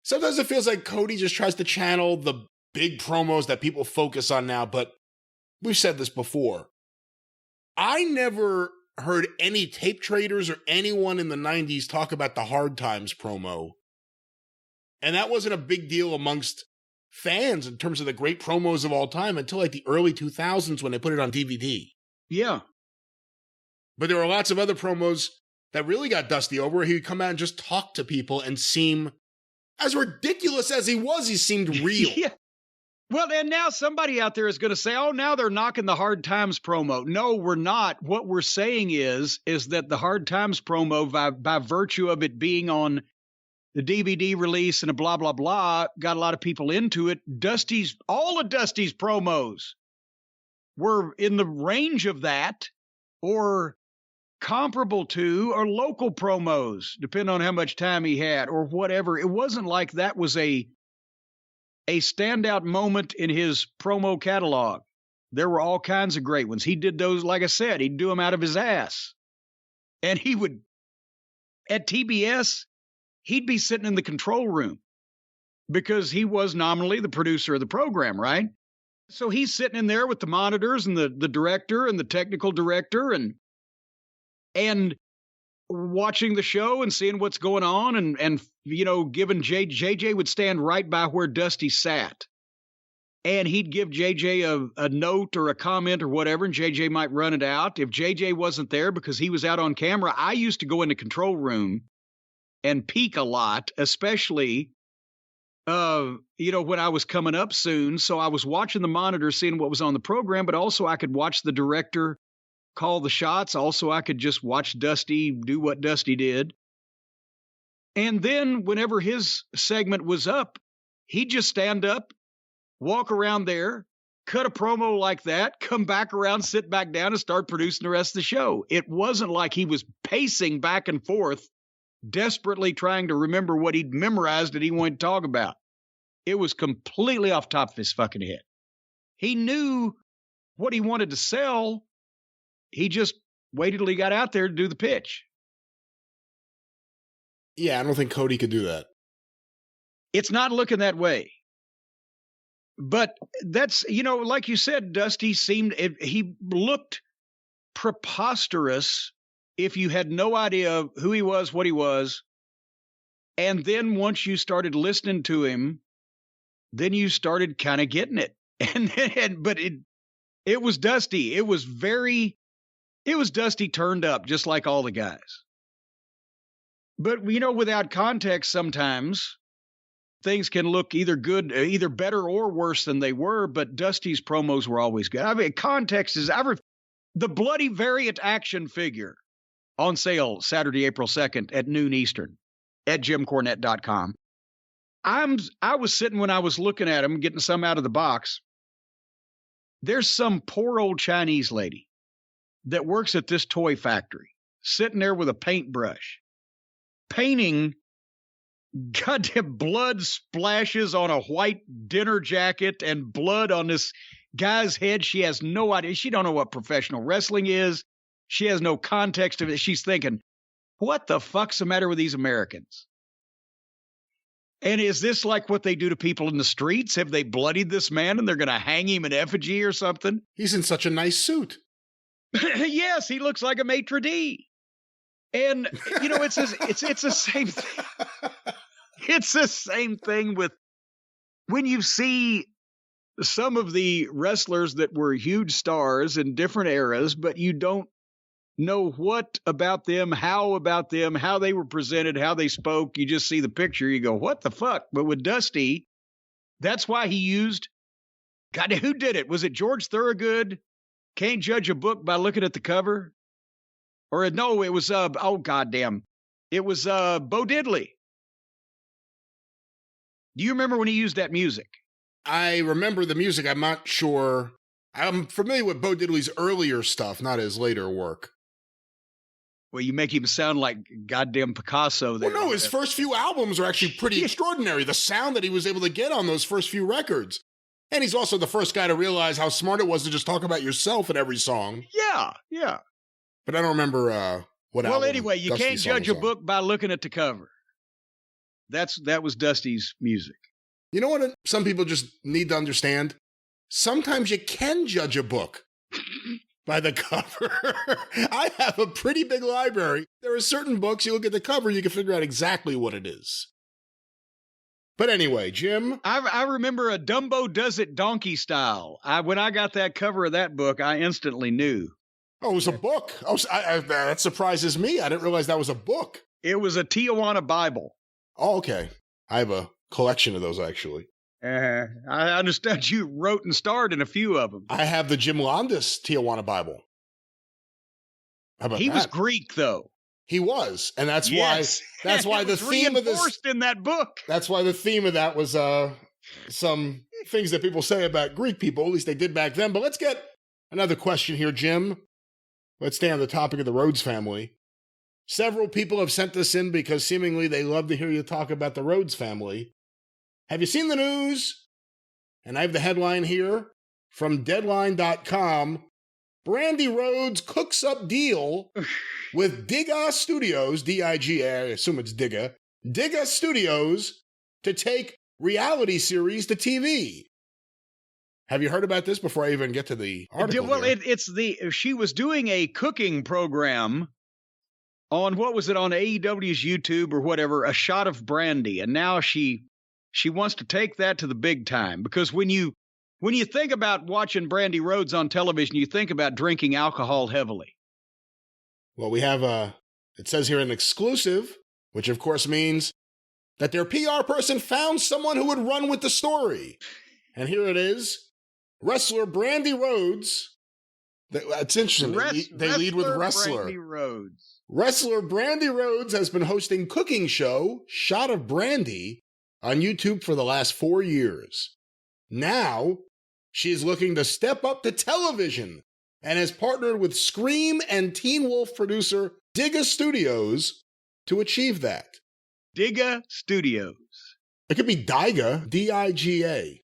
sometimes it feels like Cody just tries to channel the big promos that people focus on now, but we've said this before. I never heard any tape traders or anyone in the 90s talk about the Hard Times promo. And that wasn't a big deal amongst fans in terms of the great promos of all time until like the early 2000s when they put it on DVD. yeah, But there were lots of other promos that really got Dusty over. He would come out and just talk to people and seem, as ridiculous as he seemed real. yeah. Well, and now somebody out there is going to say, oh, now they're knocking the Hard Times promo. No, we're not. What we're saying is that the Hard Times promo, by virtue of it being on the DVD release and a blah, blah, blah, got a lot of people into it. All of Dusty's promos were in the range of that, or comparable to, or local promos, depending on how much time he had or whatever. It wasn't like that was a standout moment in his promo catalog. There were all kinds of great ones. He did those, like I said, he'd do them out of his ass. And he would, at TBS, he'd be sitting in the control room because he was nominally the producer of the program, right? So he's sitting in there with the monitors and the director and the technical director and watching the show and seeing what's going on and you know, giving JJ would stand right by where Dusty sat. And he'd give JJ a note or a comment or whatever, and JJ might run it out. If JJ wasn't there because he was out on camera, I used to go in the control room and peek a lot, especially, you know, when I was coming up soon. So I was watching the monitor, seeing what was on the program, but also I could watch the director call the shots. Also, I could just watch Dusty do what Dusty did. And then whenever his segment was up, he'd just stand up, walk around there, cut a promo like that, come back around, sit back down, and start producing the rest of the show. It wasn't like he was pacing back and forth, desperately trying to remember what he'd memorized that he wanted to talk about. It was completely off top of his fucking head. He knew what he wanted to sell. He just waited till he got out there to do the pitch. Yeah, I don't think Cody could do that. It's not looking that way. But that's, you know, like you said, Dusty he looked preposterous if you had no idea who he was, what he was. And then once you started listening to him, then you started kind of getting it. But it was Dusty. It was Dusty turned up, just like all the guys. But, you know, without context, sometimes things can look either better or worse than they were, but Dusty's promos were always good. I mean, context is the Bloody Variant action figure on sale Saturday, April 2nd at noon Eastern at JimCornette.com. I was sitting when I was looking at him, getting some out of the box. There's some poor old Chinese lady that works at this toy factory, sitting there with a paintbrush, painting goddamn blood splashes on a white dinner jacket and blood on this guy's head. She has no idea. She don't know what professional wrestling is. She has no context of it. She's thinking, what the fuck's the matter with these Americans? And is this like what they do to people in the streets? Have they bloodied this man and they're going to hang him in effigy or something? He's in such a nice suit. Yes, he looks like a maitre d'. And it's the same thing. It's the same thing with when you see some of the wrestlers that were huge stars in different eras, but you don't know what about them, how they were presented, how they spoke. You just see the picture. You go, what the fuck? But with Dusty, that's why he used, God, who did it? Was it George Thorogood? Can't judge a book by looking at the cover? Or no, it was, it was Bo Diddley. Do you remember when he used that music? I remember the music. I'm not sure. I'm familiar with Bo Diddley's earlier stuff, not his later work. Well, you make him sound like goddamn Picasso there. Well, no, his first few albums are actually pretty extraordinary. The sound that he was able to get on those first few records. And he's also the first guy to realize how smart it was to just talk about yourself in every song. Yeah, yeah. But I don't remember what album. Well, anyway, you can't judge a book by looking at the cover. That was Dusty's music. You know what some people just need to understand? Sometimes you can judge a book by the cover. I have a pretty big library. There are certain books, you look at the cover, you can figure out exactly what it is. But anyway, Jim. I remember a Dumbo Does It Donkey Style. When I got that cover of that book, I instantly knew. Oh, it was a book. Oh, that surprises me. I didn't realize that was a book. It was a Tijuana Bible. Oh, okay. I have a collection of those, actually. I understand you wrote and starred in a few of them. I have the Jim Landis Tijuana Bible. How about he that? was Greek, though. He was, and that's why the theme of this in that book. That's why the theme of that was some things that people say about Greek people. At least they did back then. But let's get another question here, Jim. Let's stay on the topic of the Rhodes family. Several people have sent this in because seemingly they love to hear you talk about the Rhodes family. Have you seen the news? And I have the headline here from Deadline.com. Brandy Rhodes cooks up deal with Diga Studios, D-I-G-A, I assume it's Diga, Diga Studios to take reality series to TV. Have you heard about this before I even get to the article? Well, she was doing a cooking program on, what was it, on AEW's YouTube or whatever, A Shot of Brandy. And now she wants to take that to the big time. Because when you think about watching Brandy Rhodes on television, you think about drinking alcohol heavily. Well, we have it says here an exclusive, which of course means that their PR person found someone who would run with the story. And here it is. Wrestler Brandy Rhodes. It's interesting. They lead with wrestler. Brandy Rhodes. Wrestler Brandy Rhodes has been hosting cooking show Shot of Brandy on YouTube for the last 4 years. Now, she is looking to step up to television and has partnered with Scream and Teen Wolf producer Diga Studios to achieve that. Diga Studios. It could be Diga, D-I-G-A.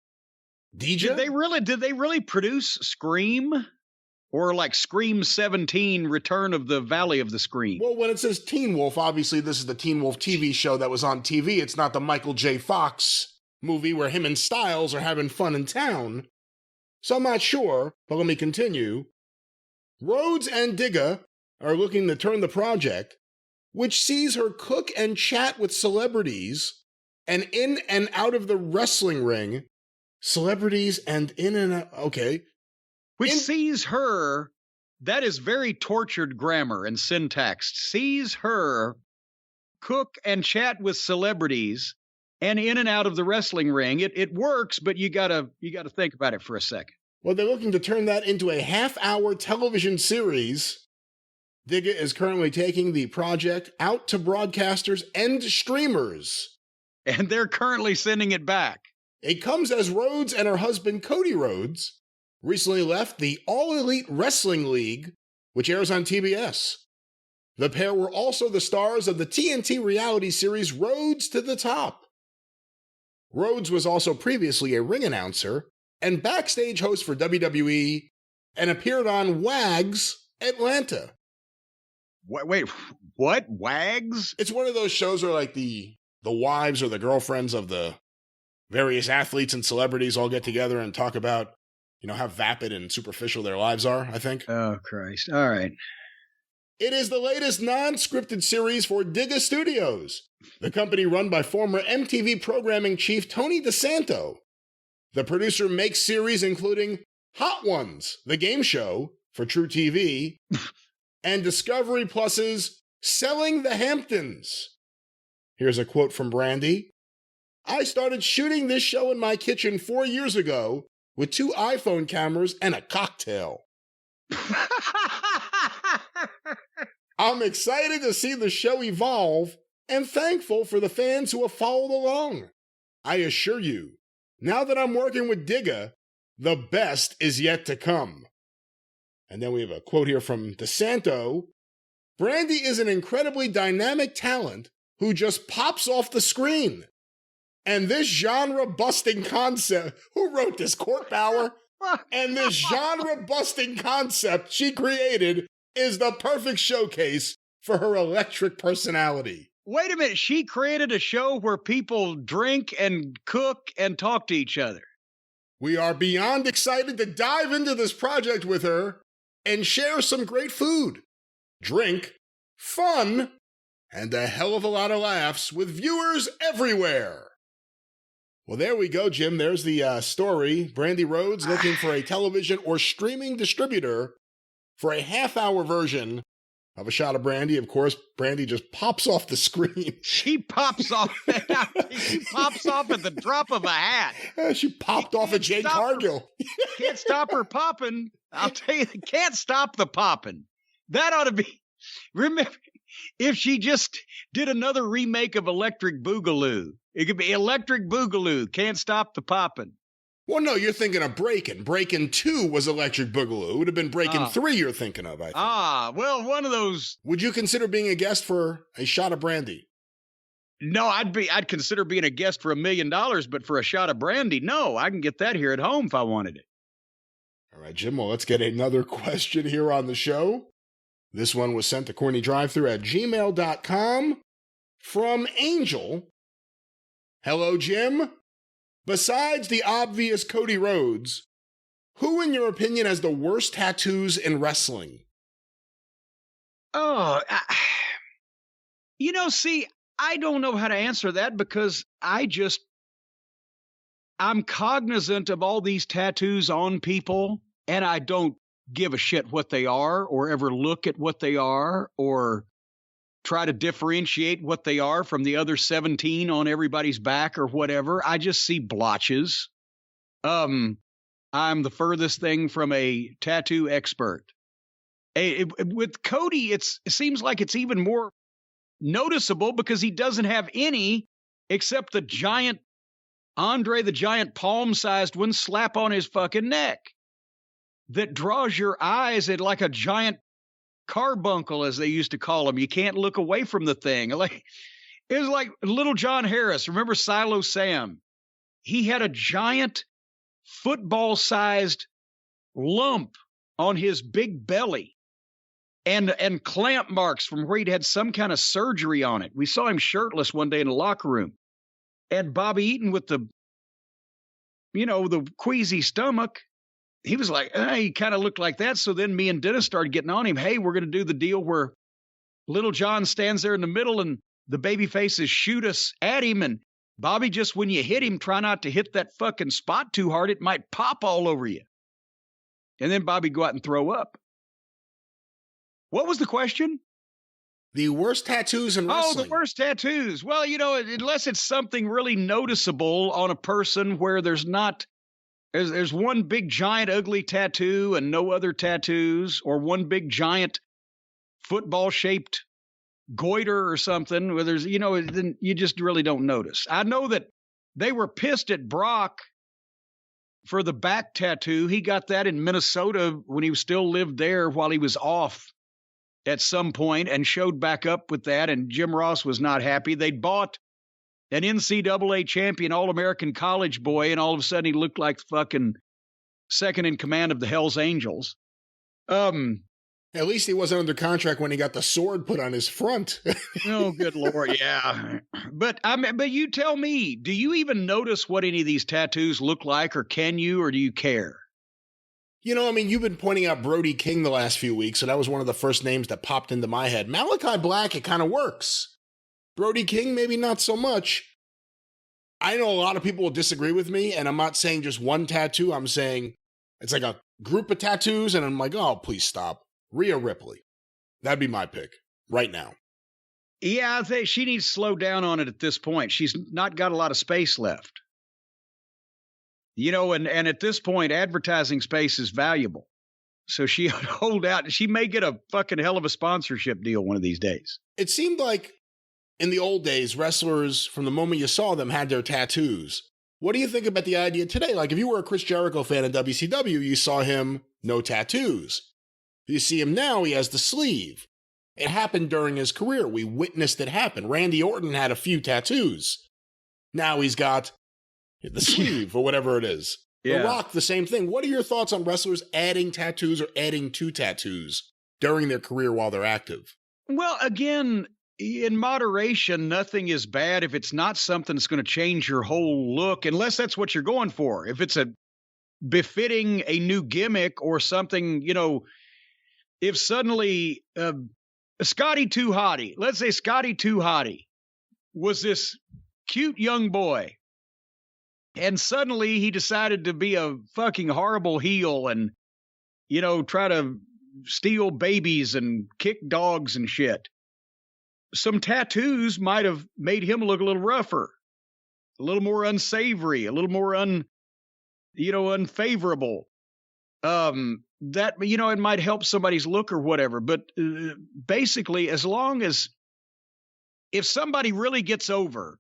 Did they really produce Scream? Or like Scream 17, Return of the Valley of the Scream? Well, when it says Teen Wolf, obviously this is the Teen Wolf TV show that was on TV. It's not the Michael J. Fox movie where him and Styles are having fun in town. So I'm not sure, but let me continue. Rhodes and Diga are looking to turn the project, which sees her cook and chat with celebrities and in and out of the wrestling ring. Celebrities and in and out, okay. Which sees her, that is very tortured grammar and syntax, sees her cook and chat with celebrities and in and out of the wrestling ring. It works, but you gotta think about it for a second. Well, they're looking to turn that into a half-hour television series. Diga is currently taking the project out to broadcasters and streamers. And they're currently sending it back. It comes as Rhodes and her husband, Cody Rhodes, recently left the All Elite Wrestling League, which airs on TBS. The pair were also the stars of the TNT reality series Rhodes to the Top. Rhodes was also previously a ring announcer and backstage host for WWE and appeared on WAGS Atlanta. Wait, what? WAGS? It's one of those shows where like the wives or the girlfriends of the various athletes and celebrities all get together and talk about, how vapid and superficial their lives are, I think. Oh, Christ. All right. It is the latest non-scripted series for Digga Studios, the company run by former MTV programming chief Tony DeSanto. The producer makes series including Hot Ones, the game show for True TV, and Discovery Plus's Selling the Hamptons. Here's a quote from Brandy. I started shooting this show in my kitchen 4 years ago with 2 iPhone cameras and a cocktail. I'm excited to see the show evolve and thankful for the fans who have followed along. I assure you, now that I'm working with Digga, the best is yet to come. And then we have a quote here from DeSanto. Brandy is an incredibly dynamic talent who just pops off the screen. And this genre-busting concept, who wrote this, Court Bauer? And this genre-busting concept she created is the perfect showcase for her electric personality. Wait a minute, she created a show where people drink and cook and talk to each other. We are beyond excited to dive into this project with her and share some great food, drink, fun, and a hell of a lot of laughs with viewers everywhere. Well, there we go, Jim. There's the story. Brandy Rhodes looking for a television or streaming distributor for a half-hour version of A Shot of Brandy. Of course, Brandy just pops off the screen. She pops off. She pops off at the drop of a hat. She popped off at Jade Cargill. Can't stop her popping. I'll tell you, can't stop the popping. That ought to be. Remember, if she just did another remake of Electric Boogaloo, it could be Electric Boogaloo, can't stop the popping. Well, no, you're thinking of Breakin'. Breakin' 2 was Electric Boogaloo. It would have been Breakin' 3 you're thinking of, I think. Well, one of those. Would you consider being a guest for A Shot of Brandy? No, I'd consider being a guest for $1 million, but for A Shot of Brandy, no. I can get that here at home if I wanted it. All right, Jim, well, let's get another question here on the show. This one was sent to CornyDriveThru@gmail.com from Angel. Hello, Jim. Besides the obvious Cody Rhodes, who, in your opinion, has the worst tattoos in wrestling? Oh, see, I don't know how to answer that because I'm cognizant of all these tattoos on people, and I don't give a shit what they are or ever look at what they are or try to differentiate what they are from the other 17 on everybody's back or whatever. I just see blotches. I'm the furthest thing from a tattoo expert. With Cody, it seems like it's even more noticeable because he doesn't have any except the giant Andre the Giant palm-sized one slap on his fucking neck that draws your eyes at like a giant carbuncle, as they used to call him. You can't look away from the thing. Like it was like Little John Harris. Remember Silo Sam? He had a giant football-sized lump on his big belly and clamp marks from where he'd had some kind of surgery on it. We saw him shirtless one day in the locker room. And Bobby Eaton with the queasy stomach, he was like, he kind of looked like that. So then me and Dennis started getting on him. Hey, we're going to do the deal where Little John stands there in the middle and the baby faces shoot us at him. And Bobby, just when you hit him, try not to hit that fucking spot too hard. It might pop all over you. And then Bobby go out and throw up. What was the question? The worst tattoos in wrestling. Oh, the worst tattoos. Well, unless it's something really noticeable on a person where there's one big giant ugly tattoo and no other tattoos, or one big giant football-shaped goiter or something where there's, then you just really don't notice. I know that they were pissed at Brock for the back tattoo. He got that in Minnesota when he still lived there while he was off at some point and showed back up with that, and Jim Ross was not happy. They'd bought an NCAA champion All-American college boy, and all of a sudden he looked like fucking second in command of the Hells Angels. At least he wasn't under contract when he got the sword put on his front. Oh, good Lord, yeah. But you tell me, do you even notice what any of these tattoos look like, or can you, or do you care? I mean, you've been pointing out Brody King the last few weeks, so that was one of the first names that popped into my head. Malachi Black, it kind of works. Brody King, maybe not so much. I know a lot of people will disagree with me, and I'm not saying just one tattoo. I'm saying it's like a group of tattoos, and I'm like, oh, please stop. Rhea Ripley. That'd be my pick right now. Yeah, I think she needs to slow down on it at this point. She's not got a lot of space left. And at this point, advertising space is valuable. So she hold out. She may get a fucking hell of a sponsorship deal one of these days. It seemed like in the old days, wrestlers, from the moment you saw them, had their tattoos. What do you think about the idea today? Like, if you were a Chris Jericho fan in WCW, you saw him, no tattoos. You see him now, he has the sleeve. It happened during his career. We witnessed it happen. Randy Orton had a few tattoos. Now he's got the sleeve or whatever it is. Yeah. The Rock, the same thing. What are your thoughts on wrestlers adding tattoos or adding to tattoos during their career while they're active? Well, again, in moderation, nothing is bad if it's not something that's going to change your whole look, unless that's what you're going for. If it's a befitting a new gimmick or something, if suddenly Scotty Too Hottie, let's say Scotty Too Hottie was this cute young boy, and suddenly he decided to be a fucking horrible heel and, try to steal babies and kick dogs and shit. Some tattoos might have made him look a little rougher, a little more unsavory, a little more unfavorable. That, it might help somebody's look or whatever. But basically, as long as if somebody really gets over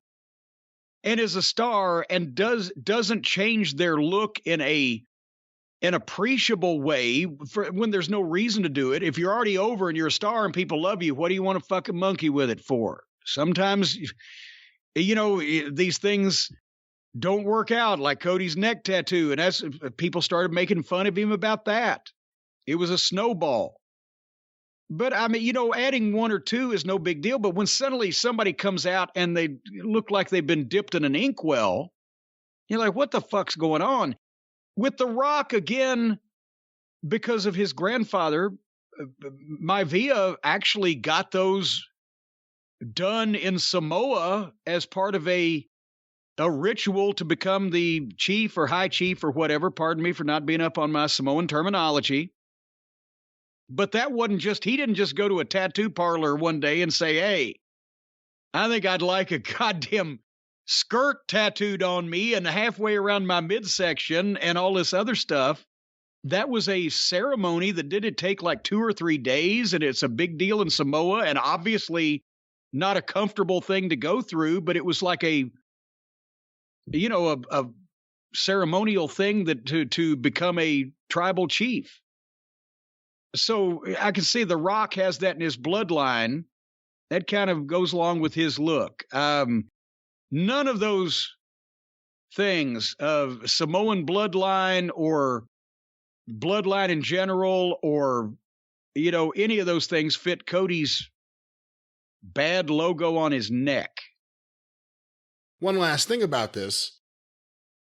and is a star and doesn't change their look in an appreciable way when there's no reason to do it. If you're already over and you're a star and people love you, what do you want to fucking monkey with it for? Sometimes, these things don't work out, like Cody's neck tattoo. And that's people started making fun of him about that. It was a snowball. But I mean, adding one or two is no big deal. But when suddenly somebody comes out and they look like they've been dipped in an inkwell, you're like, what the fuck's going on? With The Rock, again, because of his grandfather, Maivia actually got those done in Samoa as part of a ritual to become the chief or high chief or whatever. Pardon me for not being up on my Samoan terminology. But that wasn't he didn't just go to a tattoo parlor one day and say, hey, I think I'd like a goddamn skirt tattooed on me and halfway around my midsection and all this other stuff. That was a ceremony that didn't take like 2 or 3 days, and it's a big deal in Samoa, and obviously not a comfortable thing to go through, but it was like a ceremonial thing that to become a tribal chief. So I can see The Rock has that in his bloodline. That kind of goes along with his look. None of those things of Samoan bloodline or bloodline in general or, any of those things fit Cody's bad logo on his neck. One last thing about this.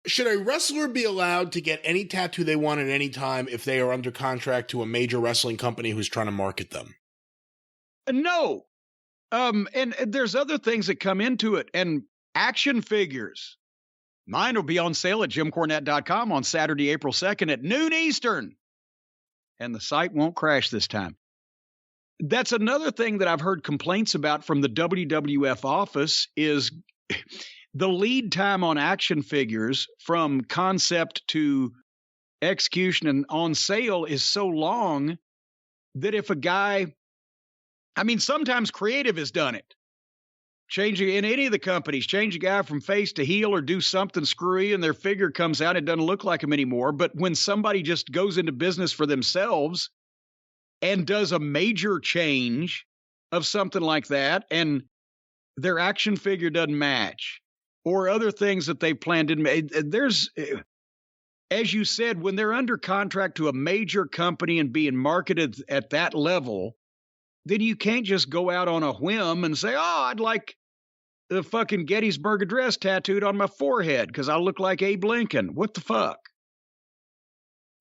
Should a wrestler be allowed to get any tattoo they want at any time if they are under contract to a major wrestling company who's trying to market them? No. And there's other things that come into it. And action figures. Mine will be on sale at JimCornette.com on Saturday, April 2nd at noon Eastern. And the site won't crash this time. That's another thing that I've heard complaints about from the WWF office is the lead time on action figures from concept to execution and on sale is so long that if a guy, sometimes creative has done it. Changing in any of the companies, change a guy from face to heel or do something screwy and their figure comes out, it doesn't look like him anymore. But when somebody just goes into business for themselves and does a major change of something like that and their action figure doesn't match or other things that they planned didn't, there's, as you said, when they're under contract to a major company and being marketed at that level, then you can't just go out on a whim and say, oh, I'd like the fucking Gettysburg Address tattooed on my forehead because I look like Abe Lincoln. What the fuck?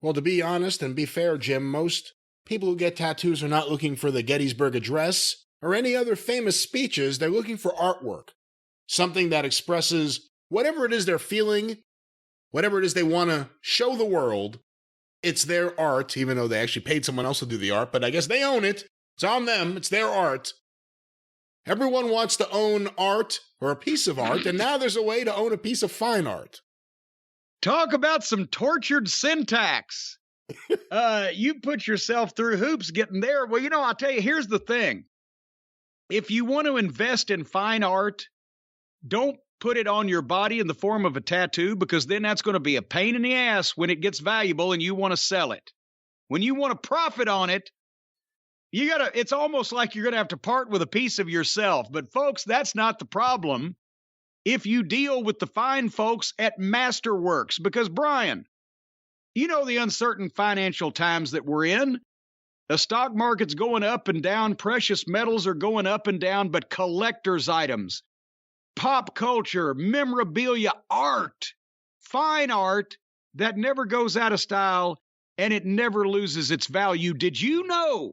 Well, to be honest and be fair, Jim, most people who get tattoos are not looking for the Gettysburg Address or any other famous speeches. They're looking for artwork, something that expresses whatever it is they're feeling, whatever it is they want to show the world. It's their art, even though they actually paid someone else to do the art, but I guess they own it. It's on them. It's their art. Everyone wants to own art or a piece of art, and now there's a way to own a piece of fine art. Talk about some tortured syntax. You put yourself through hoops getting there. Well, I'll tell you, here's the thing. If you want to invest in fine art, don't put it on your body in the form of a tattoo, because then that's going to be a pain in the ass when it gets valuable and you want to sell it. When you want to profit on it, it's almost like you're going to have to part with a piece of yourself. But folks, that's not the problem if you deal with the fine folks at Masterworks. Because Brian, the uncertain financial times that we're in. The stock market's going up and down, precious metals are going up and down, but collector's items, pop culture, memorabilia, art, fine art that never goes out of style and it never loses its value. Did you know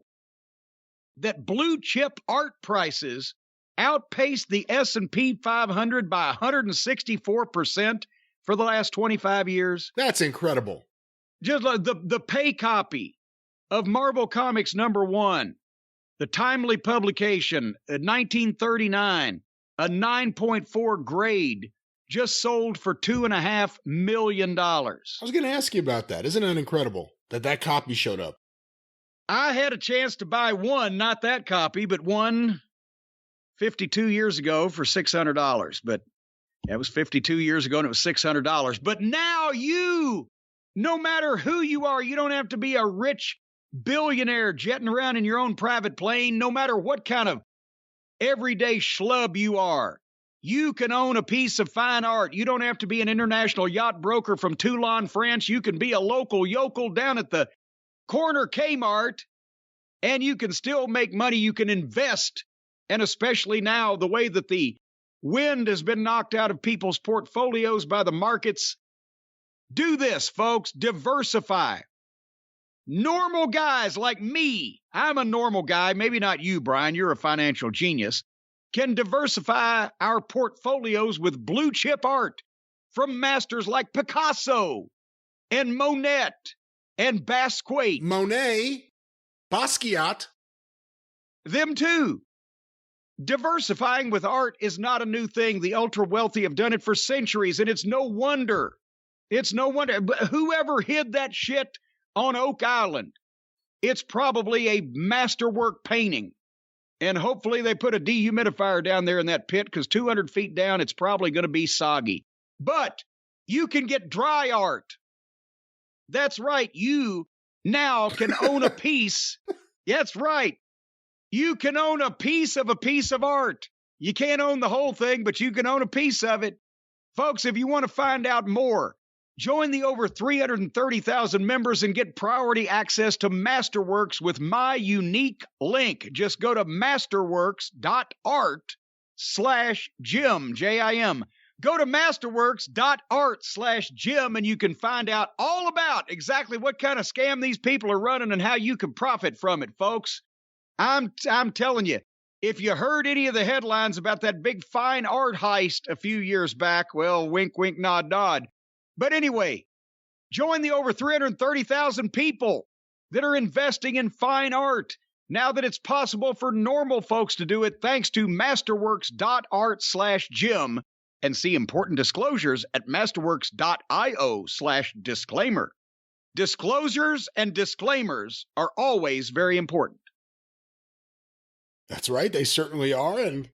that blue chip art prices outpaced the S&P 500 by 164% for the last 25 years? That's incredible. Just like the pay copy of Marvel Comics #1, the timely publication, 1939, a 9.4 grade, just sold for $2.5 million. I was going to ask you about that. Isn't that incredible that copy showed up? I had a chance to buy one, not that copy, but one 52 years ago for $600. But that was 52 years ago and it was $600. But now no matter who you are, you don't have to be a rich billionaire jetting around in your own private plane. No matter what kind of everyday schlub you are, you can own a piece of fine art. You don't have to be an international yacht broker from Toulon, France. You can be a local yokel down at the corner Kmart, and you can still make money. You can invest, and especially now, the way that the wind has been knocked out of people's portfolios by the markets. Do this, folks. Diversify. Normal guys like me, I'm a normal guy, maybe not you, Brian, you're a financial genius, can diversify our portfolios with blue chip art from masters like Picasso and Monet and Basquiat. Monet, Basquiat. Them too. Diversifying with art is not a new thing. The ultra wealthy have done it for centuries, and it's no wonder. It's no wonder. Whoever hid that shit on Oak Island, it's probably a masterwork painting. And hopefully they put a dehumidifier down there in that pit, because 200 feet down, it's probably going to be soggy. But you can get dry art. That's right. You now can own a piece. That's right. You can own a piece of art. You can't own the whole thing, but you can own a piece of it. Folks, if you want to find out more, join the over 330,000 members and get priority access to Masterworks with my unique link. Just go to masterworks.art/Jim, Jim. Go to masterworks.art/Jim and you can find out all about exactly what kind of scam these people are running and how you can profit from it, folks. I'm telling you, if you heard any of the headlines about that big fine art heist a few years back, well, wink, wink, nod, nod. But anyway, join the over 330,000 people that are investing in fine art now that it's possible for normal folks to do it, thanks to masterworks.art/Jim, and see important disclosures at masterworks.io/disclaimer. Disclosures and disclaimers are always very important. That's right, they certainly are. And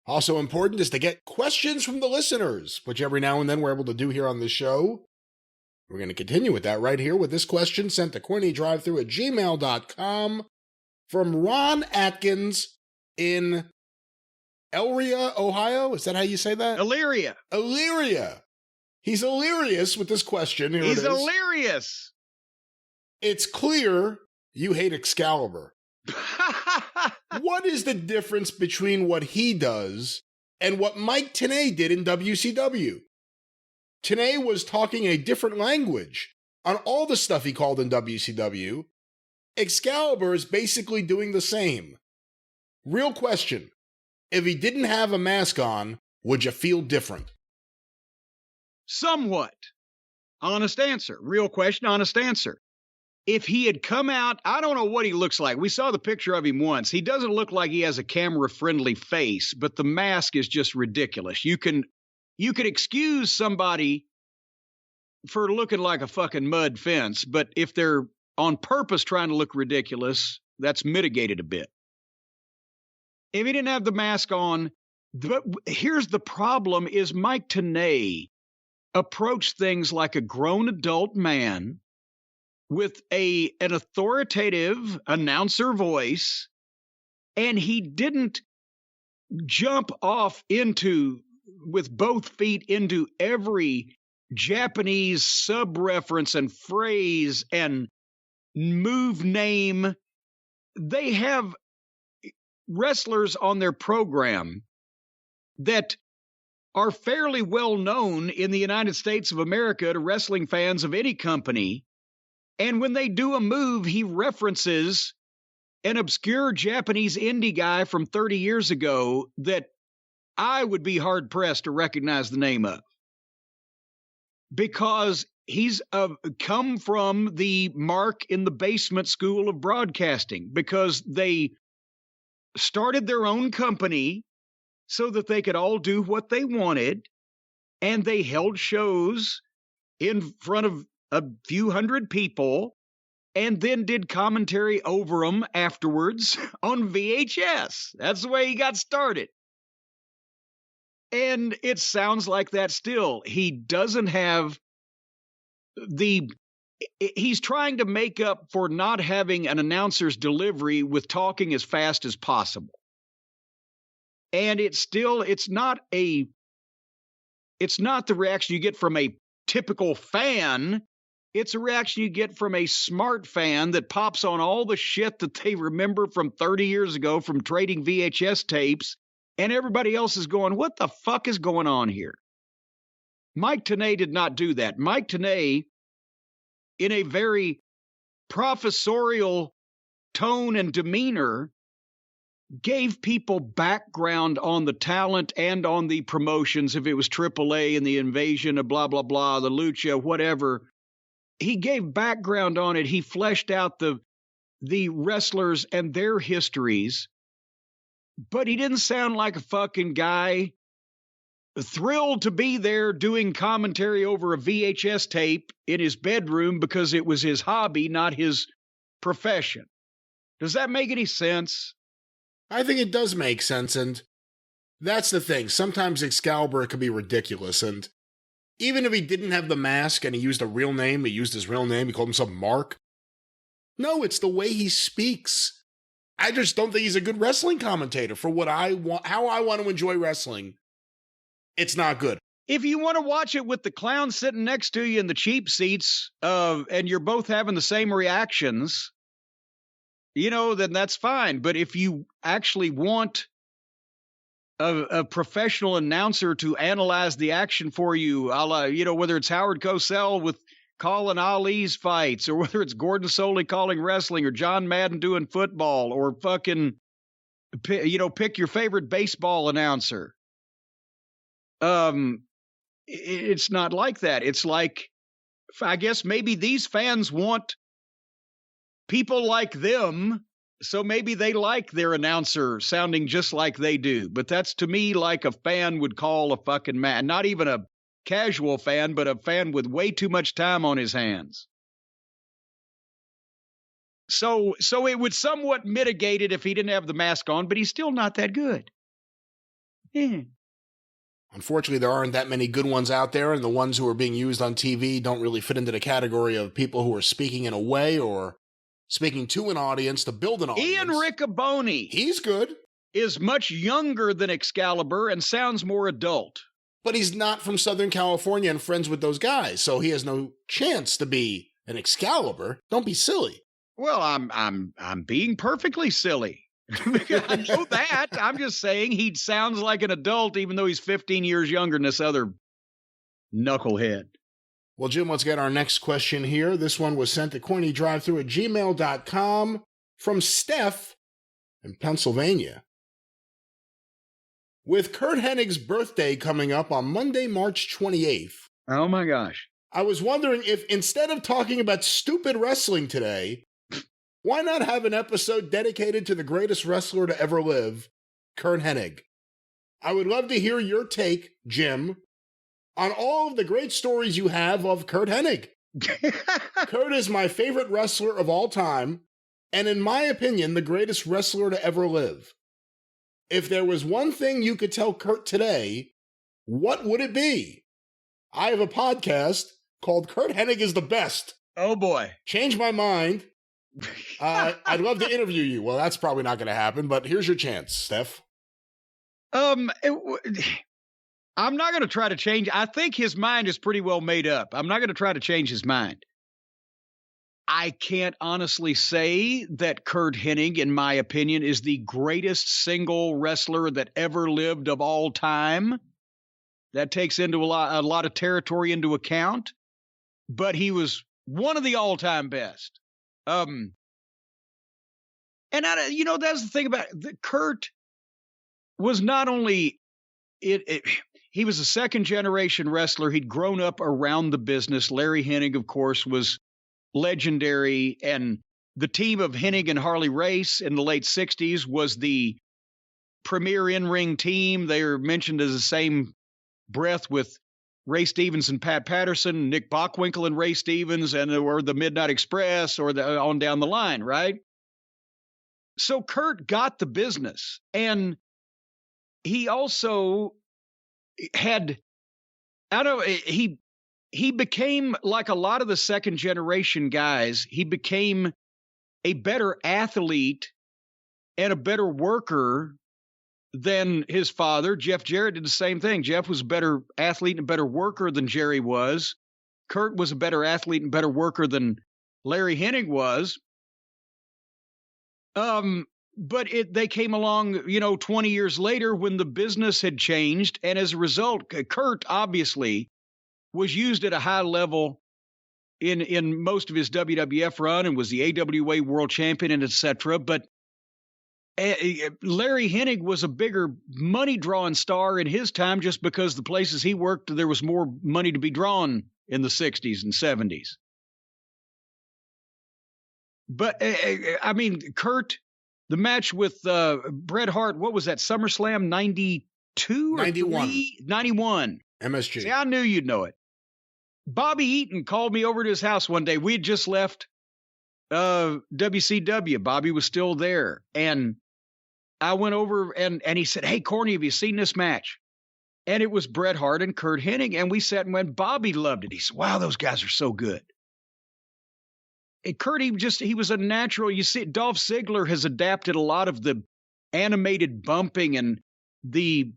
also important is to get questions from the listeners, which every now and then we're able to do here on the show. We're going to continue with that right here with this question sent to CornyDriveThru@gmail.com from Ron Atkins in Elyria, Ohio. Is that how you say that? Elyria. Elyria. He's hilarious with this question. Here He's it is. hilarious. It's clear you hate Excalibur. What is the difference between what he does and what Mike Tenay did in WCW? Tenay was talking a different language. on all the stuff he called in WCW, Excalibur is basically doing the same. Real question. If he didn't have a mask on, would you feel different? Somewhat. Honest answer. Real question, honest answer. If he had come out, I don't know what he looks like. We saw the picture of him once. He doesn't look like he has a camera-friendly face, but the mask is just ridiculous. You could excuse somebody for looking like a fucking mud fence, but if they're on purpose trying to look ridiculous, that's mitigated a bit. If he didn't have the mask on, here's the problem is Mike Tenay approached things like a grown adult man with an authoritative announcer voice, and he didn't jump off with both feet into every Japanese sub-reference and phrase and move name. They have wrestlers on their program that are fairly well known in the United States of America to wrestling fans of any company. And when they do a move, he references an obscure Japanese indie guy from 30 years ago that I would be hard-pressed to recognize the name of. Because he's come from the Mark in the Basement School of Broadcasting, because they started their own company so that they could all do what they wanted, and they held shows in front of a few hundred people and then did commentary over them afterwards on VHS. That's the way he got started. And it sounds like that still. He doesn't have he's trying to make up for not having an announcer's delivery with talking as fast as possible. And it's not the reaction you get from a typical fan. It's a reaction you get from a smart fan that pops on all the shit that they remember from 30 years ago from trading VHS tapes, and everybody else is going, what the fuck is going on here? Mike Tenay did not do that. Mike Tenay, in a very professorial tone and demeanor, gave people background on the talent and on the promotions. If it was AAA and the Invasion of blah, blah, blah, the Lucha, whatever, he gave background on it. He fleshed out the wrestlers and their histories, but he didn't sound like a fucking guy thrilled to be there doing commentary over a VHS tape in his bedroom because it was his hobby, not his profession. Does that make any sense? I think it does make sense, and that's the thing. Sometimes Excalibur can be ridiculous, and even if he didn't have the mask and he used a real name, he used his real name, he called himself Mark. No, it's the way he speaks. I just don't think he's a good wrestling commentator for what I want, how I want to enjoy wrestling. It's not good. If you want to watch it with the clown sitting next to you in the cheap seats, and you're both having the same reactions, then that's fine. But if you actually want a professional announcer to analyze the action for you, whether it's Howard Cosell with calling Ali's fights, or whether it's Gordon Soley calling wrestling, or John Madden doing football, or fucking, pick your favorite baseball announcer. It's not like that. It's like, I guess maybe these fans want people like them, so maybe they like their announcer sounding just like they do. But that's, to me, like a fan would call a fucking man. Not even a casual fan, but a fan with way too much time on his hands. So it would somewhat mitigate it if he didn't have the mask on, but he's still not that good. Yeah. Unfortunately, there aren't that many good ones out there, and the ones who are being used on TV don't really fit into the category of people who are speaking in a way or speaking to an audience to build an audience. Ian Riccoboni. He's good. Is much younger than Excalibur and sounds more adult. But he's not from Southern California and friends with those guys, so he has no chance to be an Excalibur. Don't be silly. Well, I'm being perfectly silly. I know that. I'm just saying he sounds like an adult, even though he's 15 years younger than this other knucklehead. Well, Jim, let's get our next question here. This one was sent to CornyDriveThru@gmail.com from Steph in Pennsylvania. With Curt Hennig's birthday coming up on Monday, March 28th. Oh my gosh. I was wondering if instead of talking about stupid wrestling today, why not have an episode dedicated to the greatest wrestler to ever live, Curt Hennig? I would love to hear your take, Jim, on all of the great stories you have of Curt Hennig. Curt is my favorite wrestler of all time, and in my opinion, the greatest wrestler to ever live. If there was one thing you could tell Curt today, what would it be? I have a podcast called Curt Hennig is the Best. Oh boy. Change my mind. I'd love to interview you. Well, that's probably not going to happen, but here's your chance, Steph. I'm not going to try to change. I think his mind is pretty well made up. I'm not going to try to change his mind. I can't honestly say that Curt Hennig, in my opinion, is the greatest single wrestler that ever lived of all time. That takes into a lot of territory into account. But he was one of the all-time best. And that's the thing about it. Curt was not only he was a second-generation wrestler. He'd grown up around the business. Larry Hennig, of course, was legendary, and the team of Hennig and Harley Race in the late 60s was the premier in-ring team. They are mentioned as the same breath with Ray Stevens and Pat Patterson, Nick Bockwinkel and Ray Stevens, or the Midnight Express, or on down the line, right? So Curt got the business, and he also had, he became, like a lot of the second generation guys, he became a better athlete and a better worker than his father. Jeff Jarrett did the same thing. Jeff was a better athlete and a better worker than Jerry was. Curt was a better athlete and better worker than Larry Hennig was. But they came along, 20 years later when the business had changed. And as a result, Curt obviously was used at a high level in most of his WWF run and was the AWA world champion and et cetera. But Larry Hennig was a bigger money drawing star in his time just because the places he worked, there was more money to be drawn in the 60s and 70s. But Curt, the match with Bret Hart, what was that, SummerSlam 92 or 91. MSG. See, I knew you'd know it. Bobby Eaton called me over to his house one day. We had just left WCW. Bobby was still there. And I went over and he said, "Hey, Corny, have you seen this match?" And it was Bret Hart and Curt Hennig. And we sat and went, Bobby loved it. He said, "Wow, those guys are so good." And Curt, he was a natural. You see, Dolph Ziggler has adapted a lot of the animated bumping and the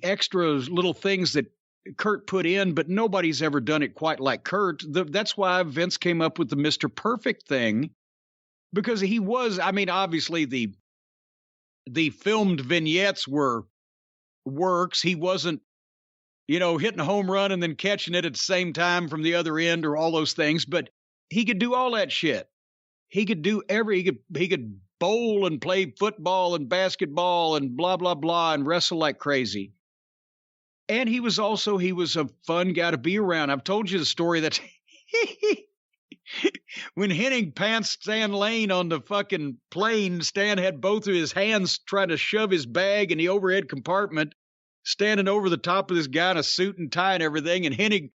extra little things that Curt put in, but nobody's ever done it quite like Curt. That's why Vince came up with the Mr. Perfect thing, because he was, obviously the filmed vignettes were works. He wasn't, hitting a home run and then catching it at the same time from the other end or all those things, but he could do all that shit. He could do he could bowl and play football and basketball and blah, blah, blah, and wrestle like crazy. And he was a fun guy to be around. I've told you the story that when Hennig pants Stan Lane on the fucking plane, Stan had both of his hands trying to shove his bag in the overhead compartment, standing over the top of this guy in a suit and tie and everything. And Hennig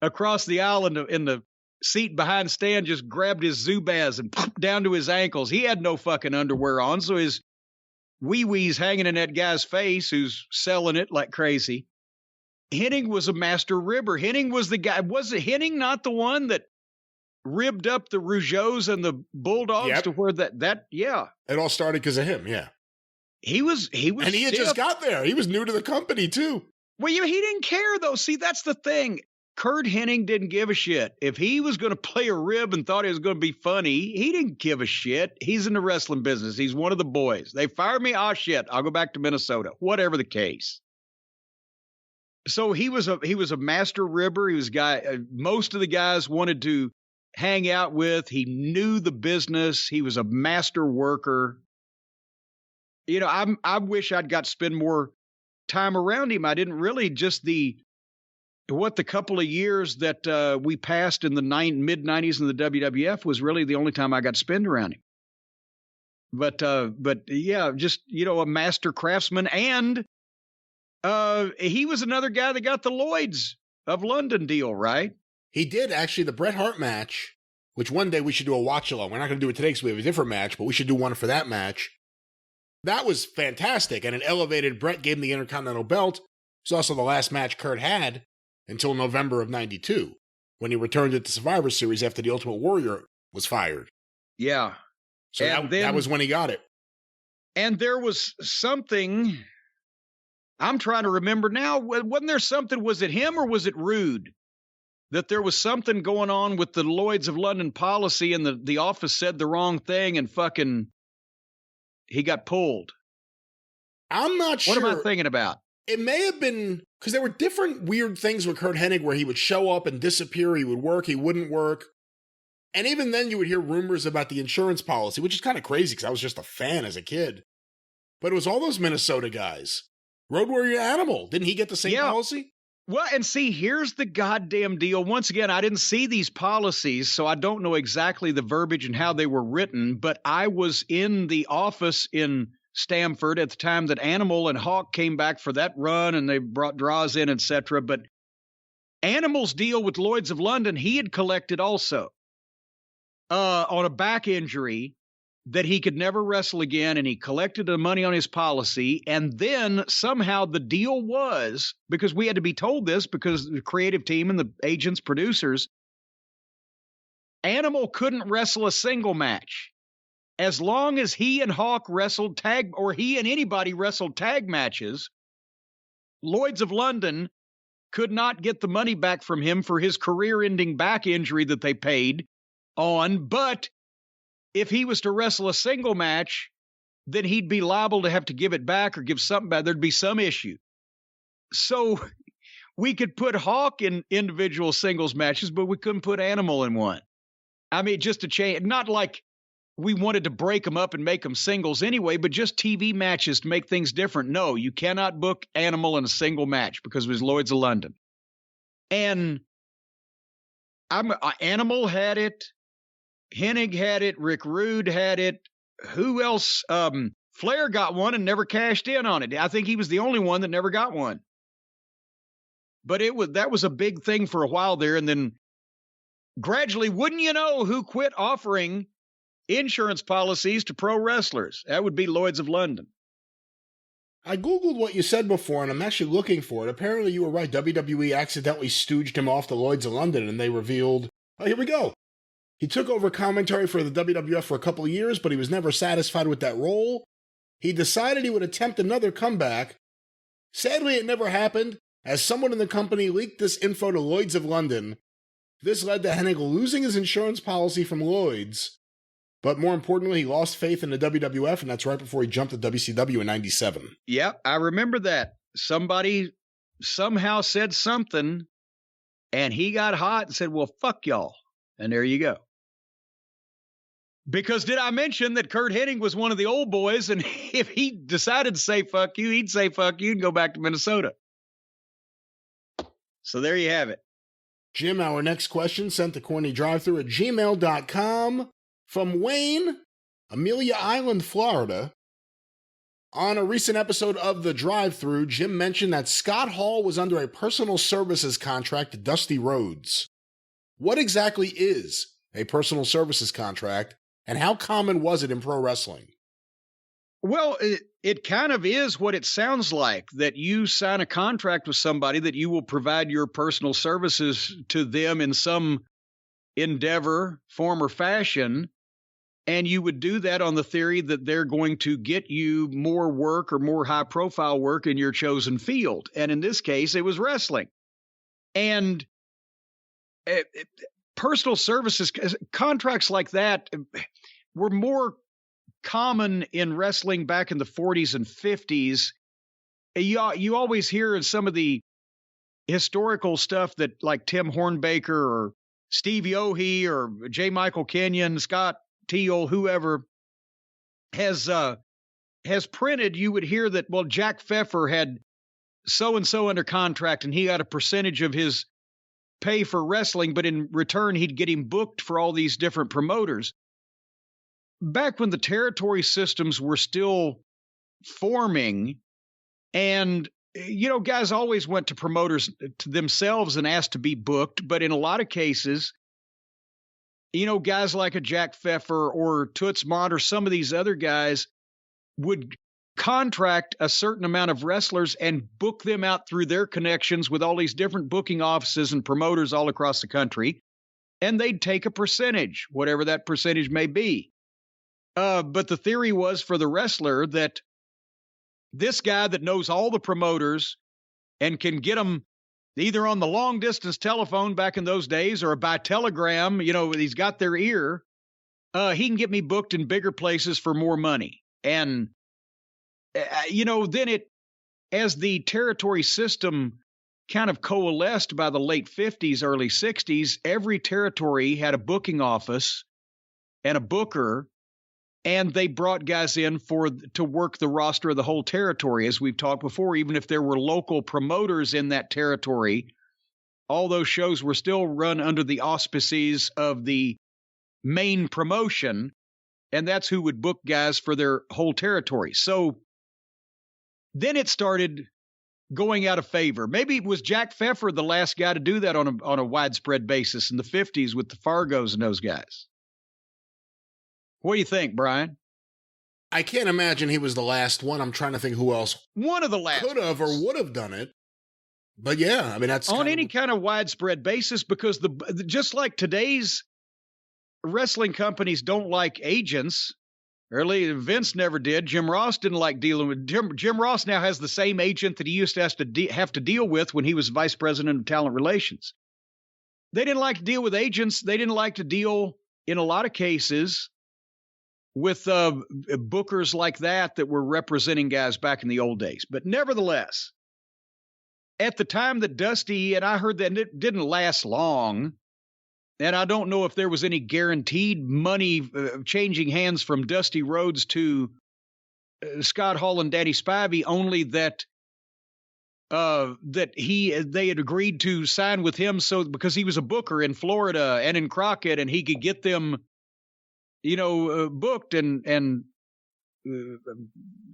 across the aisle in the seat behind Stan just grabbed his Zubaz and down to his ankles. He had no fucking underwear on, so his wee-wee's hanging in that guy's face who's selling it like crazy. Hennig was a master ribber. Hennig was the guy. Was it Hennig not the one that ribbed up the Rougeaus and the Bulldogs to where yeah. It all started because of him, yeah. He was And he had just got there. He was new to the company, too. Well, he didn't care, though. See, that's the thing. Curt Hennig didn't give a shit. If he was going to play a rib and thought it was going to be funny, he didn't give a shit. He's in the wrestling business. He's one of the boys. They fired me. Oh, shit. I'll go back to Minnesota. Whatever the case. So he was a master ribber. He was a guy most of the guys wanted to hang out with. He knew the business. He was a master worker. You know, I wish I'd got to spend more time around him. I didn't really. Just the couple of years that we passed in the mid 90s in the WWF was really the only time I got to spend around him. But yeah, just, you know, a master craftsman. And he was another guy that got the Lloyds of London deal, right? He did, actually. The Bret Hart match, which one day we should do a watch-along. We're not going to do it today because we have a different match, but we should do one for that match. That was fantastic, and it elevated Bret, gave him the Intercontinental belt. It was also the last match Curt had until November of 92, when he returned at the Survivor Series after the Ultimate Warrior was fired. Yeah. So that was when he got it. And there was something, I'm trying to remember now, wasn't there something, was it him or was it Rude? That there was something going on with the Lloyds of London policy and the office said the wrong thing and fucking he got pulled. I'm not sure. What am I thinking about? It may have been, because there were different weird things with Curt Hennig where he would show up and disappear, he would work, he wouldn't work. And even then you would hear rumors about the insurance policy, which is kind of crazy because I was just a fan as a kid. But it was all those Minnesota guys. Road Warrior Animal, didn't he get the same policy? Well, and see, here's the goddamn deal. Once again, I didn't see these policies, so I don't know exactly the verbiage and how they were written, but I was in the office in Stamford at the time that Animal and Hawk came back for that run, and they brought draws in, etc. But Animal's deal with Lloyds of London, he had collected also on a back injury that he could never wrestle again, and he collected the money on his policy. And then somehow the deal was, because we had to be told this because the creative team and the agents, producers, Animal couldn't wrestle a single match. As long as he and Hawk wrestled tag, or he and anybody wrestled tag matches, Lloyds of London could not get the money back from him for his career-ending back injury that they paid on. But if he was to wrestle a single match, then he'd be liable to have to give it back or give something back. There'd be some issue. So we could put Hawk in individual singles matches, but we couldn't put Animal in one. I mean, just to change, not like we wanted to break them up and make them singles anyway, but just TV matches to make things different. No, you cannot book Animal in a single match because it was Lloyds of London. And Animal had it. Hennig had it. Rick Rude had it. Who else? Flair got one and never cashed in on it. I think he was the only one that never got one. But that was a big thing for a while there. And then gradually, wouldn't you know who quit offering insurance policies to pro wrestlers? That would be Lloyds of London. I Googled what you said before, and I'm actually looking for it. Apparently you were right. WWE accidentally stooged him off to Lloyds of London, and they revealed, oh, here we go. He took over commentary for the WWF for a couple of years, but he was never satisfied with that role. He decided he would attempt another comeback. Sadly, it never happened, as someone in the company leaked this info to Lloyds of London. This led to Hennig losing his insurance policy from Lloyds. But more importantly, he lost faith in the WWF, and that's right before he jumped to WCW in 97. Yep, I remember that. Somebody somehow said something, and he got hot and said, well, fuck y'all. And there you go. Because did I mention that Curt Hennig was one of the old boys, and if he decided to say fuck you, he'd say fuck you and go back to Minnesota. So there you have it. Jim, our next question sent to CornyDriveThru at gmail.com from Wayne, Amelia Island, Florida. On a recent episode of the Drive Thru, Jim mentioned that Scott Hall was under a personal services contract to Dusty Rhodes. What exactly is a personal services contract, and how common was it in pro wrestling? Well, it kind of is what it sounds like, that you sign a contract with somebody that you will provide your personal services to them in some endeavor, form, or fashion, and you would do that on the theory that they're going to get you more work or more high-profile work in your chosen field. And in this case, it was wrestling. And personal services, contracts like that were more common in wrestling back in the 40s and 50s. You always hear in some of the historical stuff that like Tim Hornbaker or Steve Yohe or J. Michael Kenyon, Scott Teal, whoever has printed, you would hear that, well, Jack Pfeffer had so-and-so under contract and he got a percentage of his pay for wrestling, but in return, he'd get him booked for all these different promoters. Back when the territory systems were still forming, and, you know, guys always went to promoters to themselves and asked to be booked, but in a lot of cases, you know, guys like a Jack Pfeffer or Toots Mott or some of these other guys would contract a certain amount of wrestlers and book them out through their connections with all these different booking offices and promoters all across the country, and they'd take a percentage, whatever that percentage may be. But the theory was for the wrestler that this guy that knows all the promoters and can get them either on the long distance telephone back in those days or by telegram, you know, he's got their ear, he can get me booked in bigger places for more money. And, you know, then as the territory system kind of coalesced by the late 50s, early 60s, every territory had a booking office and a booker, and they brought guys in to work the roster of the whole territory. As we've talked before, even if there were local promoters in that territory, all those shows were still run under the auspices of the main promotion, and that's who would book guys for their whole territory. So then it started going out of favor. Maybe it was Jack Pfeffer the last guy to do that on a widespread basis in the 50s with the Fargos and those guys. What do you think, Brian? I can't imagine he was the last one. I'm trying to think who else. One of the last could have or would have done it. But yeah, I mean, that's on any kind of widespread basis, because just like today's wrestling companies don't like agents. Early, Vince never did. Jim Ross didn't like dealing with Jim Ross now has the same agent that he used to have to deal with when he was vice president of talent relations. They didn't like to deal with agents. They didn't like to deal, in a lot of cases, with bookers like that were representing guys back in the old days. But nevertheless, at the time that Dusty, and I heard that it didn't last long, and I don't know if there was any guaranteed money changing hands from Dusty Rhodes to Scott Hall and Danny Spivey, only that they had agreed to sign with him because he was a booker in Florida and in Crockett, and he could get them, booked and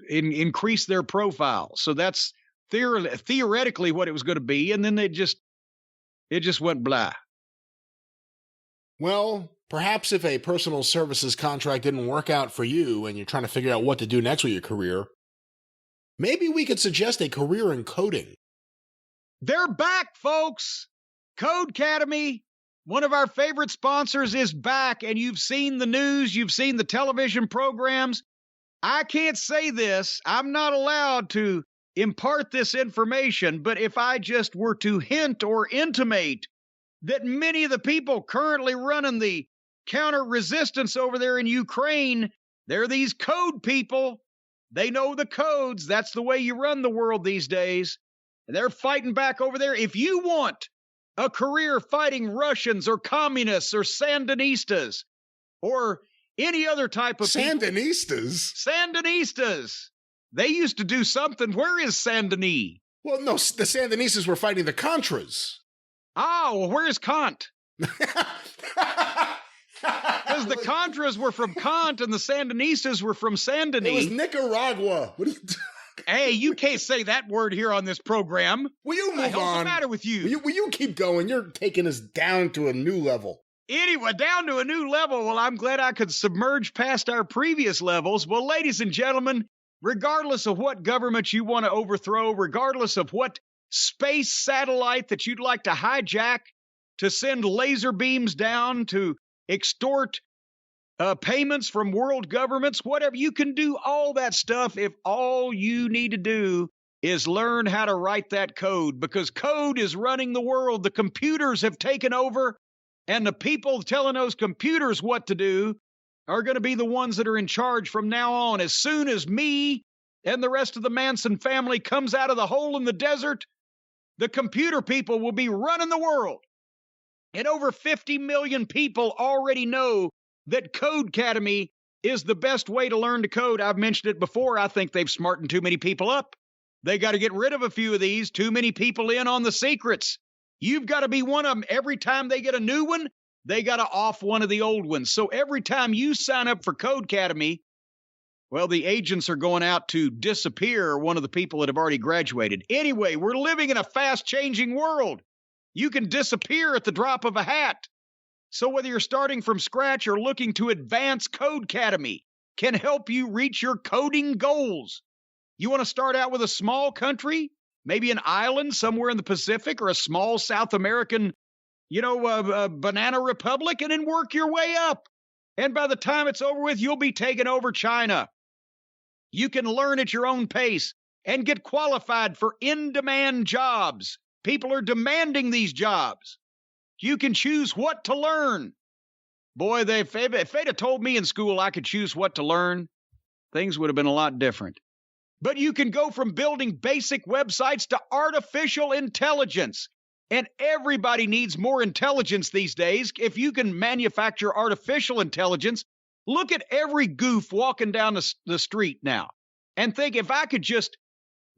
increase their profile. So that's theoretically what it was going to be, and then it just went blah. Well, perhaps if a personal services contract didn't work out for you and you're trying to figure out what to do next with your career, maybe we could suggest a career in coding. They're back, folks. Code Academy, one of our favorite sponsors, is back, and you've seen the news, you've seen the television programs. I can't say this. I'm not allowed to impart this information, but if I just were to hint or intimate that many of the people currently running the counter resistance over there in Ukraine, they're these code people. They know the codes. That's the way you run the world these days. And they're fighting back over there. If you want a career fighting Russians or communists or Sandinistas or any other type of Sandinistas? Sandinistas. They used to do something. Where is Saint-Denis? Well, no, the Sandinistas were fighting the Contras. Oh, well, where's Kant? Because the Contras were from Kant and the Sandinistas were from Saint-Denis. It was Nicaragua. What are you doing? Hey, you can't say that word here on this program. Will you move on? What the hell's the matter with you? Will you keep going? You're taking us down to a new level. Anyway, down to a new level. Well, I'm glad I could submerge past our previous levels. Well, ladies and gentlemen, regardless of what government you want to overthrow, regardless of what space satellite that you'd like to hijack to send laser beams down to extort payments from world governments, whatever, you can do all that stuff if all you need to do is learn how to write that code, because code is running the world. The computers have taken over, and the people telling those computers what to do are going to be the ones that are in charge from now on. As soon as me and the rest of the Manson family comes out of the hole in the desert, The computer people will be running the world. And over 50 million people already know that Codecademy is the best way to learn to code. I've mentioned it before. I think they've smartened too many people up. They got to get rid of a few of these. Too many people in on the secrets. You've got to be one of them. Every time they get a new one, they got to off one of the old ones. So every time you sign up for Codecademy, well, the agents are going out to disappear one of the people that have already graduated. Anyway, we're living in a fast-changing world. You can disappear at the drop of a hat. So whether you're starting from scratch or looking to advance, Codecademy can help you reach your coding goals. You want to start out with a small country, maybe an island somewhere in the Pacific, or a small South American, banana republic, and then work your way up. And by the time it's over with, you'll be taking over China. You can learn at your own pace and get qualified for in-demand jobs. People are demanding these jobs. You can choose what to learn. Boy, if they'd have told me in school I could choose what to learn, things would have been a lot different. But you can go from building basic websites to artificial intelligence. And everybody needs more intelligence these days. If you can manufacture artificial intelligence, look at every goof walking down the street now. And think, if I could just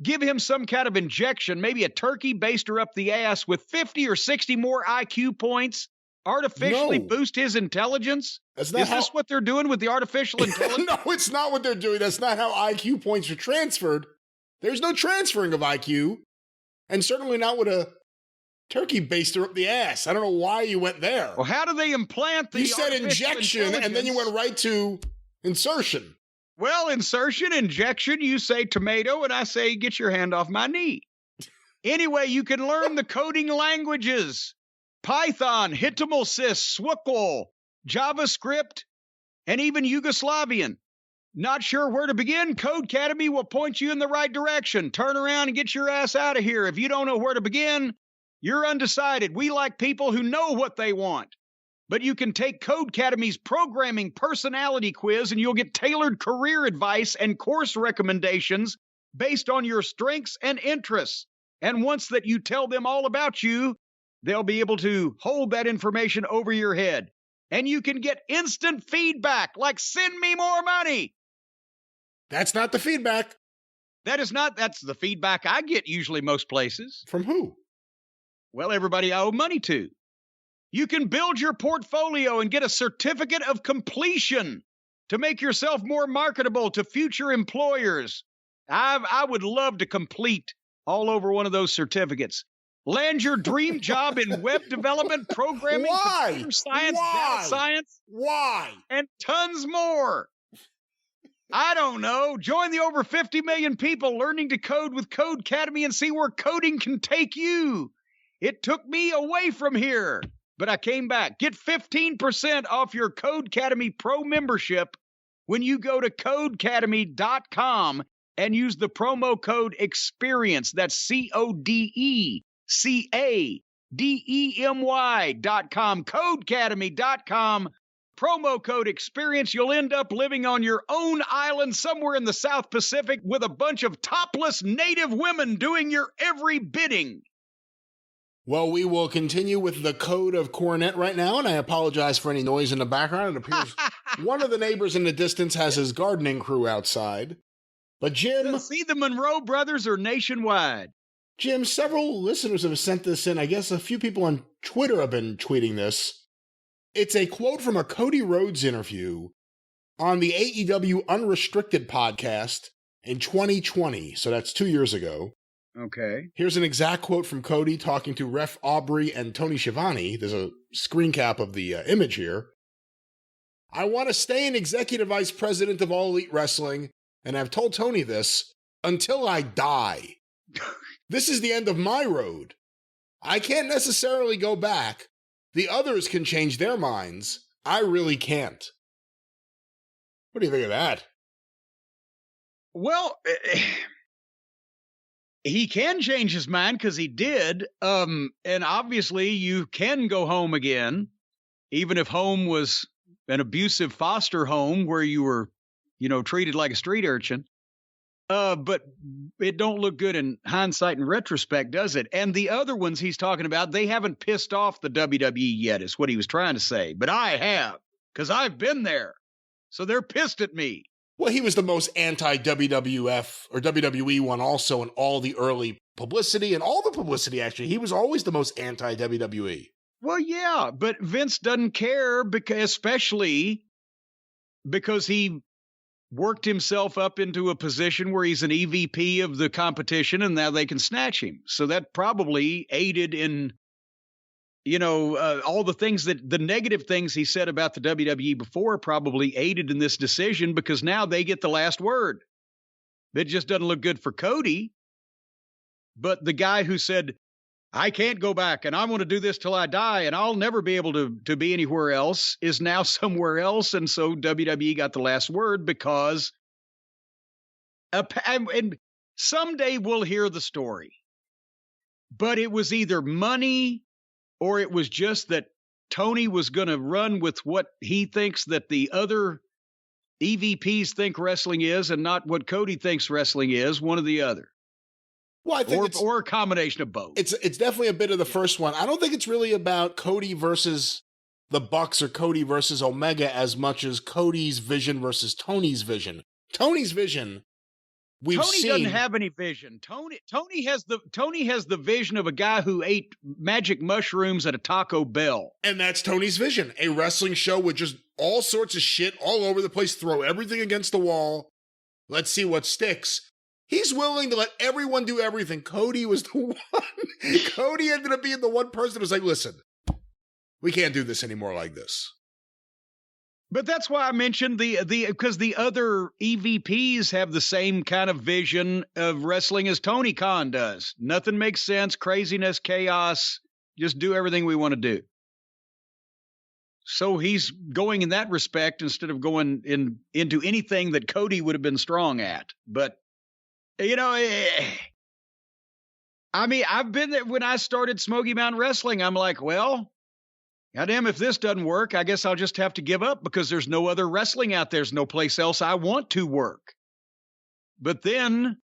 give him some kind of injection, maybe a turkey baster up the ass with 50 or 60 more IQ points, artificially boost his intelligence? Is this what they're doing with the artificial intelligence? No, it's not what they're doing. That's not how IQ points are transferred. There's no transferring of IQ. And certainly not with a turkey baster up the ass. I don't know why you went there. Well, how do they implant the You said injection, and then you went right to insertion. Well, insertion, injection, you say tomato, and I say get your hand off my knee. Anyway, you can learn the coding languages. Python, HTML, SWCL, JavaScript, and even Yugoslavian. Not sure where to begin? Codecademy will point you in the right direction. Turn around and get your ass out of here. If you don't know where to begin, you're undecided. We like people who know what they want. But you can take Codecademy's programming personality quiz and you'll get tailored career advice and course recommendations based on your strengths and interests. And once that you tell them all about you, they'll be able to hold that information over your head. And you can get instant feedback, like send me more money. That's not the feedback. That's the feedback I get usually most places. From who? Well, everybody I owe money to. You can build your portfolio and get a certificate of completion to make yourself more marketable to future employers. I would love to complete all over one of those certificates. Land your dream job in web development, programming, computer science, data science. Why? And tons more. I don't know. Join the over 50 million people learning to code with Codecademy and see where coding can take you. It took me away from here, but I came back. Get 15% off your Codecademy Pro membership when you go to codecademy.com and use the promo code EXPERIENCE. That's CODECADEMY.com. Codecademy.com. Promo code EXPERIENCE. You'll end up living on your own island somewhere in the South Pacific with a bunch of topless native women doing your every bidding. Well, we will continue with the code of Cornette right now, and I apologize for any noise in the background. It appears one of the neighbors in the distance has his gardening crew outside. But Jim... See, the Monroe brothers are nationwide. Jim, several listeners have sent this in. I guess a few people on Twitter have been tweeting this. It's a quote from a Cody Rhodes interview on the AEW Unrestricted podcast in 2020. So that's 2 years ago. Okay. Here's an exact quote from Cody talking to Ref Aubrey and Tony Schiavone. There's a screen cap of the image here. I want to stay an executive vice president of All Elite Wrestling, and I've told Tony this, until I die. This is the end of my road. I can't necessarily go back. The others can change their minds. I really can't. What do you think of that? Well, he can change his mind because he did. And obviously you can go home again, even if home was an abusive foster home where you were, treated like a street urchin. But it don't look good in hindsight and retrospect, does it? And the other ones he's talking about, they haven't pissed off the WWE yet, is what he was trying to say. But I have, because I've been there. So they're pissed at me. Well, he was the most anti-WWF or WWE one also in all the early publicity and all the publicity, actually. He was always the most anti-WWE. Well, yeah, but Vince doesn't care, especially because he worked himself up into a position where he's an EVP of the competition and now they can snatch him. So that probably aided in, all the things the negative things he said about the WWE before probably aided in this decision because now they get the last word. It just doesn't look good for Cody. But the guy who said, I can't go back and I want to do this till I die and I'll never be able to be anywhere else is now somewhere else. And so WWE got the last word because and someday we'll hear the story. But it was either money or it was just that Tony was going to run with what he thinks that the other EVPs think wrestling is and not what Cody thinks wrestling is, one or the other. Well, I think or a combination of both. It's definitely a bit of the first one. I don't think it's really about Cody versus the Bucks or Cody versus Omega as much as Cody's vision versus Tony's vision. Tony's vision, Tony doesn't have any vision. Tony has the vision of a guy who ate magic mushrooms at a Taco Bell. And that's Tony's vision. A wrestling show with just all sorts of shit all over the place, throw everything against the wall. Let's see what sticks. He's willing to let everyone do everything. Cody was the one. Cody ended up being the one person who was like, listen, we can't do this anymore like this. But that's why I mentioned because the other EVPs have the same kind of vision of wrestling as Tony Khan does. Nothing makes sense, craziness, chaos, just do everything we want to do. So he's going in that respect instead of going into anything that Cody would have been strong at. But I've been there when I started Smoky Mountain Wrestling. I'm like, well, goddamn, if this doesn't work, I guess I'll just have to give up because there's no other wrestling out there. There's no place else I want to work. But then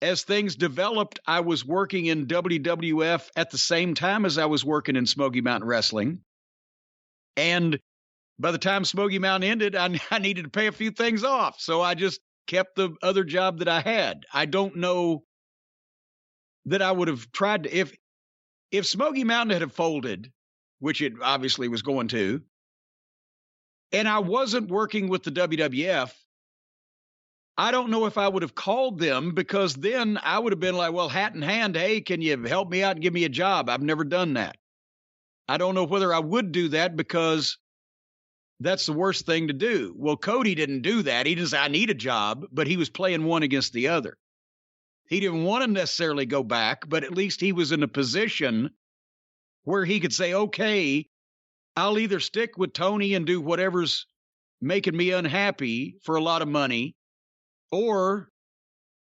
as things developed, I was working in WWF at the same time as I was working in Smoky Mountain Wrestling. And by the time Smoky Mountain ended, I needed to pay a few things off. So I just kept the other job that I had. I don't know that I would have tried to, if Smoky Mountain had folded, which it obviously was going to, and I wasn't working with the WWF, I don't know if I would have called them because then I would have been like, well, hat in hand, hey, can you help me out and give me a job? I've never done that. I don't know whether I would do that because that's the worst thing to do. Well, Cody didn't do that. He didn't say, I need a job, but he was playing one against the other. He didn't want to necessarily go back, but at least he was in a position where he could say, okay, I'll either stick with Tony and do whatever's making me unhappy for a lot of money, or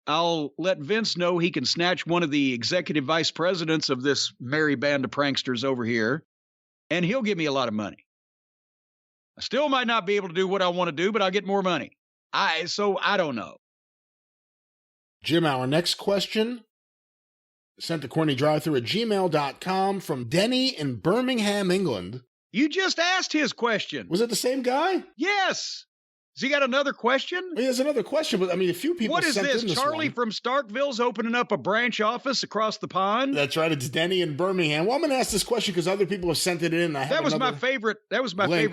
I'll let Vince know he can snatch one of the executive vice presidents of this merry band of pranksters over here, and he'll give me a lot of money. I still might not be able to do what I want to do, but I'll get more money. So I don't know. Jim, our next question sent to CornyDriveThru@gmail.com from Denny in Birmingham, England. You just asked his question. Was it the same guy? Yes. Has he got another question? He has another question, but I mean, a few people sent in this. What is this? Charlie one. From Starkville's opening up a branch office across the pond? That's right. It's Denny in Birmingham. Well, I'm going to ask this question because other people have sent it in. That was my favorite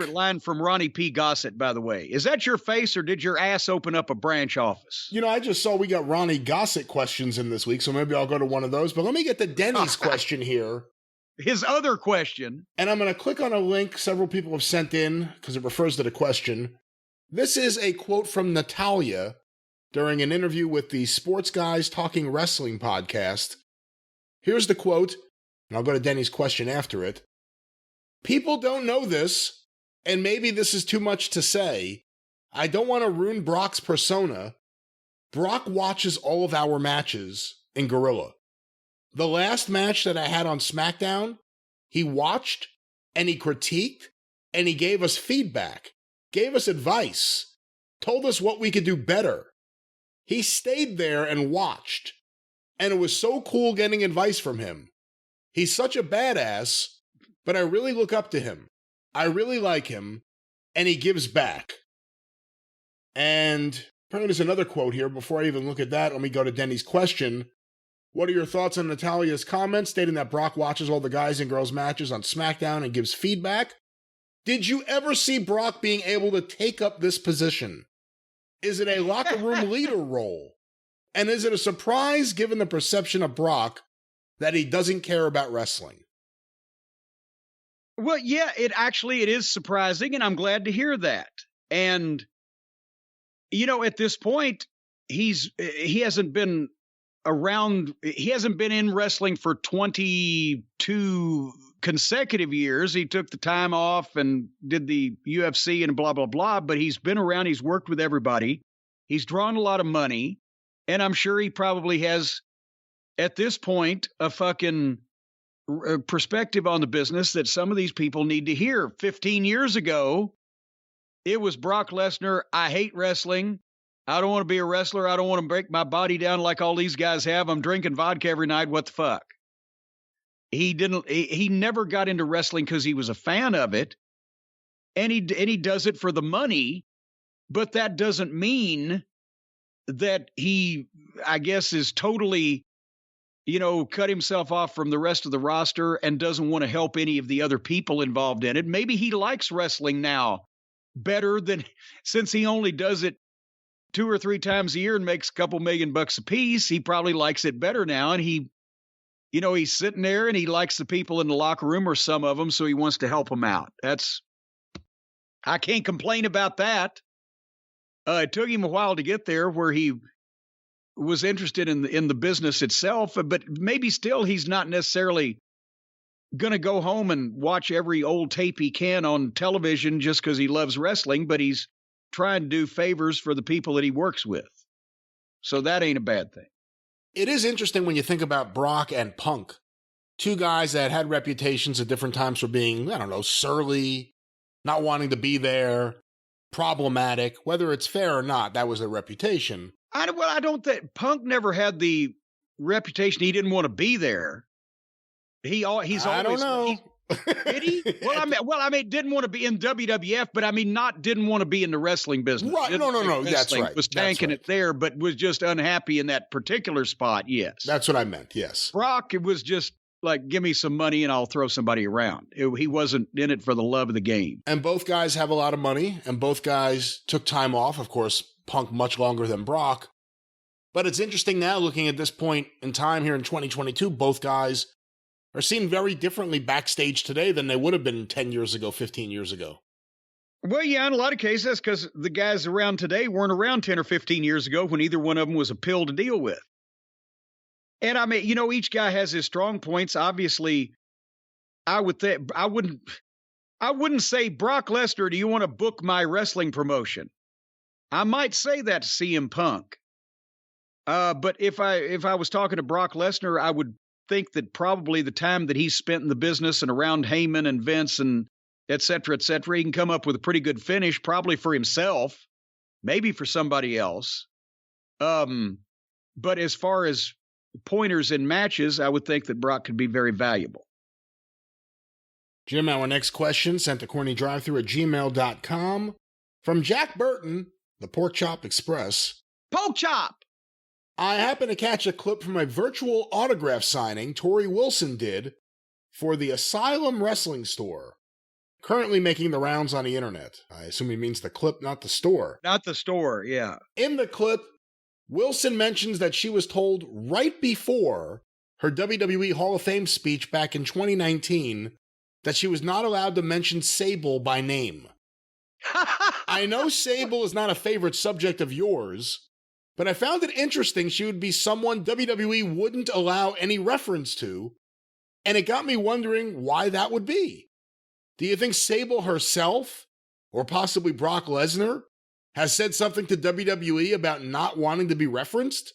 line from Ronnie P. Gossett, by the way. Is that your face or did your ass open up a branch office? I just saw we got Ronnie Gossett questions in this week, so maybe I'll go to one of those. But let me get to Denny's question here. His other question. And I'm going to click on a link several people have sent in because it refers to the question. This is a quote from Natalia during an interview with the Sports Guys Talking Wrestling podcast. Here's the quote, and I'll go to Denny's question after it. People don't know this, and maybe this is too much to say. I don't want to ruin Brock's persona. Brock watches all of our matches in Gorilla. The last match that I had on SmackDown, he watched, and he critiqued, and he gave us feedback. Gave us advice, told us what we could do better. He stayed there and watched. And it was so cool getting advice from him. He's such a badass, but I really look up to him. I really like him, and he gives back. And apparently there's another quote here. Before I even look at that, let me go to Denny's question. What are your thoughts on Natalia's comment stating that Brock watches all the guys and girls matches on SmackDown and gives feedback? Did you ever see Brock being able to take up this position? Is it a locker room leader role? And is it a surprise given the perception of Brock that he doesn't care about wrestling? Well, yeah, it is surprising, and I'm glad to hear that. And, at this point, he hasn't been around, he hasn't been in wrestling for 22 consecutive years. He took the time off and did the UFC and blah, blah, blah, but he's been around, he's worked with everybody. He's drawn a lot of money, and I'm sure he probably has, at this point, a fucking perspective on the business that some of these people need to hear. 15 years ago, it was Brock Lesnar. I hate wrestling. I don't want to be a wrestler. I don't want to break my body down like all these guys have. I'm drinking vodka every night. What the fuck? He never got into wrestling because he was a fan of it. And he does it for the money, but that doesn't mean that he, I guess, is totally, cut himself off from the rest of the roster and doesn't want to help any of the other people involved in it. Maybe he likes wrestling now better than, since he only does it 2 or 3 times a year and makes a couple $1,000,000 a piece. He probably likes it better now. And he's sitting there and he likes the people in the locker room, or some of them. So he wants to help them out. I can't complain about that. It took him a while to get there where he was interested in the business itself, but maybe still he's not necessarily going to go home and watch every old tape he can on television just because he loves wrestling, but he's trying to do favors for the people that he works with. So that ain't a bad thing. It is interesting when you think about Brock and Punk, 2 guys that had reputations at different times for being, surly, not wanting to be there, problematic. Whether it's fair or not, that was their reputation. I don't think Punk never had the reputation he didn't want to be there. He's always. I don't know. Did he? Well, I mean, didn't want to be in WWF, but I mean, didn't want to be in the wrestling business. Right? No. That's right. Was tanking it there, but was just unhappy in that particular spot. Yes, that's what I meant. Yes, Brock. It was just like, give me some money and I'll throw somebody around. He wasn't in it for the love of the game. And both guys have a lot of money, and both guys took time off. Of course, Punk much longer than Brock. But it's interesting now, looking at this point in time here in 2022, both guys are seen very differently backstage today than they would have been 10 years ago, 15 years ago. Well, yeah, in a lot of cases, because the guys around today weren't around 10 or 15 years ago when either one of them was a pill to deal with. And I mean, each guy has his strong points. Obviously, I wouldn't say, Brock Lesnar, do you want to book my wrestling promotion? I might say that to CM Punk. But if I was talking to Brock Lesnar, I would think that probably the time that he's spent in the business and around Heyman and Vince and et cetera, he can come up with a pretty good finish, probably for himself, maybe for somebody else. But as far as pointers in matches, I would think that Brock could be very valuable. Jim, our next question sent to CornyDriveThru@gmail.com from Jack Burton, the Pork Chop Express. Pork Chop! I happened to catch a clip from a virtual autograph signing Tori Wilson did for the Asylum Wrestling Store, currently making the rounds on the internet. I assume he means the clip, not the store. Not the store, yeah. In the clip, Wilson mentions that she was told right before her WWE Hall of Fame speech back in 2019 that she was not allowed to mention Sable by name. I know Sable is not a favorite subject of yours, but I found it interesting she would be someone WWE wouldn't allow any reference to, and it got me wondering why that would be. Do you think Sable herself, or possibly Brock Lesnar, has said something to WWE about not wanting to be referenced?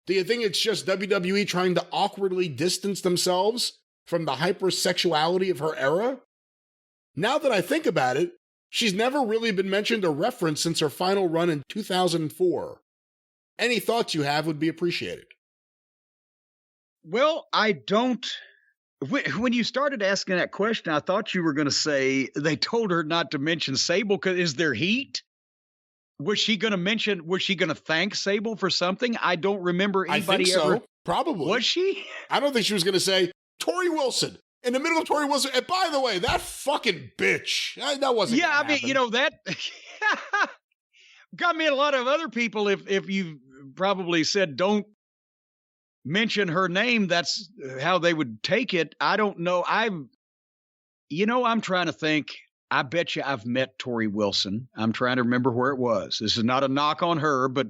Do you think it's just WWE trying to awkwardly distance themselves from the hypersexuality of her era? Now that I think about it, she's never really been mentioned or referenced since her final run in 2004. Any thoughts you have would be appreciated. Well, I don't. When you started asking that question, I thought you were going to say they told her not to mention Sable because is there heat? Was she going to thank Sable for something? I don't remember anybody ever. So. Probably. Was she? I don't think she was going to say, Tori Wilson. In the middle of Tori Wilson. And by the way, that fucking bitch. That wasn't. Yeah, I mean, that got me a lot of other people. If you probably said don't mention her name, that's how they would take it. I don't know. I'm trying to think. I bet you I've met Tori Wilson. I'm trying to remember where it was. This is not a knock on her, but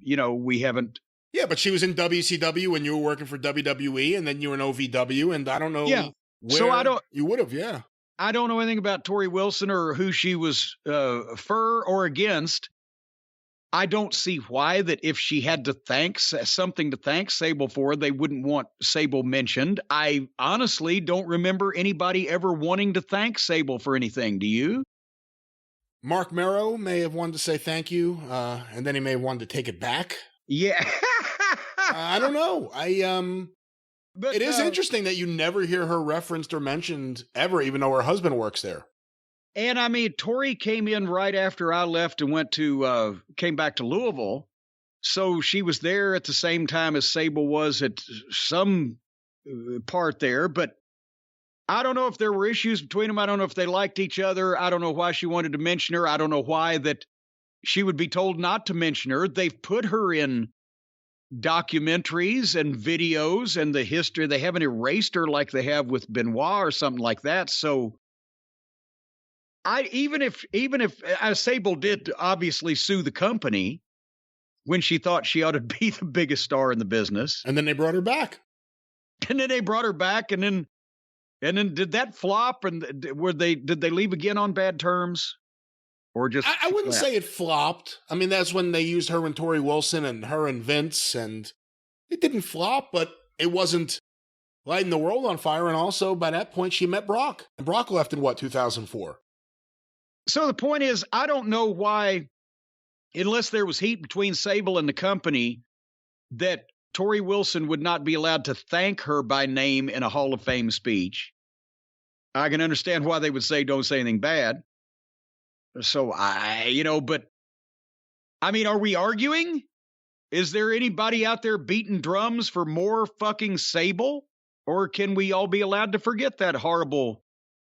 we haven't. Yeah, but she was in WCW when you were working for WWE, and then you were in OVW, and I don't know. Yeah. Where you would have. Yeah. I don't know anything about Tori Wilson or who she was for or against. I don't see why that if she had to thank something to thank Sable for, they wouldn't want Sable mentioned. I honestly don't remember anybody ever wanting to thank Sable for anything. Do you? Mark Merrow may have wanted to say thank you, and then he may have wanted to take it back. Yeah. I don't know. But it is interesting that you never hear her referenced or mentioned ever, even though her husband works there. And I mean, Tori came in right after I left and came back to Louisville. So she was there at the same time as Sable was at some part there. But I don't know if there were issues between them. I don't know if they liked each other. I don't know why she wanted to mention her. I don't know why that she would be told not to mention her. They've put her in documentaries and videos and the history. They haven't erased her like they have with Benoit or something like that. So even if Sable did obviously sue the company when she thought she ought to be the biggest star in the business. And then they brought her back. And then did that flop? And did they leave again on bad terms? Or just I wouldn't say it flopped. I mean, that's when they used her and Tori Wilson and her and Vince, and it didn't flop, but it wasn't lighting the world on fire. And also, by that point, she met Brock. And Brock left in 2004? So the point is, I don't know why, unless there was heat between Sable and the company, that Tori Wilson would not be allowed to thank her by name in a Hall of Fame speech. I can understand why they would say don't say anything bad. So but I mean, are we arguing? Is there anybody out there beating drums for more fucking Sable? Or can we all be allowed to forget that horrible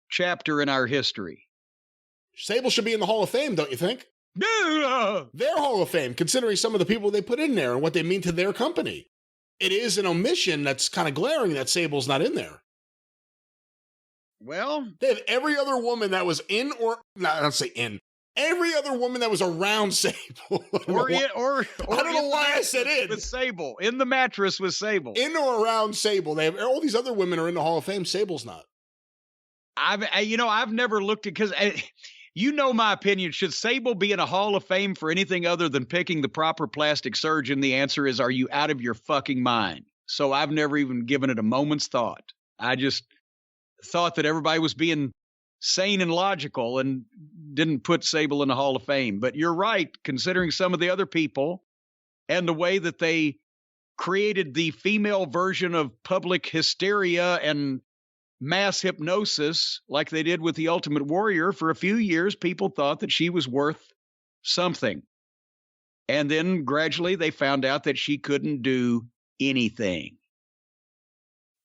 chapter in our history? Sable should be in the Hall of Fame, don't you think? Their Hall of Fame, considering some of the people they put in there and what they mean to their company. It is an omission that's kind of glaring that Sable's not in there. Well, they have every other woman that was in, or not, I don't say in. Every other woman that was around Sable. I don't know why I said in. With Sable. In the mattress with Sable. In or around Sable. They have all these other women are in the Hall of Fame. Sable's not. I've never looked at, because my opinion. Should Sable be in a Hall of Fame for anything other than picking the proper plastic surgeon? The answer is, are you out of your fucking mind? So I've never even given it a moment's thought. I just thought that everybody was being sane and logical and didn't put Sable in the Hall of Fame. But you're right, considering some of the other people and the way that they created the female version of public hysteria and mass hypnosis like they did with the Ultimate Warrior. For a few years, people thought that she was worth something. And then gradually they found out that she couldn't do anything.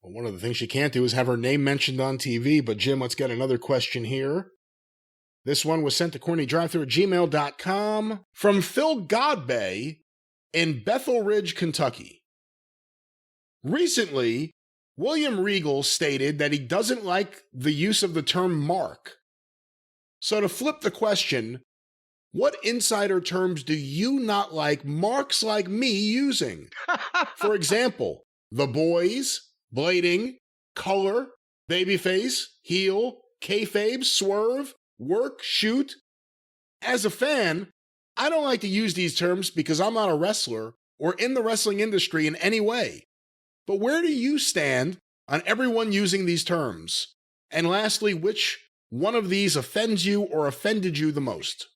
Well, one of the things she can't do is have her name mentioned on TV. But Jim, let's get another question here. This one was sent to CornyDriveThru@gmail.com from Phil Godbey in Bethel Ridge, Kentucky. Recently, William Regal stated that he doesn't like the use of the term mark. So to flip the question, what insider terms do you not like marks like me using? For example, the boys, blading, color, babyface, heel, kayfabe, swerve, work, shoot. As a fan, I don't like to use these terms because I'm not a wrestler or in the wrestling industry in any way. But where do you stand on everyone using these terms? And lastly, which one of these offends you or offended you the most?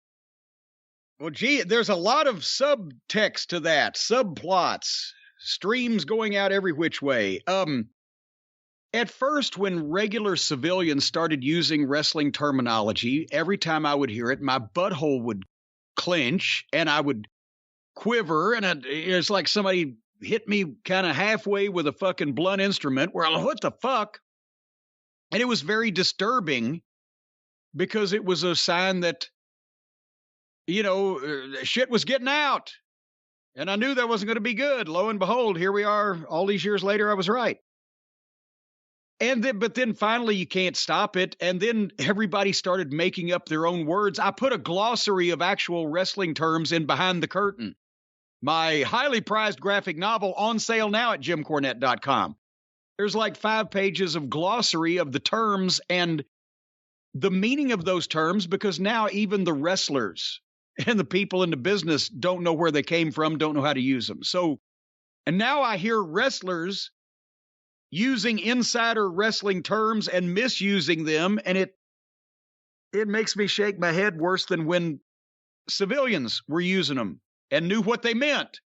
Well, gee, there's a lot of subtext to that, subplots, streams going out every which way. At first, when regular civilians started using wrestling terminology, every time I would hear it, my butthole would clench and I would quiver, and it's like somebody hit me kind of halfway with a fucking blunt instrument where I'm like, what the fuck? And it was very disturbing because it was a sign that, shit was getting out. And I knew that wasn't going to be good. Lo and behold, here we are. All these years later, I was right. But then finally you can't stop it. And then everybody started making up their own words. I put a glossary of actual wrestling terms in Behind the Curtain, my highly prized graphic novel, on sale now at JimCornette.com. There's like 5 pages of glossary of the terms and the meaning of those terms, because now even the wrestlers and the people in the business don't know where they came from, don't know how to use them. So, and now I hear wrestlers using insider wrestling terms and misusing them, and it makes me shake my head worse than when civilians were using them and knew what they meant.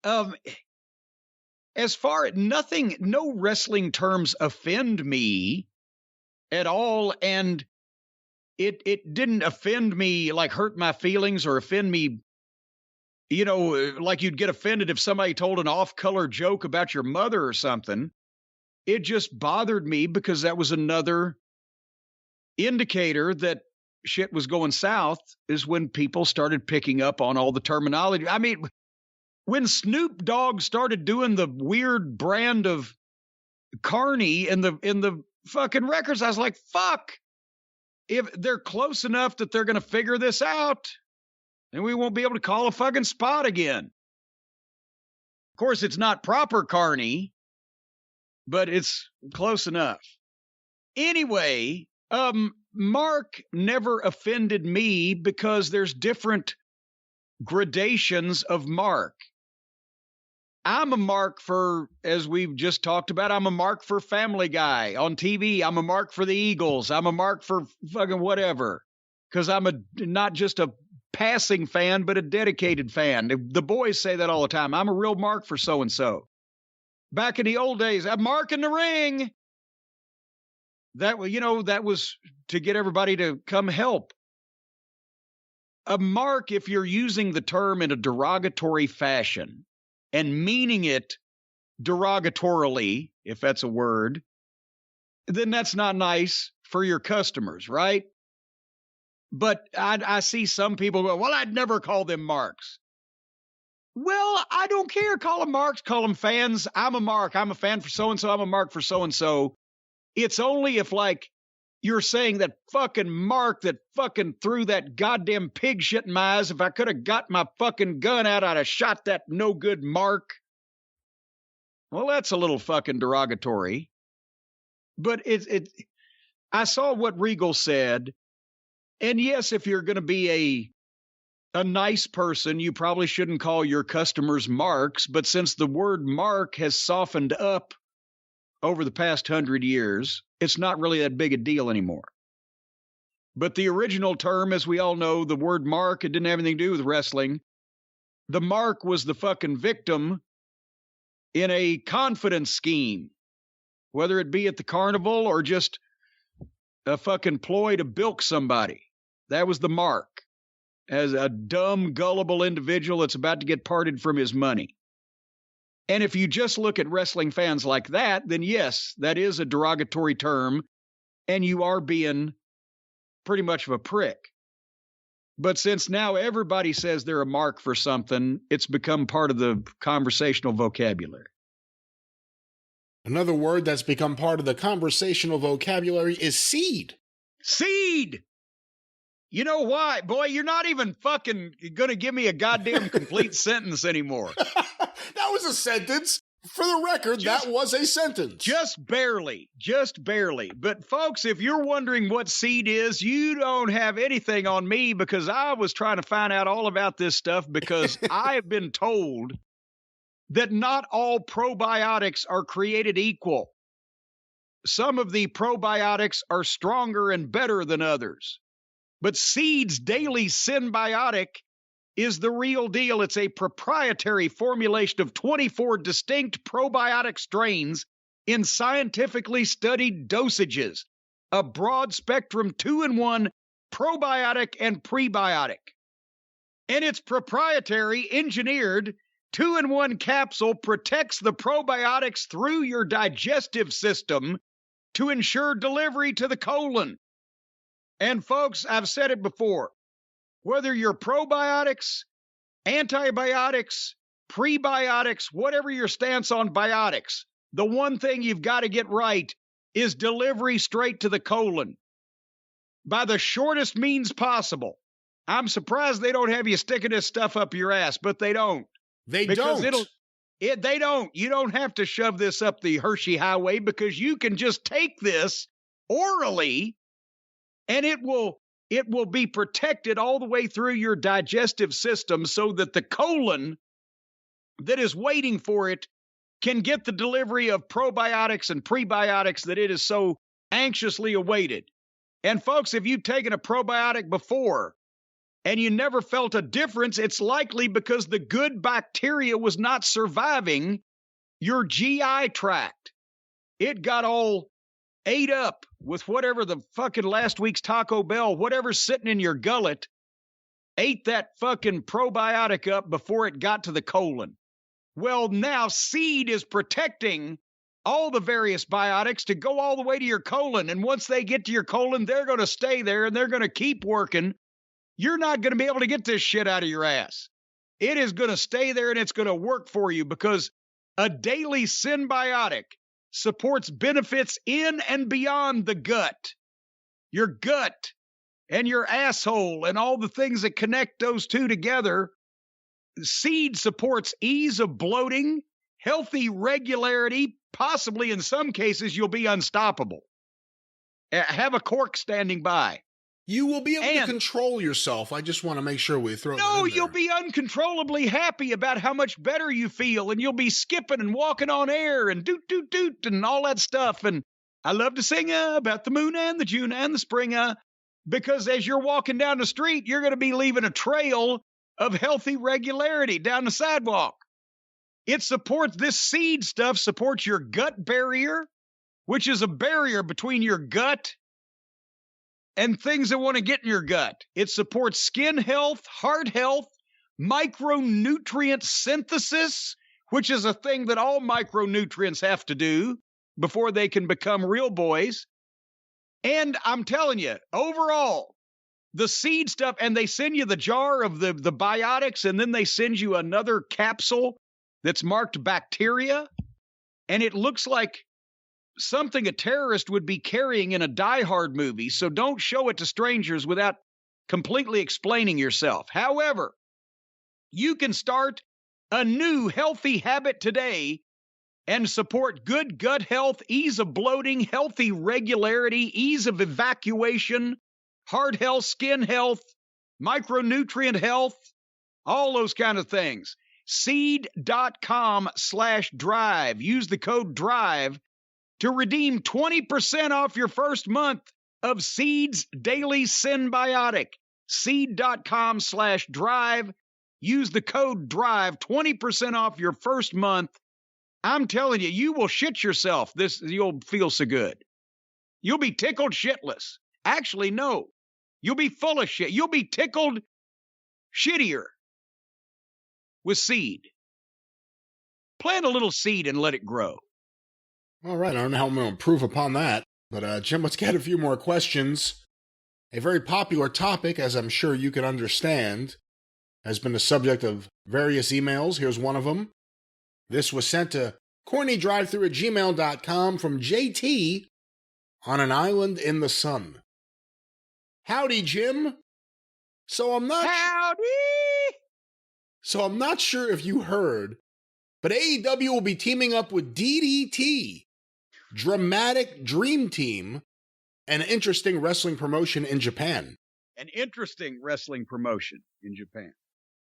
As far as no wrestling terms offend me at all, and it didn't offend me, like hurt my feelings or offend me, like you'd get offended if somebody told an off-color joke about your mother or something. It just bothered me because that was another indicator that shit was going south, is when people started picking up on all the terminology. I mean, when Snoop Dogg started doing the weird brand of Carney in the fucking records, I was like, fuck. If they're close enough that they're going to figure this out, and we won't be able to call a fucking spot again. Of course, it's not proper Carney, but it's close enough. Anyway, Mark never offended me because there's different gradations of Mark. I'm a mark for, as we've just talked about, I'm a mark for Family Guy on TV. I'm a mark for the Eagles. I'm a mark for fucking whatever. Because I'm not just a passing fan, but a dedicated fan. The boys say that all the time. I'm a real mark for so-and-so. Back in the old days, a mark in the ring. That was to get everybody to come help. A mark, if you're using the term in a derogatory fashion and meaning it derogatorily, if that's a word, then that's not nice for your customers, right? But I see some people go, well, I'd never call them marks. Well, I don't care. Call them marks, call them fans. I'm a mark. I'm a fan for so-and-so. I'm a mark for so-and-so. It's only if, like, you're saying that fucking mark that fucking threw that goddamn pig shit in my eyes. If I could have got my fucking gun out, I'd have shot that no good mark. Well, that's a little fucking derogatory. But I saw what Regal said. And yes, if you're going to be a nice person, you probably shouldn't call your customers marks. But since the word mark has softened up over the past 100 years, it's not really that big a deal anymore. But the original term, as we all know, the word mark, it didn't have anything to do with wrestling. The mark was the fucking victim in a confidence scheme, whether it be at the carnival or just a fucking ploy to bilk somebody. That was the mark, as a dumb, gullible individual that's about to get parted from his money. And if you just look at wrestling fans like that, then yes, that is a derogatory term, and you are being pretty much of a prick. But since now everybody says they're a mark for something, it's become part of the conversational vocabulary. Another word that's become part of the conversational vocabulary is seed. Seed! You know why? Boy, you're not even fucking going to give me a goddamn complete sentence anymore. That was a sentence. For the record, that was a sentence. Just barely. But folks, if you're wondering what seed is, you don't have anything on me, because I was trying to find out all about this stuff, because I've been told that not all probiotics are created equal. Some of the probiotics are stronger and better than others. But Seed's Daily Synbiotic is the real deal. It's a proprietary formulation of 24 distinct probiotic strains in scientifically studied dosages, a broad spectrum 2-in-1 probiotic and prebiotic. And its proprietary engineered 2-in-1 capsule protects the probiotics through your digestive system to ensure delivery to the colon. And folks, I've said it before, whether you're probiotics, antibiotics, prebiotics, whatever your stance on biotics, the one thing you've got to get right is delivery straight to the colon by the shortest means possible. I'm surprised they don't have you sticking this stuff up your ass, but they don't. They because don't. They don't. You don't have to shove this up the Hershey Highway because you can just take this orally and it will be protected all the way through your digestive system so that the colon that is waiting for it can get the delivery of probiotics and prebiotics that it is so anxiously awaited. And folks, if you've taken a probiotic before and you never felt a difference, it's likely because the good bacteria was not surviving your GI tract. It got all ate up with whatever the fucking last week's Taco Bell, whatever's sitting in your gullet, ate that fucking probiotic up before it got to the colon. Well, now Seed is protecting all the various biotics to go all the way to your colon. And once they get to your colon, they're going to stay there and they're going to keep working. You're not going to be able to get this shit out of your ass. It is going to stay there and it's going to work for you because a daily synbiotic supports benefits in and beyond the gut. Your gut and your asshole and all the things that connect those two together. Seed supports ease of bloating, healthy regularity, possibly in some cases you'll be unstoppable. Have a cork standing by. You will be able to control yourself. I just want to make sure we throw that in there. You'll be uncontrollably happy about how much better you feel, and you'll be skipping and walking on air and doot, doot, doot, and all that stuff. And I love to sing about the moon and the June and the spring, because as you're walking down the street, you're going to be leaving a trail of healthy regularity down the sidewalk. This seed stuff supports your gut barrier, which is a barrier between your gut and things that want to get in your gut. It supports skin health, heart health, micronutrient synthesis, which is a thing that all micronutrients have to do before they can become real boys. And I'm telling you, overall, the seed stuff, and they send you the jar of the biotics, and then they send you another capsule that's marked bacteria, and it looks like something a terrorist would be carrying in a Die Hard movie, so don't show it to strangers without completely explaining yourself. However, you can start a new healthy habit today and support good gut health, ease of bloating, healthy regularity, ease of evacuation, heart health, skin health, micronutrient health, all those kind of things. Seed.com/drive. Use the code DRIVE to redeem 20% off your first month of Seed's Daily Synbiotic. Seed.com/drive. Use the code DRIVE, 20% off your first month. I'm telling you, you will shit yourself. You'll feel so good. You'll be tickled shitless. Actually, no. You'll be full of shit. You'll be tickled shittier with seed. Plant a little seed and let it grow. All right, I don't know how I'm going to improve upon that. But, Jim, let's get a few more questions. A very popular topic, as I'm sure you can understand, has been the subject of various emails. Here's one of them. This was sent to CornyDriveThru@gmail.com from JT on an island in the sun. Howdy, Jim. So I'm not sure if you heard, but AEW will be teaming up with DDT, Dramatic Dream Team, an interesting wrestling promotion in Japan. An interesting wrestling promotion in Japan.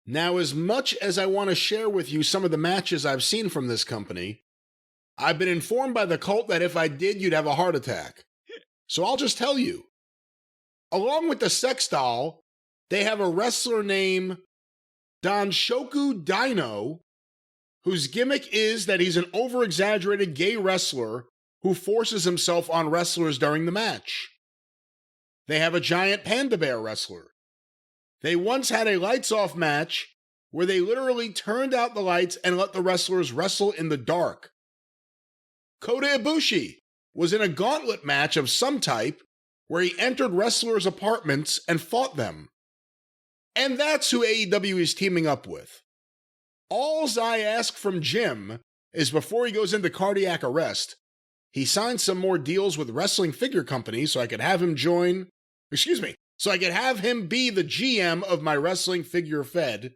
Now, as much as I want to share with you some of the matches I've seen from this company, I've been informed by the cult that if I did, you'd have a heart attack. So I'll just tell you. Along with the sex doll, they have a wrestler named Danshoku Dino, whose gimmick is that he's an over-exaggerated gay wrestler who forces himself on wrestlers during the match. They have a giant panda bear wrestler. They once had a lights-off match where they literally turned out the lights and let the wrestlers wrestle in the dark. Kota Ibushi was in a gauntlet match of some type where he entered wrestlers' apartments and fought them. And that's who AEW is teaming up with. Alls I ask from Jim is before he goes into cardiac arrest, he signed some more deals with wrestling figure companies so I could have him so I could have him be the GM of my wrestling figure fed.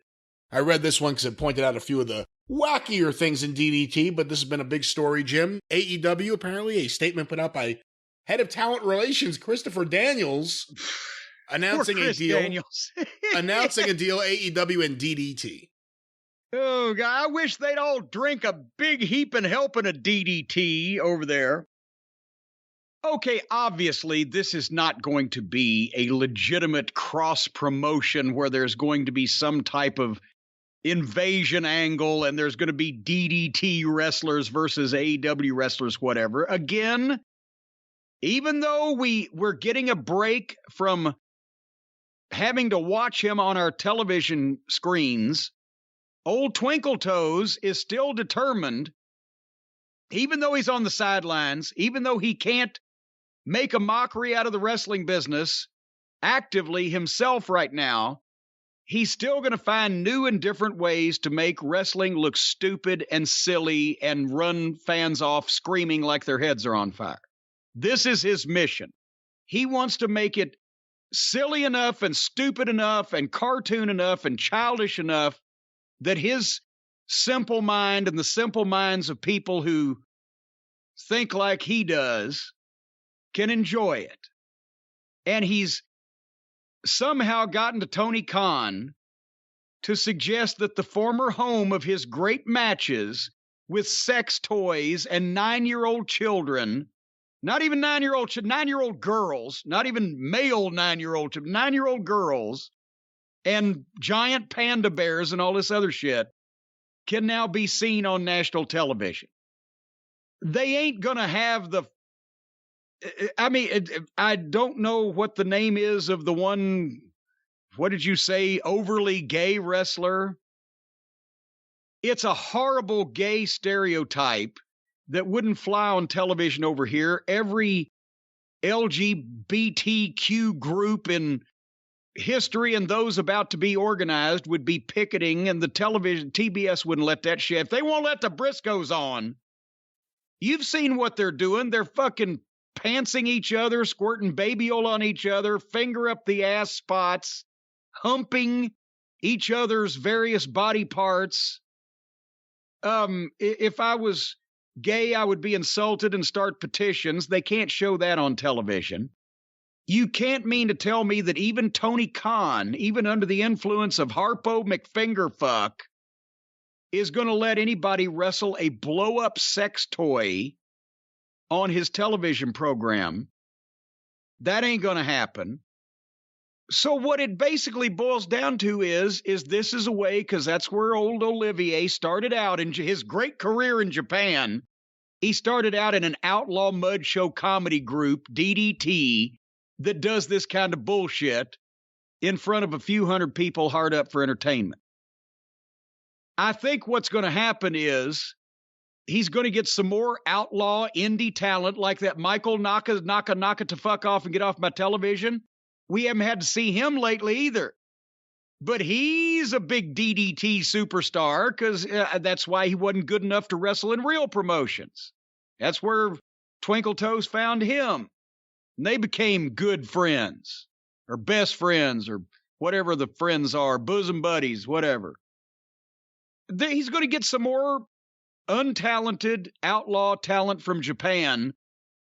I read this one because it pointed out a few of the wackier things in DDT, but this has been a big story, Jim. AEW, apparently, a statement put out by Head of Talent Relations, Christopher Daniels, announcing a deal AEW and DDT. Oh, God, I wish they'd all drink a big heaping helping of DDT over there. Okay, obviously, this is not going to be a legitimate cross-promotion where there's going to be some type of invasion angle and there's going to be DDT wrestlers versus AEW wrestlers, whatever. Again, even though we're getting a break from having to watch him on our television screens, old Twinkle Toes is still determined, even though he's on the sidelines, even though he can't make a mockery out of the wrestling business actively himself right now, he's still going to find new and different ways to make wrestling look stupid and silly and run fans off screaming like their heads are on fire. This is his mission. He wants to make it silly enough and stupid enough and cartoon enough and childish enough that his simple mind and the simple minds of people who think like he does can enjoy it. And he's somehow gotten to Tony Khan to suggest that the former home of his great matches with sex toys and 9-year-old children, not even 9-year-old girls, not even male 9-year-old girls, and giant panda bears and all this other shit can now be seen on national television. They ain't gonna have I don't know what the name is of the one, what did you say, overly gay wrestler? It's a horrible gay stereotype that wouldn't fly on television over here. Every LGBTQ group in history and those about to be organized would be picketing, and the TBS wouldn't let that shit. If they won't let the Briscoes on, you've seen what they're doing. They're fucking pantsing each other, squirting baby oil on each other, finger up the ass spots, humping each other's various body parts. If I was gay, I would be insulted and start petitions. They can't show that on television. You can't mean to tell me that even Tony Khan, even under the influence of Harpo McFingerfuck, is going to let anybody wrestle a blow-up sex toy on his television program. That ain't going to happen. So what it basically boils down to is this is a way, because that's where old Olivier started out in his great career in Japan. He started out in an outlaw mud show comedy group, DDT, that does this kind of bullshit in front of a few hundred people hard up for entertainment. I think what's going to happen is he's going to get some more outlaw indie talent like that Michael Naka to fuck off and get off my television. We haven't had to see him lately either. But he's a big DDT superstar because that's why he wasn't good enough to wrestle in real promotions. That's where Twinkle Toes found him. And they became good friends or best friends or whatever the friends are, bosom buddies, whatever. He's going to get some more untalented outlaw talent from Japan,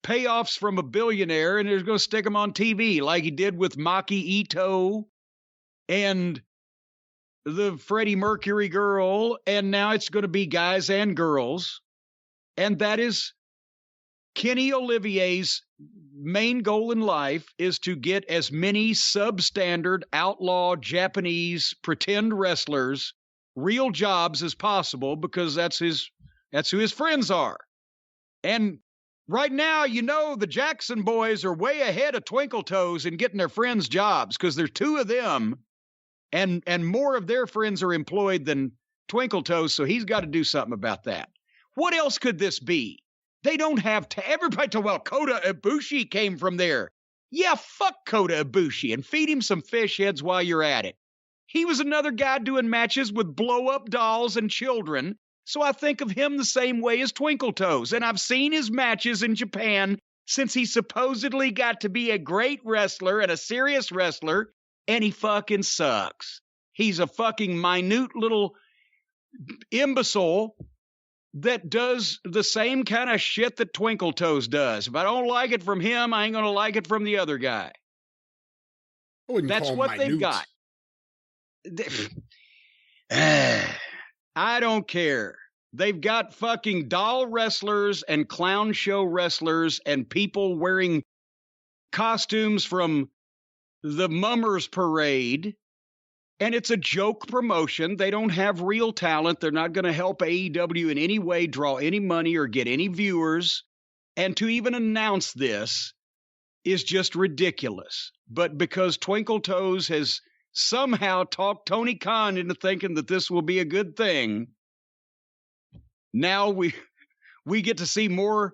payoffs from a billionaire, and they're going to stick him on TV like he did with Maki Ito and the Freddie Mercury girl, and now it's going to be guys and girls. And that is Kenny Olivier's main goal in life is to get as many substandard, outlaw, Japanese pretend wrestlers real jobs as possible, because that's who his friends are. And right now, the Jackson boys are way ahead of Twinkle Toes in getting their friends jobs, because there's two of them, and more of their friends are employed than Twinkle Toes, so he's got to do something about that. What else could this be? They don't have to. Everybody talk, well, Kota Ibushi came from there. Yeah, fuck Kota Ibushi and feed him some fish heads while you're at it. He was another guy doing matches with blow-up dolls and children, so I think of him the same way as Twinkle Toes. And I've seen his matches in Japan since he supposedly got to be a great wrestler and a serious wrestler, and he fucking sucks. He's a fucking minute little imbecile that does the same kind of shit that Twinkle Toes does. If I don't like it from him, I ain't going to like it from the other guy. That's what they've got. I don't care. They've got fucking doll wrestlers and clown show wrestlers and people wearing costumes from the Mummers Parade. And it's a joke promotion. They don't have real talent. They're not going to help AEW in any way draw any money or get any viewers. And to even announce this is just ridiculous. But because Twinkle Toes has somehow talked Tony Khan into thinking that this will be a good thing, now we get to see more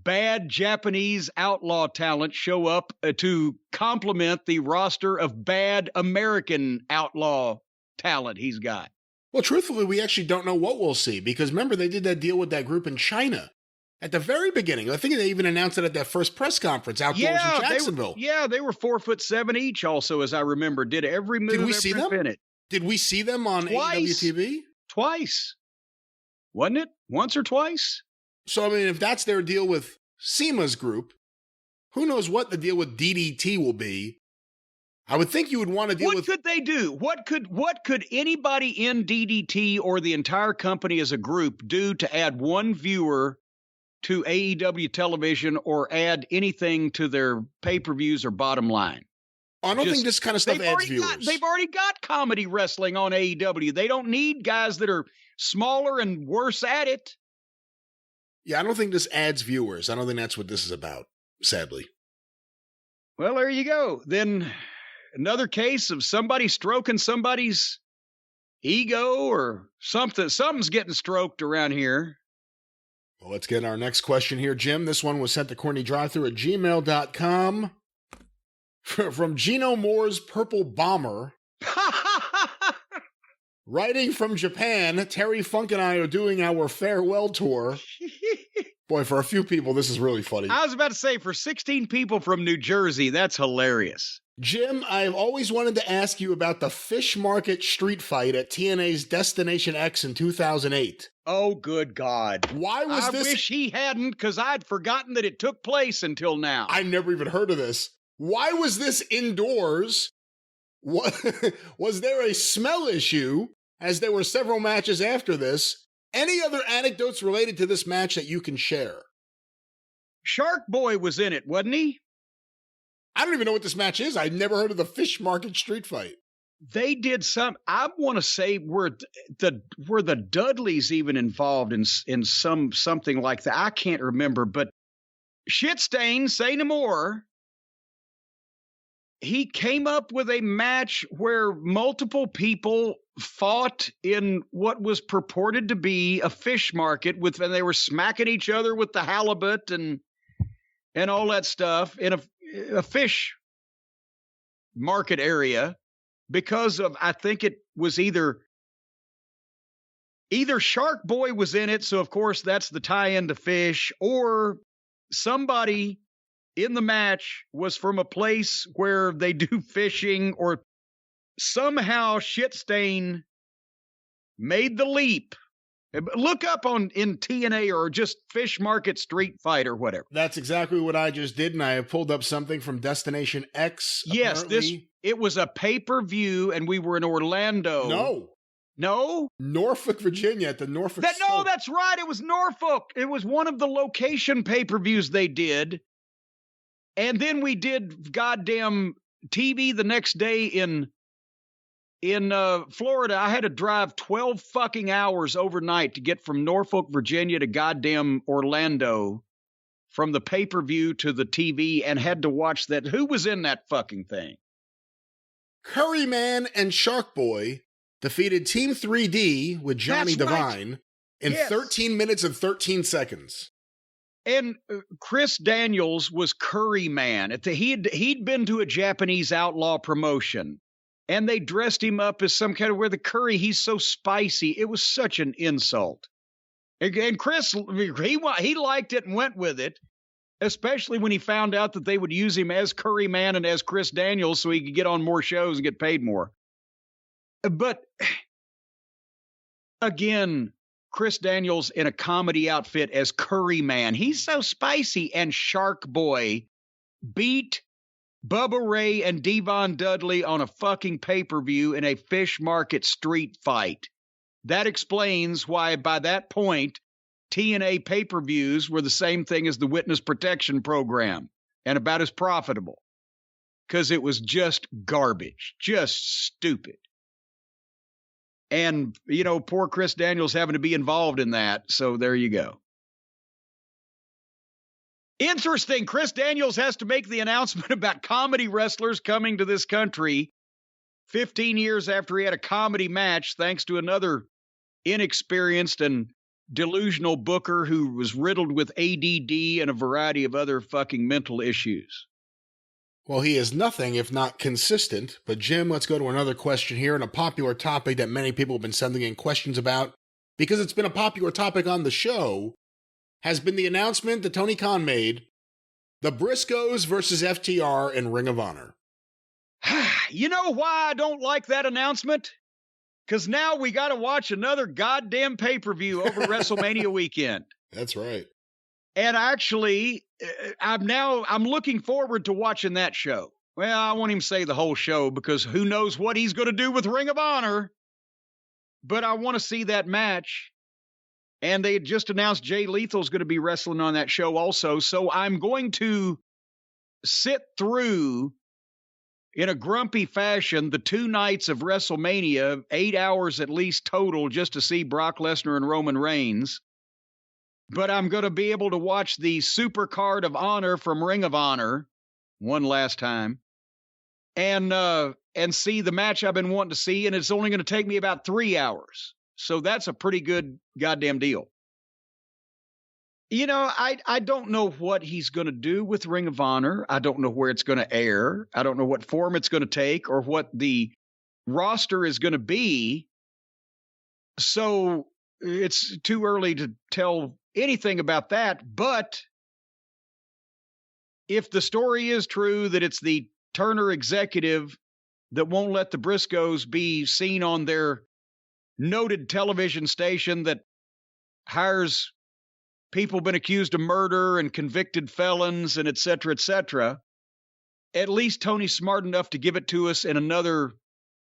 bad Japanese outlaw talent show up to complement the roster of bad American outlaw talent he's got. Well, truthfully, we actually don't know what we'll see, because remember, they did that deal with that group in China at the very beginning. I think they even announced it at that first press conference outdoors in Jacksonville. They were 4'7" each also, as I remember. Did every move. Did we see them? Minute. Did we see them on AEW TV? Twice. Wasn't it? Once or twice? So, I mean, if that's their deal with SEMA's group, who knows what the deal with DDT will be? I would think you would want to deal with... What could they do? What could anybody in DDT or the entire company as a group do to add one viewer to AEW television or add anything to their pay-per-views or bottom line? I don't think this kind of stuff adds viewers. They've already got comedy wrestling on AEW. They don't need guys that are smaller and worse at it. Yeah, I don't think this adds viewers. I don't think that's what this is about, sadly. Well, there you go. Then another case of somebody stroking somebody's ego or something. Something's getting stroked around here. Well, let's get our next question here, Jim. This one was sent to CornyDriveThru at gmail.com from Gino Moore's Purple Bomber. Writing from Japan, Terry Funk and I are doing our farewell tour. Boy, for a few people, this is really funny. I was about to say, for 16 people from New Jersey, that's hilarious. Jim, I've always wanted to ask you about the Fish Market street fight at TNA's Destination X in 2008. Oh, good God. Why was this? I wish he hadn't, because I'd forgotten that it took place until now. I never even heard of this. Why was this indoors? Was there a smell issue, as there were several matches after this? Any other anecdotes related to this match that you can share? Shark Boy was in it, wasn't he? I don't even know what this match is. I've never heard of the Fish Market street fight. They did some, I want to say, were the Dudleys even involved in something like that? I can't remember, but Shitstain, say no more. He came up with a match where multiple people fought in what was purported to be a fish market and they were smacking each other with the halibut and all that stuff in a fish market area because of, I think it was either Shark Boy was in it. So of course that's the tie-in to fish, or somebody in the match was from a place where they do fishing, or somehow Shitstain made the leap. Look up in TNA or just Fish Market Street Fight or whatever. That's exactly what I just did, and I have pulled up something from Destination X. Yes, it was a pay-per-view, and we were in Orlando. No. No. Norfolk, Virginia at the Norfolk Scope. That's right. It was Norfolk. It was one of the location pay-per-views they did. And then we did goddamn TV the next day in Florida. I had to drive 12 fucking hours overnight to get from Norfolk, Virginia to goddamn Orlando from the pay-per-view to the TV and had to watch that. Who was in that fucking thing? Curryman and Shark Boy defeated Team 3D with Johnny Devine in 13 minutes and 13 seconds. And Chris Daniels was Curryman. He'd been to a Japanese outlaw promotion, and they dressed him up as some kind of where the curry. He's so spicy. It was such an insult. And Chris, he liked it and went with it, especially when he found out that they would use him as Curryman and as Chris Daniels so he could get on more shows and get paid more. But again, Chris Daniels in a comedy outfit as Curryman. He's so spicy. And Shark Boy beat Bubba Ray and Devon Dudley on a fucking pay-per-view in a fish market street fight. That explains why by that point, TNA pay-per-views were the same thing as the witness protection program and about as profitable. Because it was just garbage. Just stupid. And, poor Chris Daniels having to be involved in that. So there you go. Interesting. Chris Daniels has to make the announcement about comedy wrestlers coming to this country 15 years after he had a comedy match, thanks to another inexperienced and delusional booker who was riddled with ADD and a variety of other fucking mental issues. Well, he is nothing if not consistent. But Jim, let's go to another question here, and a popular topic that many people have been sending in questions about, because it's been a popular topic on the show, has been the announcement that Tony Khan made, the Briscoes versus FTR in Ring of Honor. You know why I don't like that announcement? Because now we got to watch another goddamn pay-per-view over WrestleMania weekend. That's right. And actually, I'm looking forward to watching that show. Well, I won't even say the whole show because who knows what he's going to do with Ring of Honor. But I want to see that match. And they just announced Jay Lethal's going to be wrestling on that show also. So I'm going to sit through, in a grumpy fashion, the 2 nights of WrestleMania, 8 hours at least total, just to see Brock Lesnar and Roman Reigns. But I'm going to be able to watch the Super Card of Honor from Ring of Honor one last time and see the match I've been wanting to see. And it's only going to take me about 3 hours. So that's a pretty good goddamn deal. I don't know what he's going to do with Ring of Honor. I don't know where it's going to air. I don't know what form it's going to take or what the roster is going to be. So it's too early to tell anything about that. But if the story is true that it's the Turner executive that won't let the Briscoes be seen on their noted television station that hires people been accused of murder and convicted felons and et cetera, at least Tony's smart enough to give it to us in another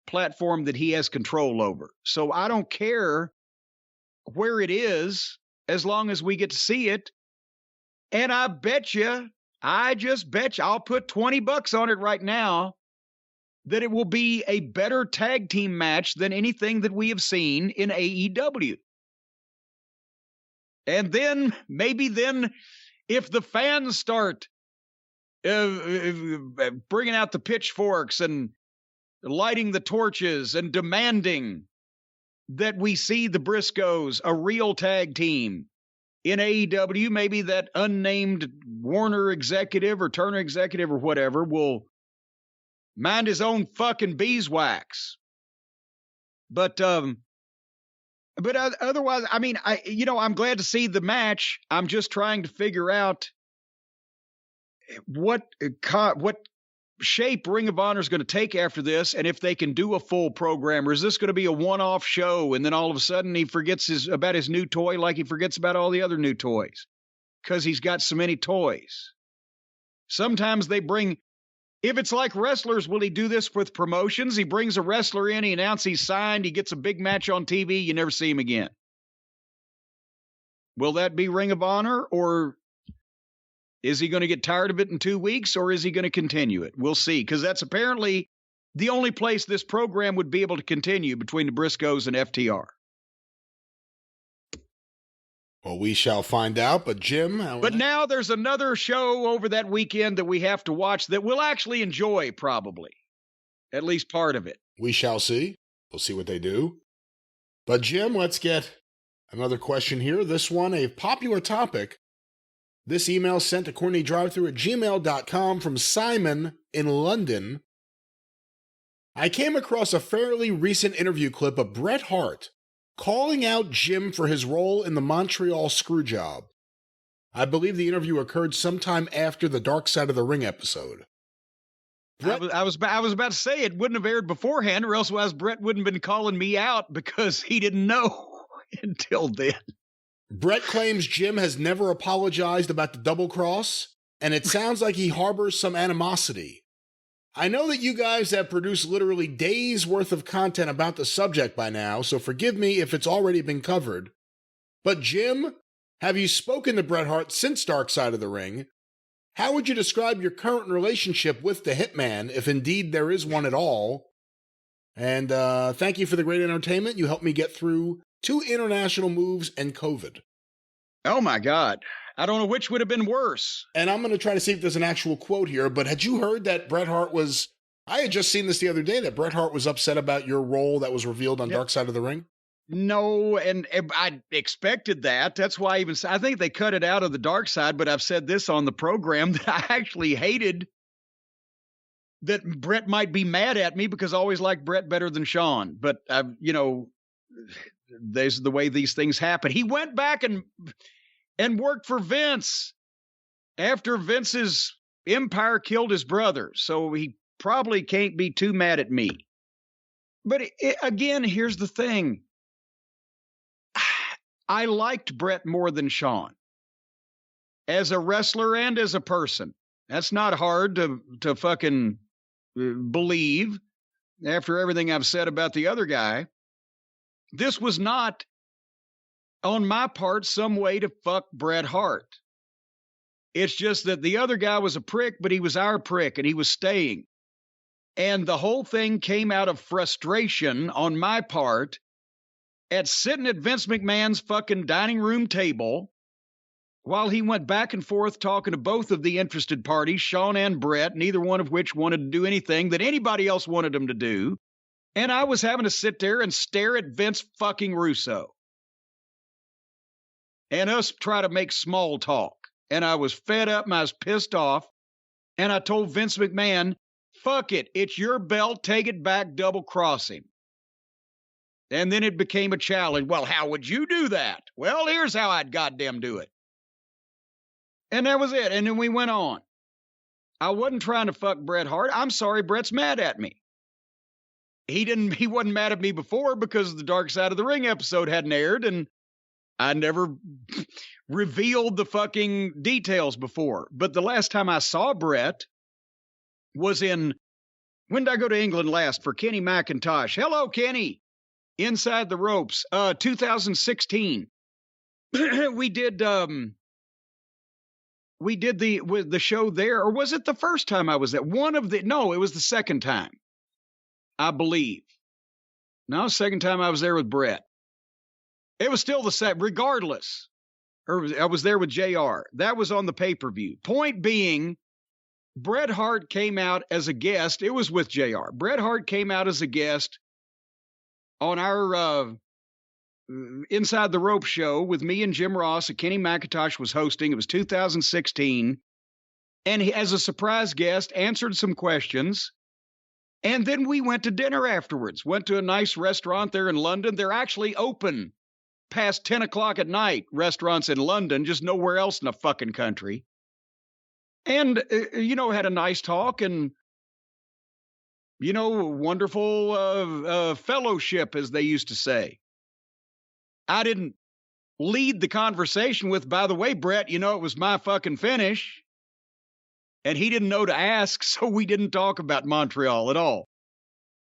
platform that he has control over. So I don't care where it is as long as we get to see it. And I just bet you, I'll put $20 on it right now that it will be a better tag team match than anything that we have seen in AEW. And then, maybe if the fans start bringing out the pitchforks and lighting the torches and demanding that we see the Briscoes, a real tag team in AEW, maybe that unnamed Warner executive or Turner executive or whatever will mind his own fucking beeswax. But otherwise, I mean, I'm glad to see the match. I'm just trying to figure out what shape Ring of Honor is going to take after this, and if they can do a full program, or is this going to be a one-off show, and then all of a sudden he forgets about his new toy like he forgets about all the other new toys because he's got so many toys. Sometimes they bring If it's like wrestlers, will he do this with promotions? He brings a wrestler in, he announces he's signed, he gets a big match on TV, you never see him again. Will that be Ring of Honor, or is he going to get tired of it in 2 weeks, or is he going to continue it? We'll see, because that's apparently the only place this program would be able to continue between the Briscoes and FTR. Well, we shall find out, but Jim... But now there's another show over that weekend that we have to watch that we'll actually enjoy, probably. At least part of it. We shall see. We'll see what they do. But Jim, let's get another question here. This one, a popular topic. This email sent to CornyDriveThru@gmail.com from Simon in London. I came across a fairly recent interview clip of Bret Hart calling out Jim for his role in the Montreal Screwjob. I believe the interview occurred sometime after the Dark Side of the Ring episode. I was about to say it wouldn't have aired beforehand, or else Bret wouldn't have been calling me out because he didn't know until then. Bret claims Jim has never apologized about the double cross, and it sounds like he harbors some animosity. I know that you guys have produced literally days worth of content about the subject by now, so forgive me if it's already been covered. But Jim, have you spoken to Bret Hart since Dark Side of the Ring? How would you describe your current relationship with the Hitman, if indeed there is one at all? And thank you for the great entertainment. You helped me get through 2 international moves and COVID. Oh my God. I don't know which would have been worse. And I'm going to try to see if there's an actual quote here, but had you heard that Bret Hart was... I had just seen this the other day, that Bret Hart was upset about your role that was revealed on Dark Side of the Ring? No, and I expected that. That's why I think they cut it out of the Dark Side, but I've said this on the program that I actually hated that Bret might be mad at me because I always liked Bret better than Shawn. But, there's the way these things happen. He went back and worked for Vince after Vince's empire killed his brother. So he probably can't be too mad at me. But again, here's the thing. I liked Bret more than Shawn as a wrestler and as a person. That's not hard to fucking believe after everything I've said about the other guy. This was not, on my part, some way to fuck Bret Hart. It's just that the other guy was a prick, but he was our prick, and he was staying. And the whole thing came out of frustration on my part at sitting at Vince McMahon's fucking dining room table while he went back and forth talking to both of the interested parties, Shawn and Bret, neither one of which wanted to do anything that anybody else wanted them to do. And I was having to sit there and stare at Vince fucking Russo and us try to make small talk. And I was fed up and I was pissed off. And I told Vince McMahon, fuck it. It's your belt. Take it back. Double cross him. And then it became a challenge. Well, how would you do that? Well, here's how I'd goddamn do it. And that was it. And then we went on. I wasn't trying to fuck Bret Hart. I'm sorry Bret's mad at me. He wasn't mad at me before because the Dark Side of the Ring episode hadn't aired and I never revealed the fucking details before. But the last time I saw Bret was when did I go to England last? For Kenny McIntosh. Hello, Kenny. Inside the Ropes. 2016. We did the show there, or was it the first time I was there? No, it was the second time. I believe. No, second time I was there with Bret. It was still the same, regardless. I was there with JR. That was on the pay-per-view. Point being, Bret Hart came out as a guest. It was with JR. Bret Hart came out as a guest on our Inside the Rope show with me and Jim Ross. Kenny McIntosh was hosting. It was 2016. And he, as a surprise guest, answered some questions. And then we went to dinner afterwards. Went to a nice restaurant there in London. They're actually open past 10 o'clock at night, restaurants in London, just nowhere else in the fucking country. And, had a nice talk and, wonderful fellowship, as they used to say. I didn't lead the conversation with, by the way, Bret, it was my fucking finish. And he didn't know to ask, so we didn't talk about Montreal at all.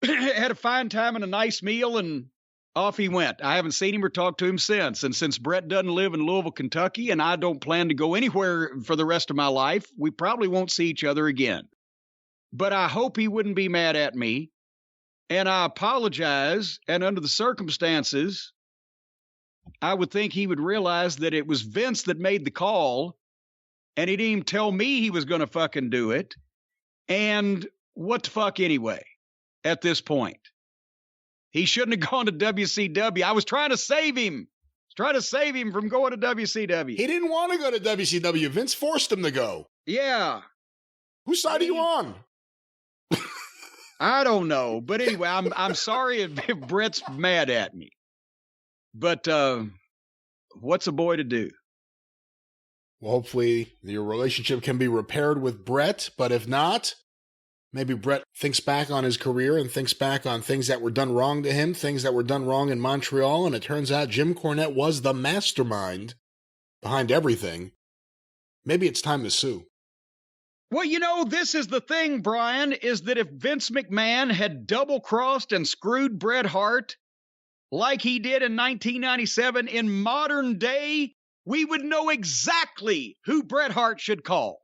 Had a fine time and a nice meal, and off he went. I haven't seen him or talked to him since. And since Bret doesn't live in Louisville, Kentucky, and I don't plan to go anywhere for the rest of my life, we probably won't see each other again. But I hope he wouldn't be mad at me. And I apologize. And under the circumstances, I would think he would realize that it was Vince that made the call. And he didn't even tell me he was going to fucking do it. And what the fuck anyway, at this point? He shouldn't have gone to WCW. I was trying to save him. From going to WCW. He didn't want to go to WCW. Vince forced him to go. Yeah. Whose side are you on? I don't know. But anyway, I'm sorry if Bret's mad at me. But what's a boy to do? Well, hopefully your relationship can be repaired with Bret, but if not, maybe Bret thinks back on his career and thinks back on things that were done wrong to him, things that were done wrong in Montreal, and it turns out Jim Cornette was the mastermind behind everything. Maybe it's time to sue. Well, you know, this is the thing, Brian, is that if Vince McMahon had double-crossed and screwed Bret Hart like he did in 1997 in modern day, we would know exactly who Bret Hart should call.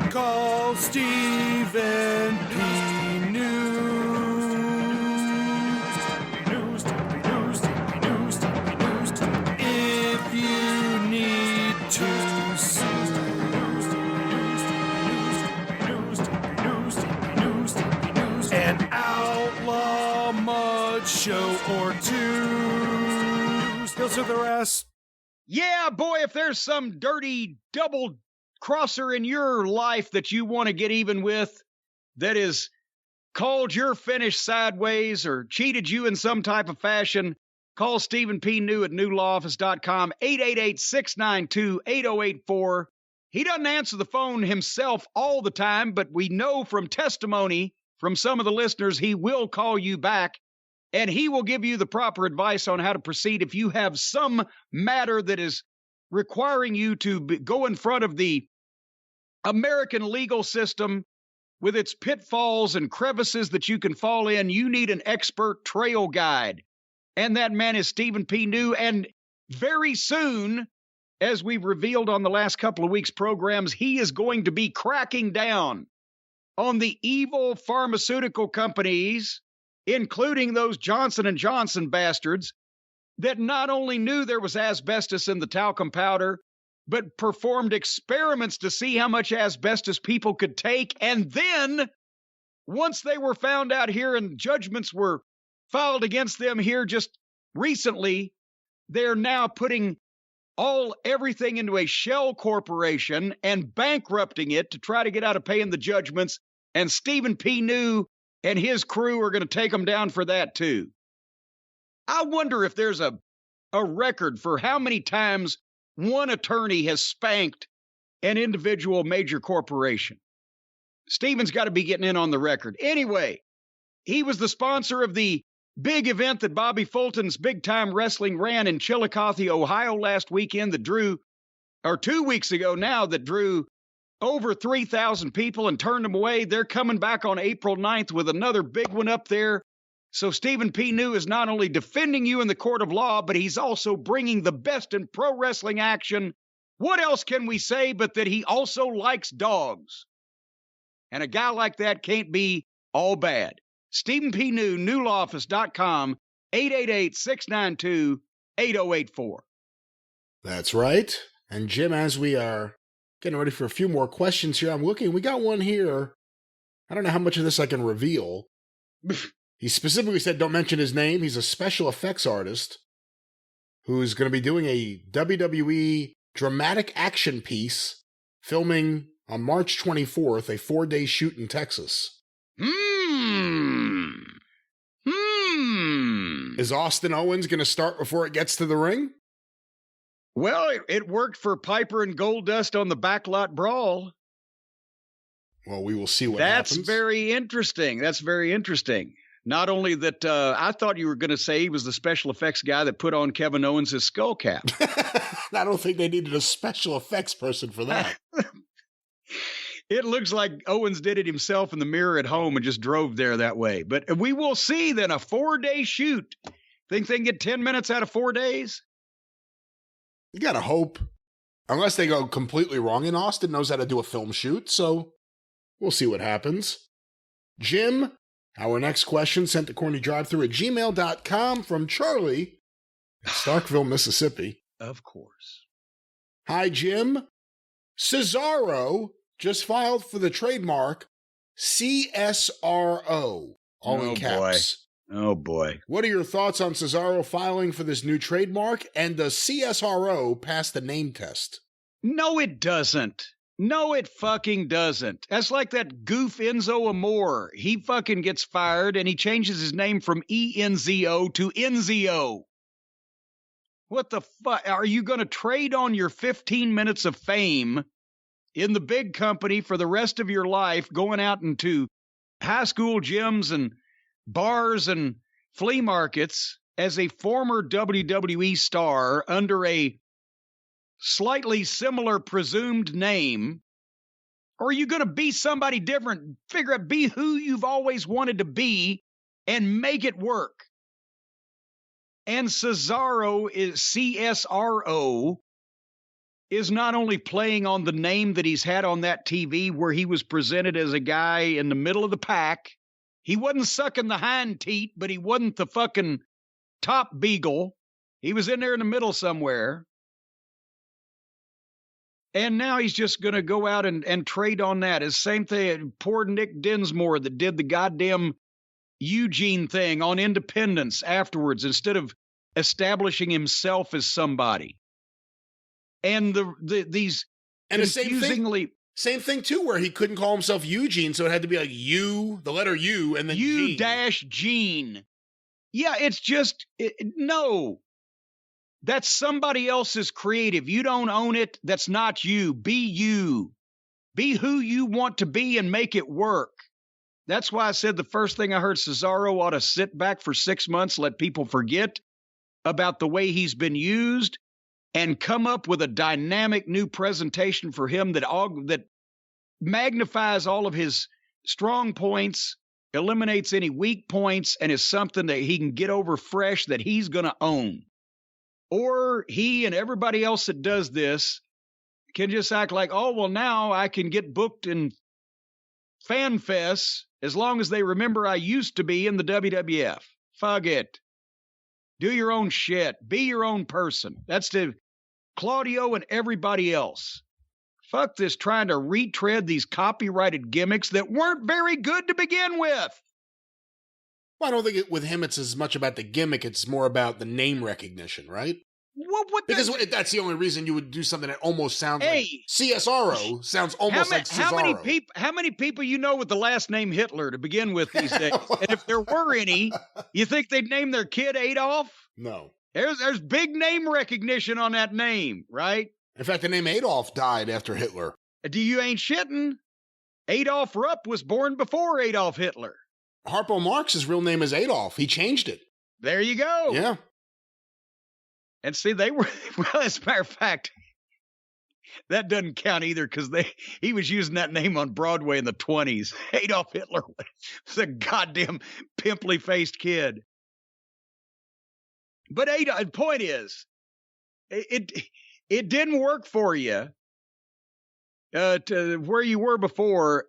Call Stephen P. News. If you need to sue. An outlaw mud show or two. He'll sue the rest. Yeah, boy, if there's some dirty double crosser in your life that you want to get even with, that is called your finish sideways or cheated you in some type of fashion, call Stephen P. New at newlawoffice.com, 888-692-8084. He doesn't answer the phone himself all the time, but we know from testimony from some of the listeners he will call you back, and he will give you the proper advice on how to proceed if you have some matter that is requiring you to go in front of the American legal system with its pitfalls and crevices that you can fall in. You need an expert trail guide. And that man is Stephen P. New. And very soon, as we've revealed on the last couple of weeks' programs, he is going to be cracking down on the evil pharmaceutical companies, including those Johnson & Johnson bastards, that not only knew there was asbestos in the talcum powder, but performed experiments to see how much asbestos people could take. And then, once they were found out here and judgments were filed against them here just recently, they're now putting everything into a shell corporation and bankrupting it to try to get out of paying the judgments. And Stephen P. New and his crew are going to take them down for that too. I wonder if there's a record for how many times one attorney has spanked an individual major corporation. Stephen's got to be getting in on the record. Anyway, he was the sponsor of the big event that Bobby Fulton's Big Time Wrestling ran in Chillicothe, Ohio last weekend that drew, or 2 weeks ago now, that drew over 3,000 people and turned them away. They're coming back on April 9th with another big one up there. So Stephen P. New is not only defending you in the court of law, but he's also bringing the best in pro wrestling action. What else can we say but that he also likes dogs? And a guy like that can't be all bad. Stephen P. New, newlawoffice.com, 888-692-8084. That's right. And Jim, as we are getting ready for a few more questions here, I'm looking. We got one here. I don't know how much of this I can reveal. He specifically said don't mention his name. He's a special effects artist who's going to be doing a WWE dramatic action piece filming on March 24th, a 4-day shoot in Texas. Is Austin Owens going to start before it gets to the ring? Well, it worked for Piper and Goldust on the Backlot Brawl. Well, we will see what happens. That's very interesting. Not only that, I thought you were going to say he was the special effects guy that put on Kevin Owens' skull cap. I don't think they needed a special effects person for that. It looks like Owens did it himself in the mirror at home and just drove there that way. But we will see then a 4-day shoot. Think they can get 10 minutes out of 4 days? You got to hope. Unless they go completely wrong, and Austin knows how to do a film shoot, so we'll see what happens. Jim, our next question sent to CornyDriveThru@gmail.com from Charlie in Starkville, Mississippi. Of course. Hi, Jim. Cesaro just filed for the trademark CSRO, all in caps. Oh, boy. What are your thoughts on Cesaro filing for this new trademark, and does CSRO pass the name test? No, it doesn't. No, it fucking doesn't. That's like that goof Enzo Amore. He fucking gets fired, and he changes his name from ENZO to NZO. What the fuck? Are you going to trade on your 15 minutes of fame in the big company for the rest of your life, going out into high school gyms and bars and flea markets as a former WWE star under a slightly similar presumed name? Or are you going to be somebody different? Figure out, be who you've always wanted to be and make it work. And Cesaro is CSRO is not only playing on the name that he's had on that TV where he was presented as a guy in the middle of the pack. He wasn't sucking the hind teat, but he wasn't the fucking top beagle. He was in there in the middle somewhere. And now he's just going to go out and trade on that. It's the same thing, poor Nick Dinsmore that did the goddamn Eugene thing on Independence afterwards instead of establishing himself as somebody. And these and confusingly... Same thing, too, where he couldn't call himself Eugene, so it had to be like U, the letter U, and then U-Gene. Yeah, it's just... no. That's somebody else's creative. You don't own it. That's not you. Be you. Be who you want to be and make it work. That's why I said the first thing I heard, Cesaro ought to sit back for 6 months, let people forget about the way he's been used, and come up with a dynamic new presentation for him that magnifies all of his strong points, eliminates any weak points, and is something that he can get over fresh that he's going to own. Or he and everybody else that does this can just act like, oh, well, now I can get booked in Fan Fest as long as they remember I used to be in the WWF. Fuck it. Do your own shit. Be your own person. That's to Claudio and everybody else. Fuck this trying to retread these copyrighted gimmicks that weren't very good to begin with. Well, I don't think with him it's as much about the gimmick. It's more about the name recognition, right? Because that's the only reason you would do something that almost sounds like CSRO. Sounds almost like Cesaro. How many people you know with the last name Hitler to begin with these days? And if there were any, you think they'd name their kid Adolf? No. There's big name recognition on that name, right? In fact, the name Adolf died after Hitler. You ain't shitting. Adolf Rupp was born before Adolf Hitler. Harpo Marx's real name is Adolf. He changed it. There you go. Yeah. And see, they were, well, as a matter of fact, that doesn't count either because he was using that name on Broadway in the 20s. Adolf Hitler was a goddamn pimply-faced kid. But the point is, it didn't work for you to where you were before.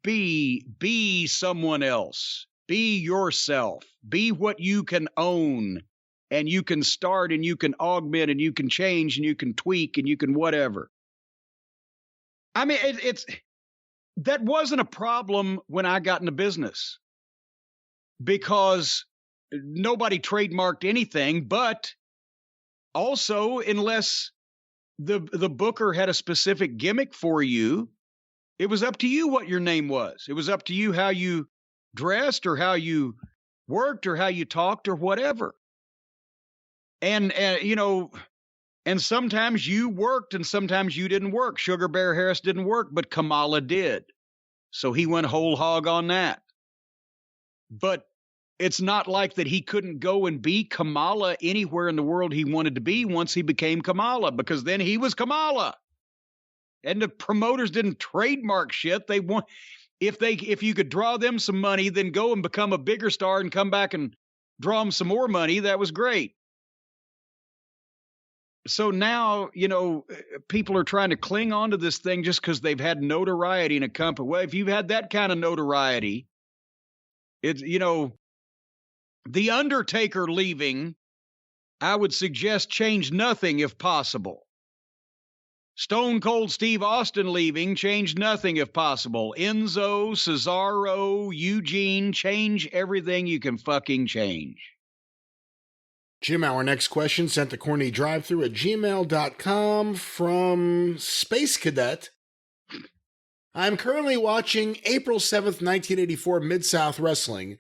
Be someone else. Be yourself. Be what you can own. And you can start and you can augment and you can change and you can tweak and you can whatever. I mean, that wasn't a problem when I got into business because nobody trademarked anything, but also unless the booker had a specific gimmick for you, it was up to you what your name was. It was up to you how you dressed or how you worked or how you talked or whatever. And you know, and sometimes you worked and sometimes you didn't work. Sugar Bear Harris didn't work, but Kamala did. So he went whole hog on that. But it's not like that he couldn't go and be Kamala anywhere in the world he wanted to be once he became Kamala, because then he was Kamala. And the promoters didn't trademark shit. They want, if you could draw them some money, then go and become a bigger star and come back and draw them some more money. That was great. So now, people are trying to cling on to this thing just because they've had notoriety in a company. Well, if you've had that kind of notoriety, it's, The Undertaker leaving, I would suggest change nothing if possible. Stone Cold Steve Austin leaving, change nothing if possible. Enzo, Cesaro, Eugene, change everything you can fucking change. Jim, our next question sent to CornyDriveThru at gmail.com from Space Cadet. I'm currently watching April 7th, 1984 Mid-South Wrestling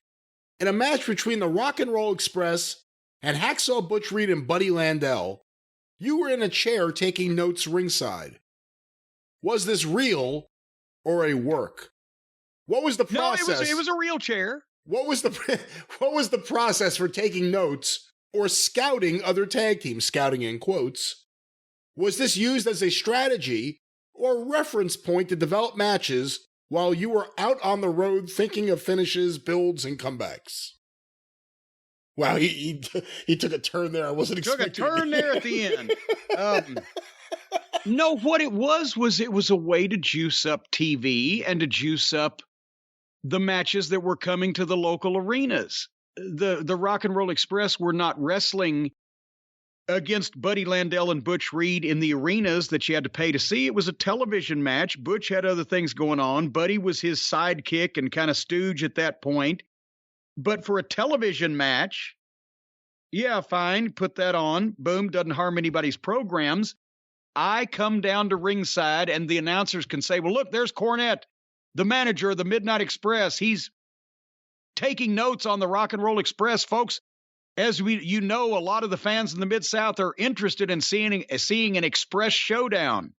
in a match between the Rock and Roll Express and Hacksaw Butch Reed and Buddy Landel. You were in a chair taking notes ringside. Was this real or a work? What was the process? No, it was a real chair. What was the process for taking notes or scouting other tag teams, scouting in quotes? Was this used as a strategy or reference point to develop matches while you were out on the road thinking of finishes, builds, and comebacks? Wow, he took a turn there. I wasn't expecting. Took a turn there at the end. No, what it was it was a way to juice up TV and to juice up the matches that were coming to the local arenas. The Rock and Roll Express were not wrestling against Buddy Landel and Butch Reed in the arenas that you had to pay to see. It was a television match. Butch had other things going on. Buddy was his sidekick and kind of stooge at that point. But for a television match, yeah, fine, put that on. Boom, doesn't harm anybody's programs. I come down to ringside and the announcers can say, well, look, there's Cornette, the manager of the Midnight Express. He's taking notes on the Rock and Roll Express. Folks, as a lot of the fans in the Mid-South are interested in seeing an Express showdown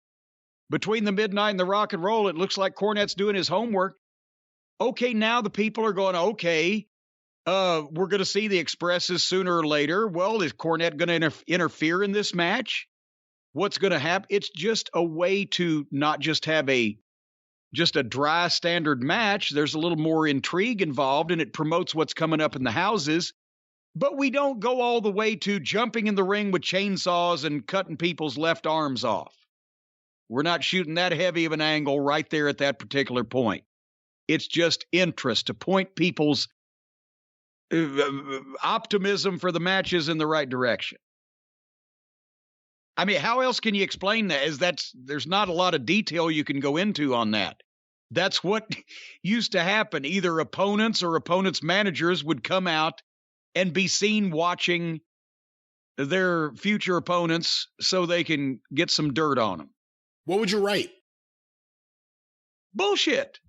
between the Midnight and the Rock and Roll. It looks like Cornette's doing his homework. Okay, now the people are going, okay, we're going to see the Expresses sooner or later. Well, is Cornette going to interfere in this match? What's going to happen? It's just a way to not just have just a dry standard match. There's a little more intrigue involved, and it promotes what's coming up in the houses. But we don't go all the way to jumping in the ring with chainsaws and cutting people's left arms off. We're not shooting that heavy of an angle right there at that particular point. It's just interest to point people's optimism for the matches in the right direction. I mean, how else can you explain that? There's not a lot of detail you can go into on that. That's what used to happen. Either opponents or opponents' managers would come out and be seen watching their future opponents so they can get some dirt on them. What would you write? Bullshit.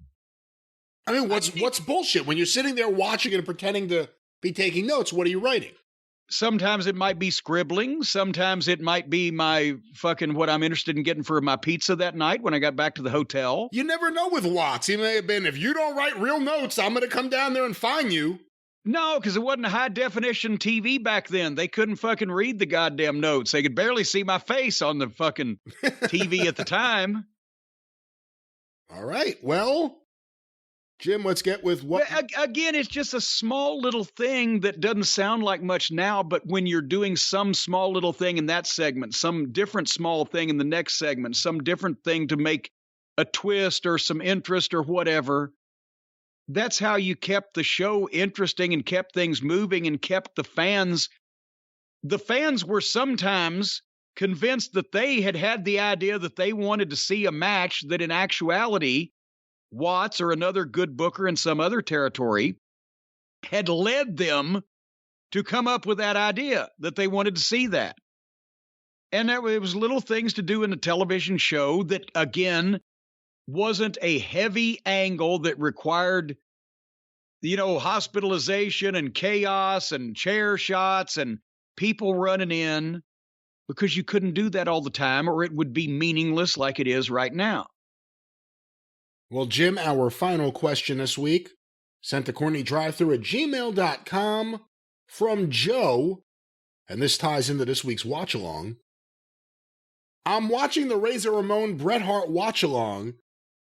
I mean, what's bullshit? When you're sitting there watching and pretending to be taking notes, what are you writing? Sometimes it might be scribbling. Sometimes it might be my fucking what I'm interested in getting for my pizza that night when I got back to the hotel. You never know with Watts. He may have been, if you don't write real notes, I'm going to come down there and fine you. No, because it wasn't a high-definition TV back then. They couldn't fucking read the goddamn notes. They could barely see my face on the fucking TV at the time. All right, well, Jim, let's get with what... Again, it's just a small little thing that doesn't sound like much now, but when you're doing some small little thing in that segment, some different small thing in the next segment, some different thing to make a twist or some interest or whatever, that's how you kept the show interesting and kept things moving and kept the fans. The fans were sometimes convinced that they had the idea that they wanted to see a match that in actuality Watts or another good booker in some other territory had led them to come up with that idea that they wanted to see that. And it was little things to do in a television show that, again, wasn't a heavy angle that required, hospitalization and chaos and chair shots and people running in, because you couldn't do that all the time or it would be meaningless like it is right now. Well, Jim, our final question this week sent to CornyDriveThru@gmail.com from Joe, and this ties into this week's watch-along. I'm watching the Razor Ramon Bret Hart watch-along,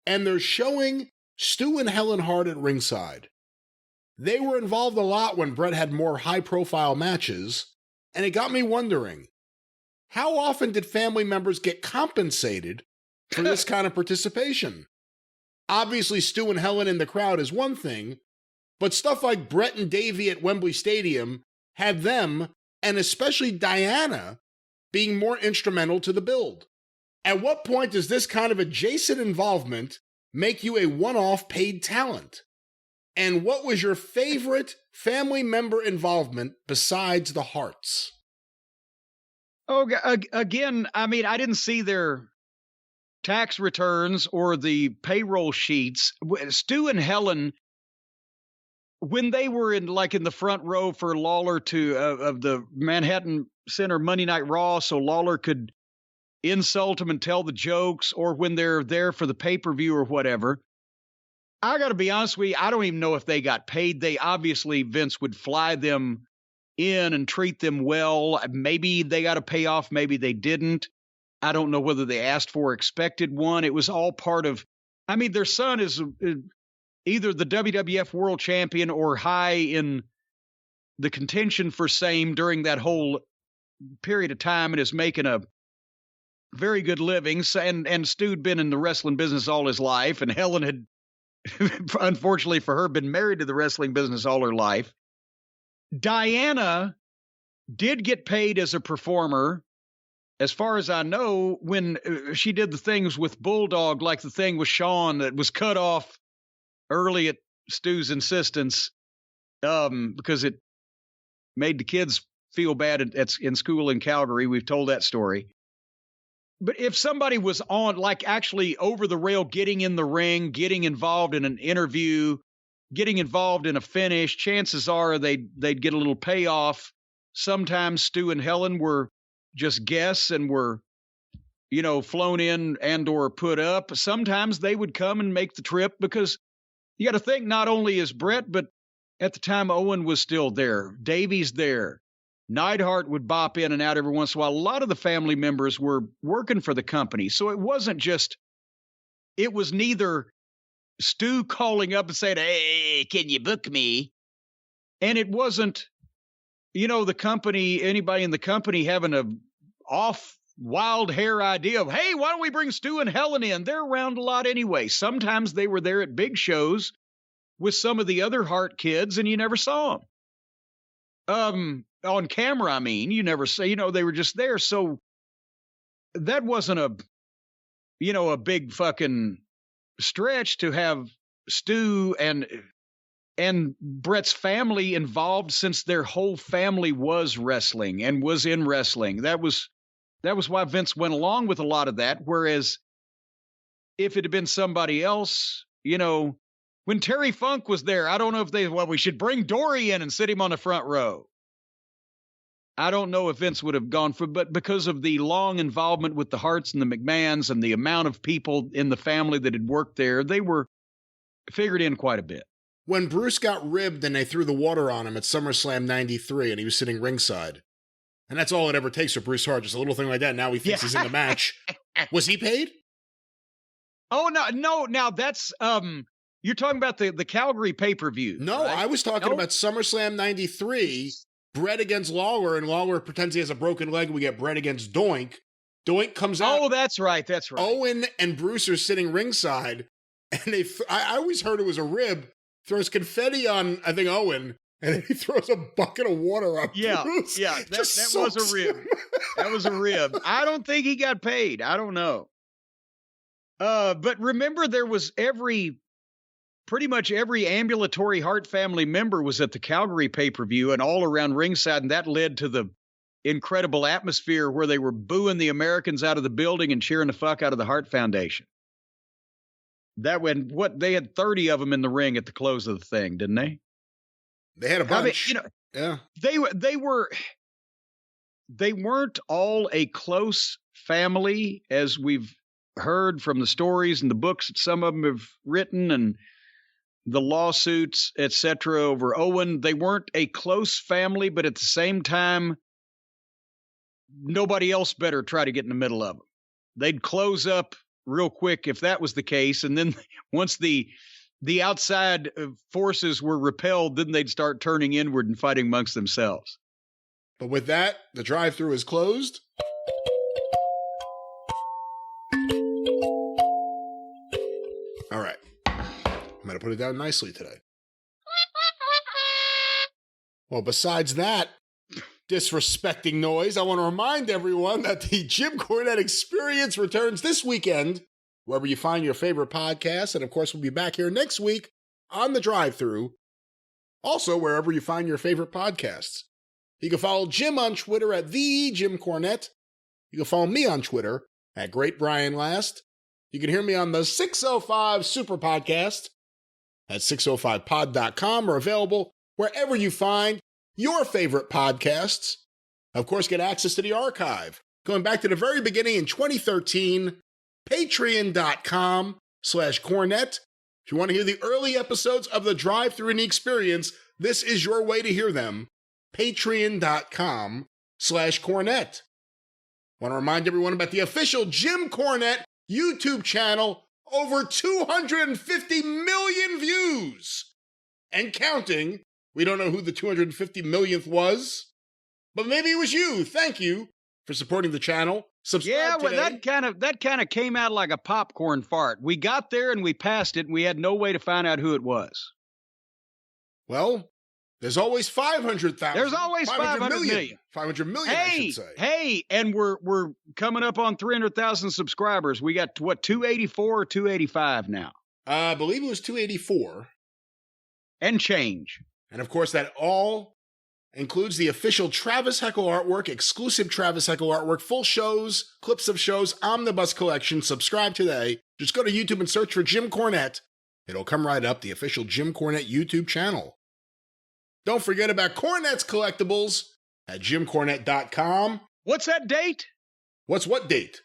and they're showing Stu and Helen Hart at ringside. They were involved a lot when Bret had more high-profile matches, and it got me wondering, how often did family members get compensated for this kind of participation? Obviously, Stu and Helen in the crowd is one thing, but stuff like Bret and Davey at Wembley Stadium had them, and especially Diana, being more instrumental to the build. At what point does this kind of adjacent involvement make you a one-off paid talent? And what was your favorite family member involvement besides the Harts? Oh, again, I mean, I didn't see their tax returns or the payroll sheets. Stu and Helen, when they were in the front row for Lawler of the Manhattan Center Monday Night Raw, so Lawler could insult him and tell the jokes, or when they're there for the pay-per-view or whatever, I got to be honest with you, I don't even know if they got paid. They obviously, Vince would fly them in and treat them well. Maybe they got a payoff, maybe they didn't. I don't know whether they asked for or expected one. It was all part of, I mean, their son is either the WWF World Champion or high in the contention for same during that whole period of time, and is making a very good living. And Stu'd been in the wrestling business all his life, and Helen had, unfortunately for her, been married to the wrestling business all her life. Diana did get paid as a performer, as far as I know, when she did the things with Bulldog, like the thing with Shawn that was cut off early at Stu's insistence, because it made the kids feel bad in school in Calgary. We've told that story. But if somebody was on, like actually over the rail, getting in the ring, getting involved in an interview, getting involved in a finish, chances are they'd get a little payoff. Sometimes Stu and Helen were just guests and were, flown in and or put up. Sometimes they would come and make the trip, because you got to think, not only is Bret, but at the time Owen was still there. Davey's there. Neidhart would bop in and out every once in a while. A lot of the family members were working for the company. So it wasn't just, it was neither Stu calling up and saying, "Hey, can you book me?" And it wasn't, the company, anybody in the company having a off wild hair idea of, "Hey, why don't we bring Stu and Helen in? They're around a lot anyway." Sometimes they were there at big shows with some of the other Hart kids, and you never saw them. On camera, I mean, you never say, they were just there. So that wasn't a big fucking stretch to have Stu and Bret's family involved, since their whole family was wrestling and was in wrestling. That was why Vince went along with a lot of that. Whereas if it had been somebody else, when Terry Funk was there, I don't know if we should bring Dory in and sit him on the front row. I don't know if Vince would have gone for, but because of the long involvement with the Harts and the McMahons and the amount of people in the family that had worked there, they were figured in quite a bit. When Bruce got ribbed and they threw the water on him at SummerSlam 93 and he was sitting ringside, and that's all it ever takes for Bruce Hart, just a little thing like that, now he thinks he's in the match. Was he paid? Oh, no. Now that's, you're talking about the Calgary pay-per-view. No, right? I was talking about SummerSlam 93, Bret against Lawler, and Lawler pretends he has a broken leg. We get Bret against Doink. Doink comes out. Oh, that's right. Owen and Bruce are sitting ringside, and I always heard it was a rib. Throws confetti on, I think, Owen, and then he throws a bucket of water on Bruce. Yeah, that was a rib. That was a rib. I don't think he got paid. I don't know. But remember, there was pretty much every ambulatory Hart family member was at the Calgary pay-per-view and all around ringside, and that led to the incredible atmosphere where they were booing the Americans out of the building and cheering the fuck out of the Hart Foundation. They had 30 of them in the ring at the close of the thing, didn't they? They had a bunch. Yeah. They weren't all a close family, as we've heard from the stories and the books that some of them have written, and the lawsuits, etc., over Owen. They weren't a close family, but at the same time, nobody else better try to get in the middle of them. They'd close up real quick if that was the case, and then once the outside forces were repelled, then they'd start turning inward and fighting amongst themselves. But with that, the drive-thru is closed. All right. I'm going to put it down nicely today. Well, besides that disrespecting noise, I want to remind everyone that the Jim Cornette Experience returns this weekend, wherever you find your favorite podcast. And of course, we'll be back here next week on the drive-thru. Also, wherever you find your favorite podcasts. You can follow Jim on Twitter at @TheJimCornette. You can follow me on Twitter at GreatBrianLast. You can hear me on the 605 Superpodcast at 605pod.com, or available wherever you find your favorite podcasts. Of course, get access to the archive. Going back to the very beginning in 2013, patreon.com/Cornette. If you want to hear the early episodes of the Drive-Thru and the Experience, this is your way to hear them. Patreon.com/Cornette. Want to remind everyone about the official Jim Cornette YouTube channel. Over 250 million views and counting. We don't know who the 250 millionth was, but maybe it was you. Thank you for supporting the channel. Subscribe today. that kind of came out like a popcorn fart. We got there and we passed it, and we had no way to find out who it was. Well, there's always 500,000. There's always 500 million. 500 million, I should say. Hey, and we're coming up on 300,000 subscribers. We got, 284 or 285 now? I believe it was 284. And change. And of course, that all includes the official Travis Heckel artwork, exclusive Travis Heckel artwork, full shows, clips of shows, omnibus collection. Subscribe today. Just go to YouTube and search for Jim Cornette. It'll come right up, the official Jim Cornette YouTube channel. Don't forget about Cornette's collectibles at jimcornette.com. What's that date? What date?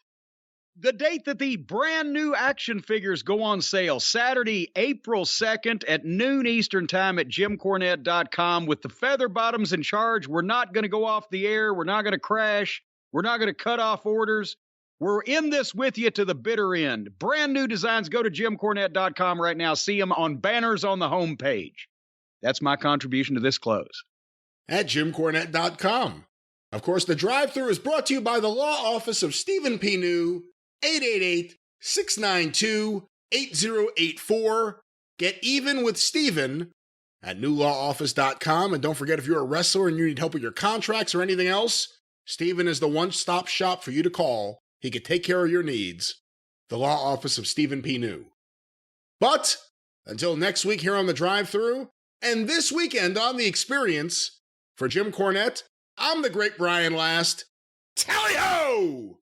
The date that the brand new action figures go on sale. Saturday, April 2nd at noon Eastern time at jimcornette.com. With the feather bottoms in charge, we're not going to go off the air. We're not going to crash. We're not going to cut off orders. We're in this with you to the bitter end. Brand new designs. Go to jimcornette.com right now. See them on banners on the homepage. That's my contribution to this close. At jimcornette.com. Of course, the drive-thru is brought to you by the law office of Stephen P. New, 888-692-8084. Get even with Stephen at newlawoffice.com. And don't forget, if you're a wrestler and you need help with your contracts or anything else, Stephen is the one-stop shop for you to call. He could take care of your needs. The law office of Stephen P. New. But until next week here on the drive-thru, and this weekend on The Experience, for Jim Cornette, I'm the Great Brian Last. Tally-ho!